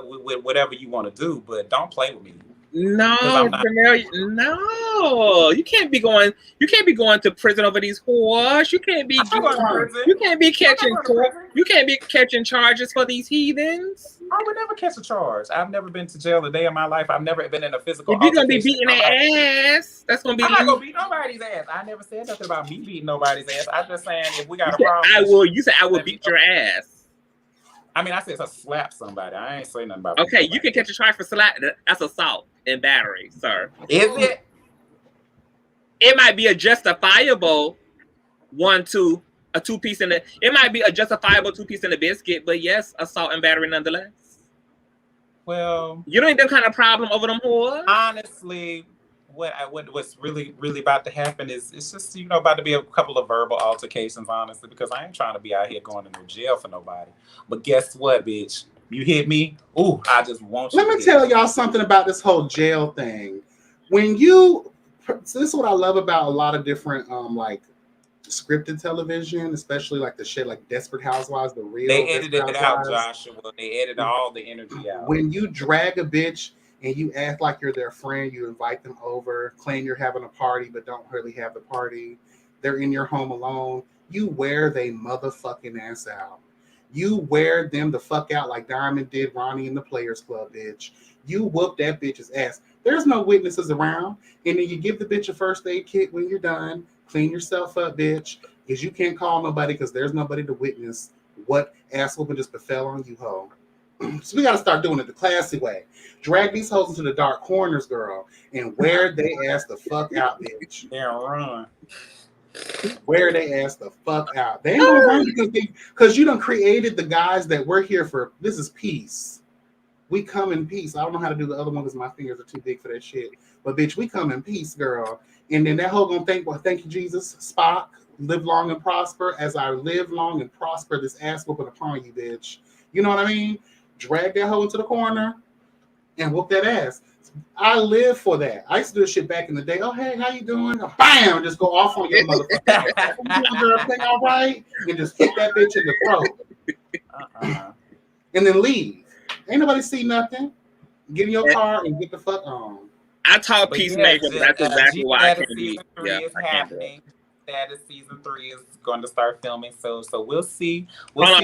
whatever you want to do, but don't play with me.
No, no, you can't be going to prison over these whores. You can't be catching charges for these heathens.
I would never catch a charge. I've never been to jail a day in my life. I've never been in a physical.
If you're gonna be beating their ass, that's gonna be.
I'm not gonna beat nobody's ass. I never said nothing about me beating nobody's ass. I'm just saying if we got a problem.
You said I will beat your ass.
I mean, I said to slap somebody. I ain't saying nothing about.
Okay, you can catch a charge for slap. That's assault and battery, sir.
Is it?
It might be a justifiable two-piece in the. It might be a justifiable two-piece in the biscuit, but yes, assault and battery nonetheless.
Well,
you don't think them kind of problem over them whores?
Honestly, what's really about to happen is it's just about to be a couple of verbal altercations, honestly, because I ain't trying to be out here going to no jail for nobody. But guess what, bitch? You hit me, ooh, I just want you.
Let me tell y'all something about this whole jail thing. This is what I love about a lot of different like scripted television, especially like the shit like Desperate Housewives, the real.
They edited it out, Joshua. They edited all the energy out.
When you drag a bitch and you act like you're their friend, you invite them over, claim you're having a party, but don't really have the party. They're in your home alone. You wear they motherfucking ass out. You wear them the fuck out like Diamond did Ronnie in the Players Club, bitch. You whoop that bitch's ass. There's no witnesses around. And then you give the bitch a first aid kit when you're done. Clean yourself up, bitch. Because you can't call nobody because there's nobody to witness what ass whooping just befell on you, hoe. So we got to start doing it the classy way. Drag these hoes into the dark corners, girl, and wear they ass the fuck out, bitch.
They're run.
Wear they ass the fuck out. They ain't gonna run because you done created the guys that we're here for. This is peace. We come in peace. I don't know how to do the other one because my fingers are too big for that shit. But bitch, we come in peace, girl. And then that hoe gonna think, well, thank you, Jesus. Spock, live long and prosper. As I live long and prosper, this ass whooping upon you, bitch. You know what I mean? Drag that hoe into the corner and whoop that ass. I live for that. I used to do this shit back in the day. Oh, hey, how you doing? Bam! Just go off on your motherfucker. Everything all right? And just hit that bitch in the throat. And then leave. Ain't nobody see nothing. Get in your car and get the fuck on.
I taught Peacemaker, but that's exactly why I can't be.
Is happening. Status season 3 is going to start filming, so we'll see.
Are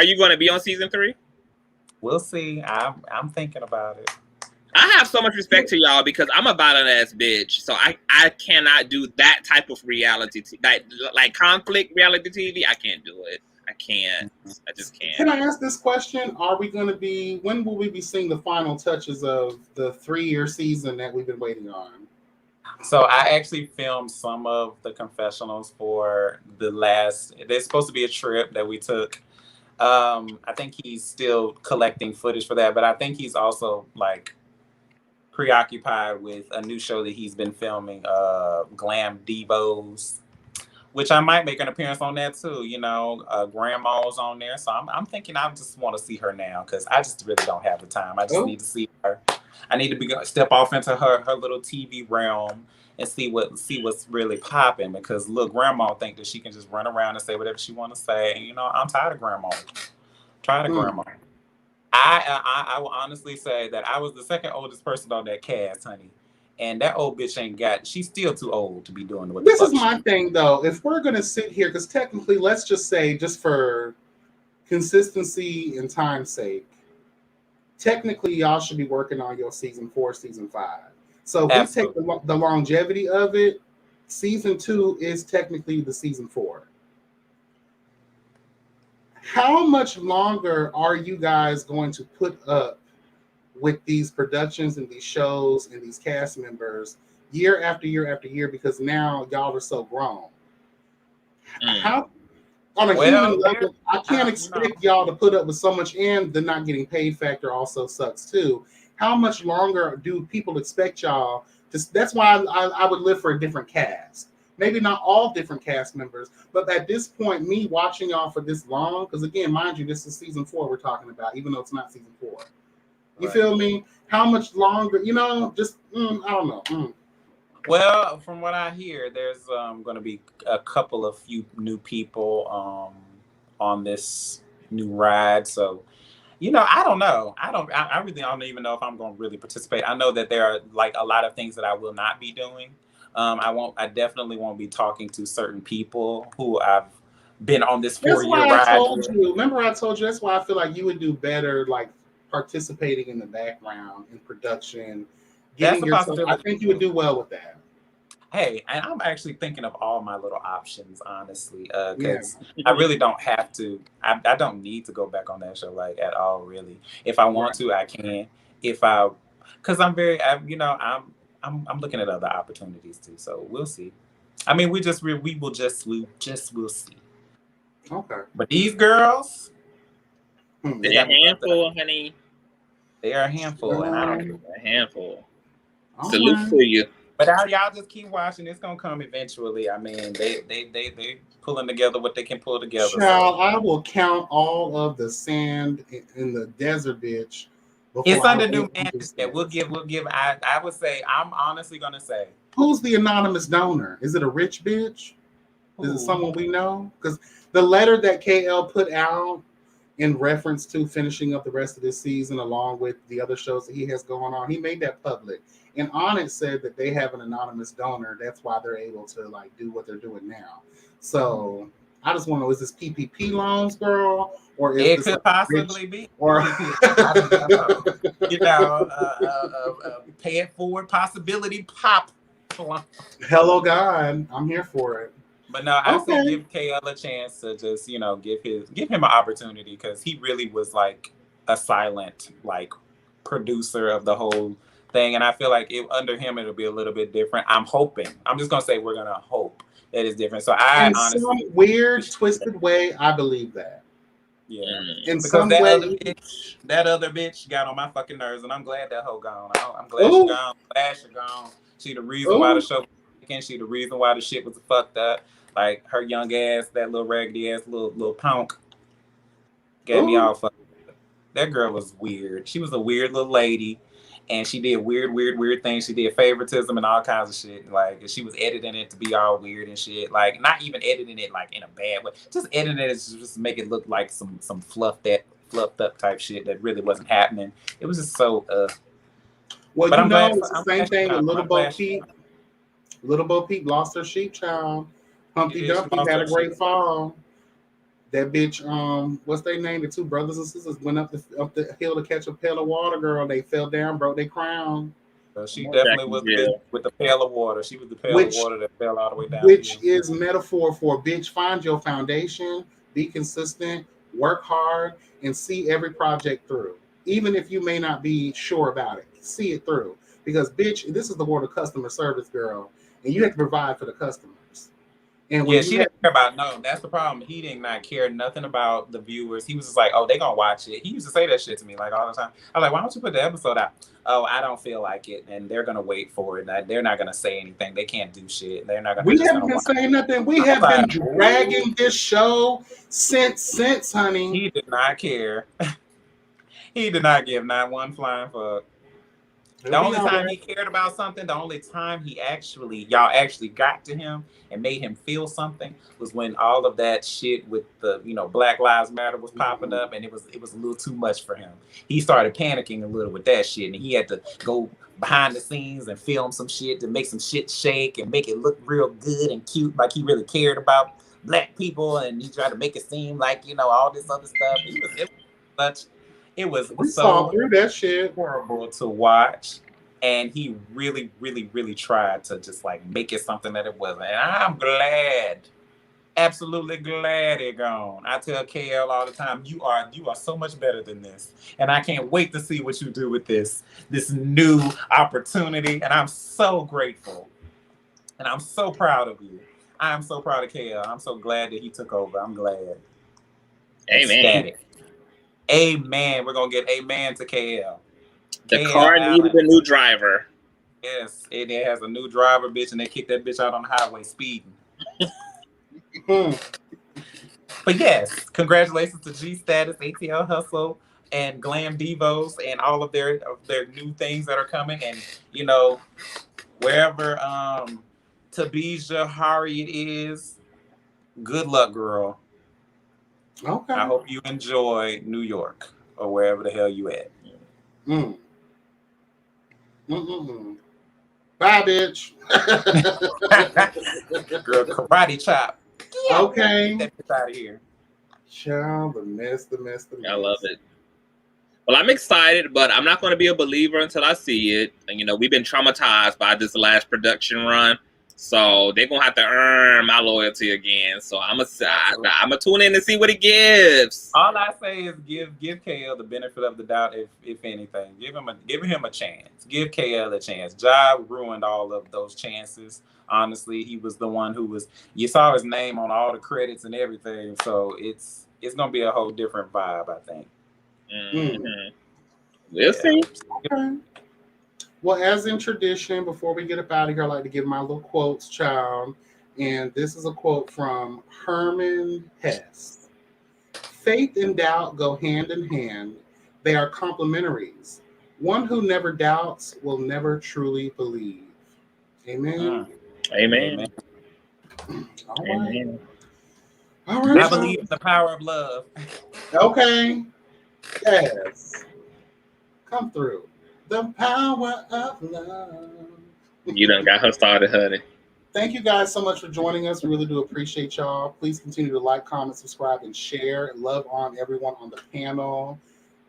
you going to be on season 3?
We'll see. I'm thinking about it.
I have so much respect to y'all because I'm a violent ass bitch, so I cannot do that type of reality, like conflict reality TV. I can't do it. I can't. I just can't.
Can I ask this question? When will we be seeing the final touches of the 3-year season that we've been waiting on?
So I actually filmed some of the confessionals for there's supposed to be a trip that we took. I think he's still collecting footage for that, but I think he's also like preoccupied with a new show that he's been filming, Glam Devos, which I might make an appearance on that too. You know, grandma's on there, so I'm thinking I just want to see her now because I just really don't have the time. I just need to see her. I need to step off into her little TV realm and see what's really popping, because look, grandma think that she can just run around and say whatever she want to say. And, you know, I'm tired of grandma. Grandma. I will honestly say that I was the second oldest person on that cast, honey. And that old bitch she's still too old to be doing what
This is my thing, though. If we're going to sit here, because technically, let's just say, just for consistency and time's sake, technically, y'all should be working on your season 4, season 5. So if we take the longevity of it, season 2 is technically the season 4. How much longer are you guys going to put up with these productions and these shows and these cast members year after year after year, because now y'all are so grown? How, on a human level, I can't expect y'all to put up with so much, and the not getting paid factor also sucks too. How much longer do people expect y'all to? That's why I would live for a different cast. Maybe not all different cast members, but at this point, me watching y'all for this long, because again, mind you, this is season 4 we're talking about, even though it's not season 4. You feel me? How much longer? You know, just I don't know.
Well, from what I hear, there's going to be a few new people on this new ride. So, you know, I don't know. I really don't even know if I'm going to really participate. I know that there are like a lot of things that I will not be doing. I definitely won't be talking to certain people who I've been on this 4-year ride.
I told you. Remember, I told you that's why I feel like you would do better, like participating in the background in production.
That's a possibility.
I think you would do well with that.
Hey, and I'm actually thinking of all my little options, honestly, because I really don't have to. I don't need to go back on that show like at all, really. If I want to, I can. Because I'm I'm looking at other opportunities too. So we'll see. I mean, we'll see.
Okay.
But these girls,
they're a handful, honey.
They are a handful, and I don't care.
A handful. Salute to you.
But y'all just keep watching. It's gonna come eventually. I mean, they pulling together what they can pull together.
Child, I will count all of the sand in the desert, bitch.
It's under new management. We'll give. I would say. I'm honestly gonna say.
Who's the anonymous donor? Is it a rich bitch? Is it someone we know? Because the letter that KL put out in reference to finishing up the rest of this season, along with the other shows that he has going on, he made that public. And on it said that they have an anonymous donor. That's why they're able to like do what they're doing now. So I just want to know, is this PPP loans, girl? Or is
it
this
could possibly be.
Or
you know, pay it forward possibility pop.
Hello, God. I'm here for it.
But no, I say give KL a chance to just, you know, give him an opportunity, because he really was like a silent like producer of the whole thing, and I feel like under him it'll be a little bit different. I'm hoping. I'm just gonna say we're gonna hope that it's different. So in honestly,
some weird, twisted way, I believe that.
Yeah,
in
because
some way,
that other bitch got on my fucking nerves, and I'm glad that hoe gone. I'm glad she's gone. Glad she's gone. She the reason why the show was taken. She the reason why the shit was fucked up. Like her young ass, that little raggedy ass little punk, got me all fucked up. That girl was weird. She was a weird little lady, and she did weird things. She did favoritism and all kinds of shit. Like she was editing it to be all weird and shit. Like not even editing it like in a bad way. Just editing it to just make it look like some fluffed up type shit that really wasn't happening. It was just so
Well, but it's the same thing with Little Bo Peep. Little Bo Peep lost her sheep child. Humpty Dumpty had a great fall. That bitch, what's their name? The two brothers and sisters went up the hill to catch a pail of water, girl. They fell down, broke their crown.
So she definitely was with the pail of water. She was the pail of water that fell all the way down.
Which is metaphor for, bitch, find your foundation, be consistent, work hard, and see every project through. Even if you may not be sure about it, see it through. Because, bitch, this is the world of customer service, girl. And you have to provide for the customers. And when
Yeah,
you
she didn't care about that's the problem. He did not care nothing about the viewers. He was just like, oh, they gonna watch it. He used to say that shit to me like all the time. I'm like, why don't you put the episode out? Oh, I don't feel like it, and they're gonna wait for it. They're not gonna say anything. They can't do shit. They're not gonna.
we haven't been saying nothing. We have been dragging this show since, honey.
He did not care. He did not give not one flying fuck. The only time he cared about something, the only time y'all actually got to him and made him feel something was when all of that shit with the, Black Lives Matter was popping up, and it was a little too much for him. He started panicking a little with that shit, and he had to go behind the scenes and film some shit to make some shit shake and make it look real good and cute, like he really cared about Black people, and he tried to make it seem like, all this other stuff. We saw through that shit. Horrible to watch, and he really, really, really tried to just like make it something that it wasn't. And I'm glad, absolutely glad it gone. I tell KL all the time, you are so much better than this, and I can't wait to see what you do with this new opportunity. And I'm so grateful, and I'm so proud of you. I am so proud of KL. I'm so glad that he took over. I'm glad.
Amen.
Ecstatic. Amen. We're gonna get amen to KL.
The car needed a new driver.
Yes, it has a new driver, bitch, and they kicked that bitch out on the highway speeding. But yes, congratulations to G Status, ATL Hustle, and Glam Devos, and all of their new things that are coming. And wherever Tabisha Harriet is, good luck, girl.
Okay.
I hope you enjoy New York or wherever the hell you at.
Bye, bitch.
Girl, karate chop.
Okay.
Get that bitch out of here.
Child, the mess.
I love it. Well, I'm excited, but I'm not going to be a believer until I see it. And, we've been traumatized by this last production run. So they're going to have to earn my loyalty again. So I'm gonna tune in and see what it gives.
All I say is give KL the benefit of the doubt, if anything. Give him a chance. Give KL a chance. Job ruined all of those chances. Honestly, he was the one you saw his name on all the credits and everything. So it's going to be a whole different vibe, I think.
Mm-hmm. We'll see.
Okay. Well, as in tradition, before we get up out of here, I like to give my little quotes, child. And this is a quote from Herman Hesse. Faith and doubt go hand in hand. They are complementaries. One who never doubts will never truly believe. Amen.
Amen.
All right.
Amen.
All right.
I believe in the power of love.
Okay. Yes. Come through. The power of love.
You done got her started, honey.
Thank you guys so much for joining us. We really do appreciate y'all. Please continue to like, comment, subscribe, and share. Love on everyone on the panel.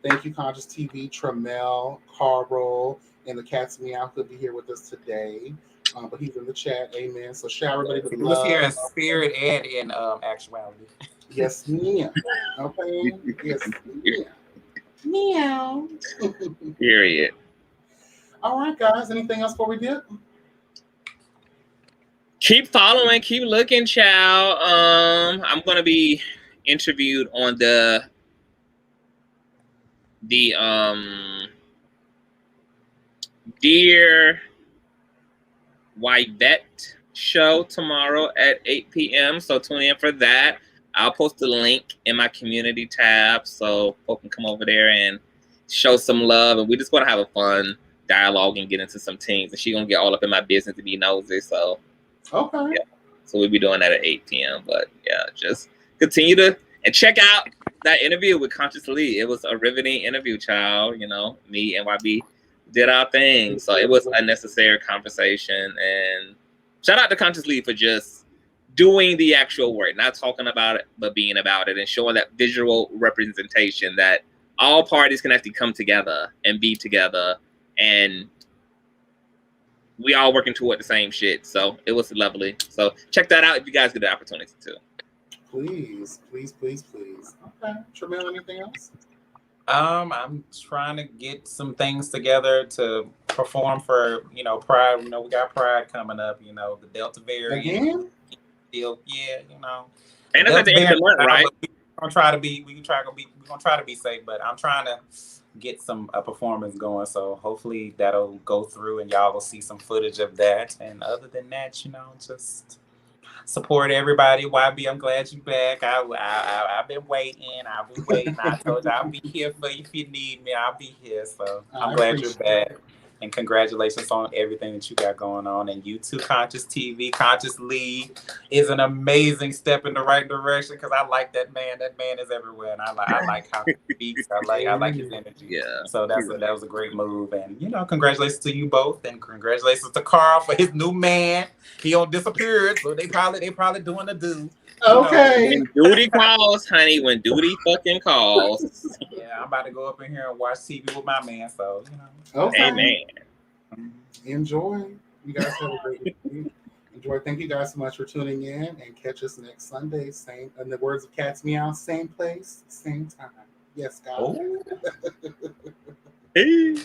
Thank you, Conscious TV, Tramel, Carl, and the Cats Meow could be here with us today. But he's in the chat. Amen. So share everybody with love.
He was here in spirit and in actuality.
Yes, ma'am. Okay. Yes, ma'am. Meow.
Period.
All right, guys. Anything else before we dip?
Keep following, keep looking, child. I'm gonna be interviewed on the Dear White Vet show tomorrow at 8 p.m. So tune in for that. I'll post the link in my community tab so folks can come over there and show some love. And we're just gonna have a fun dialogue and get into some things. And she's gonna get all up in my business to be nosy. So
okay. Yeah.
So we'll be doing that at 8 p.m. But yeah, just continue to and check out that interview with Conscious Lee. It was a riveting interview, child. You know, me and YB did our thing. So it was a necessary conversation. And shout out to Conscious Lee for just doing the actual work, not talking about it, but being about it and showing that visual representation that all parties can actually come together and be together. And we all working toward the same shit. So it was lovely. So check that out if you guys get the opportunity to.
Please, please, please, please. Okay. Tramel, anything else?
I'm trying to get some things together to perform for, Pride. We got Pride coming up, the Delta variant.
Again?
still, yeah, you know.
And that's at the end of the month, right?
We're gonna try to be safe, but I'm trying to get a performance going. So hopefully that'll go through and y'all will see some footage of that. And other than that, you know, just support everybody. YB, I'm glad you back. I've been waiting. I told you I'll be here for you if you need me. I'll be here. So I'm glad you're back. And congratulations on everything that you got going on. And you too, Conscious TV, Conscious Lead is an amazing step in the right direction because I like that man. That man is everywhere, and I like how he speaks. I like his energy.
Yeah.
So that was a great move. And you know, congratulations to you both, and congratulations to Carl for his new man. He on disappeared, so they probably doing the do.
Okay.
When duty calls, honey. When duty fucking calls.
Yeah, I'm about to go up in here and watch TV with my man. So you know.
Okay.
Amen.
Enjoy. You guys have a great week. Enjoy. Thank you guys so much for tuning in, and catch us next Sunday. Same, in the words of Cat's Meow, same place, same time. Yes, guys.
Hey.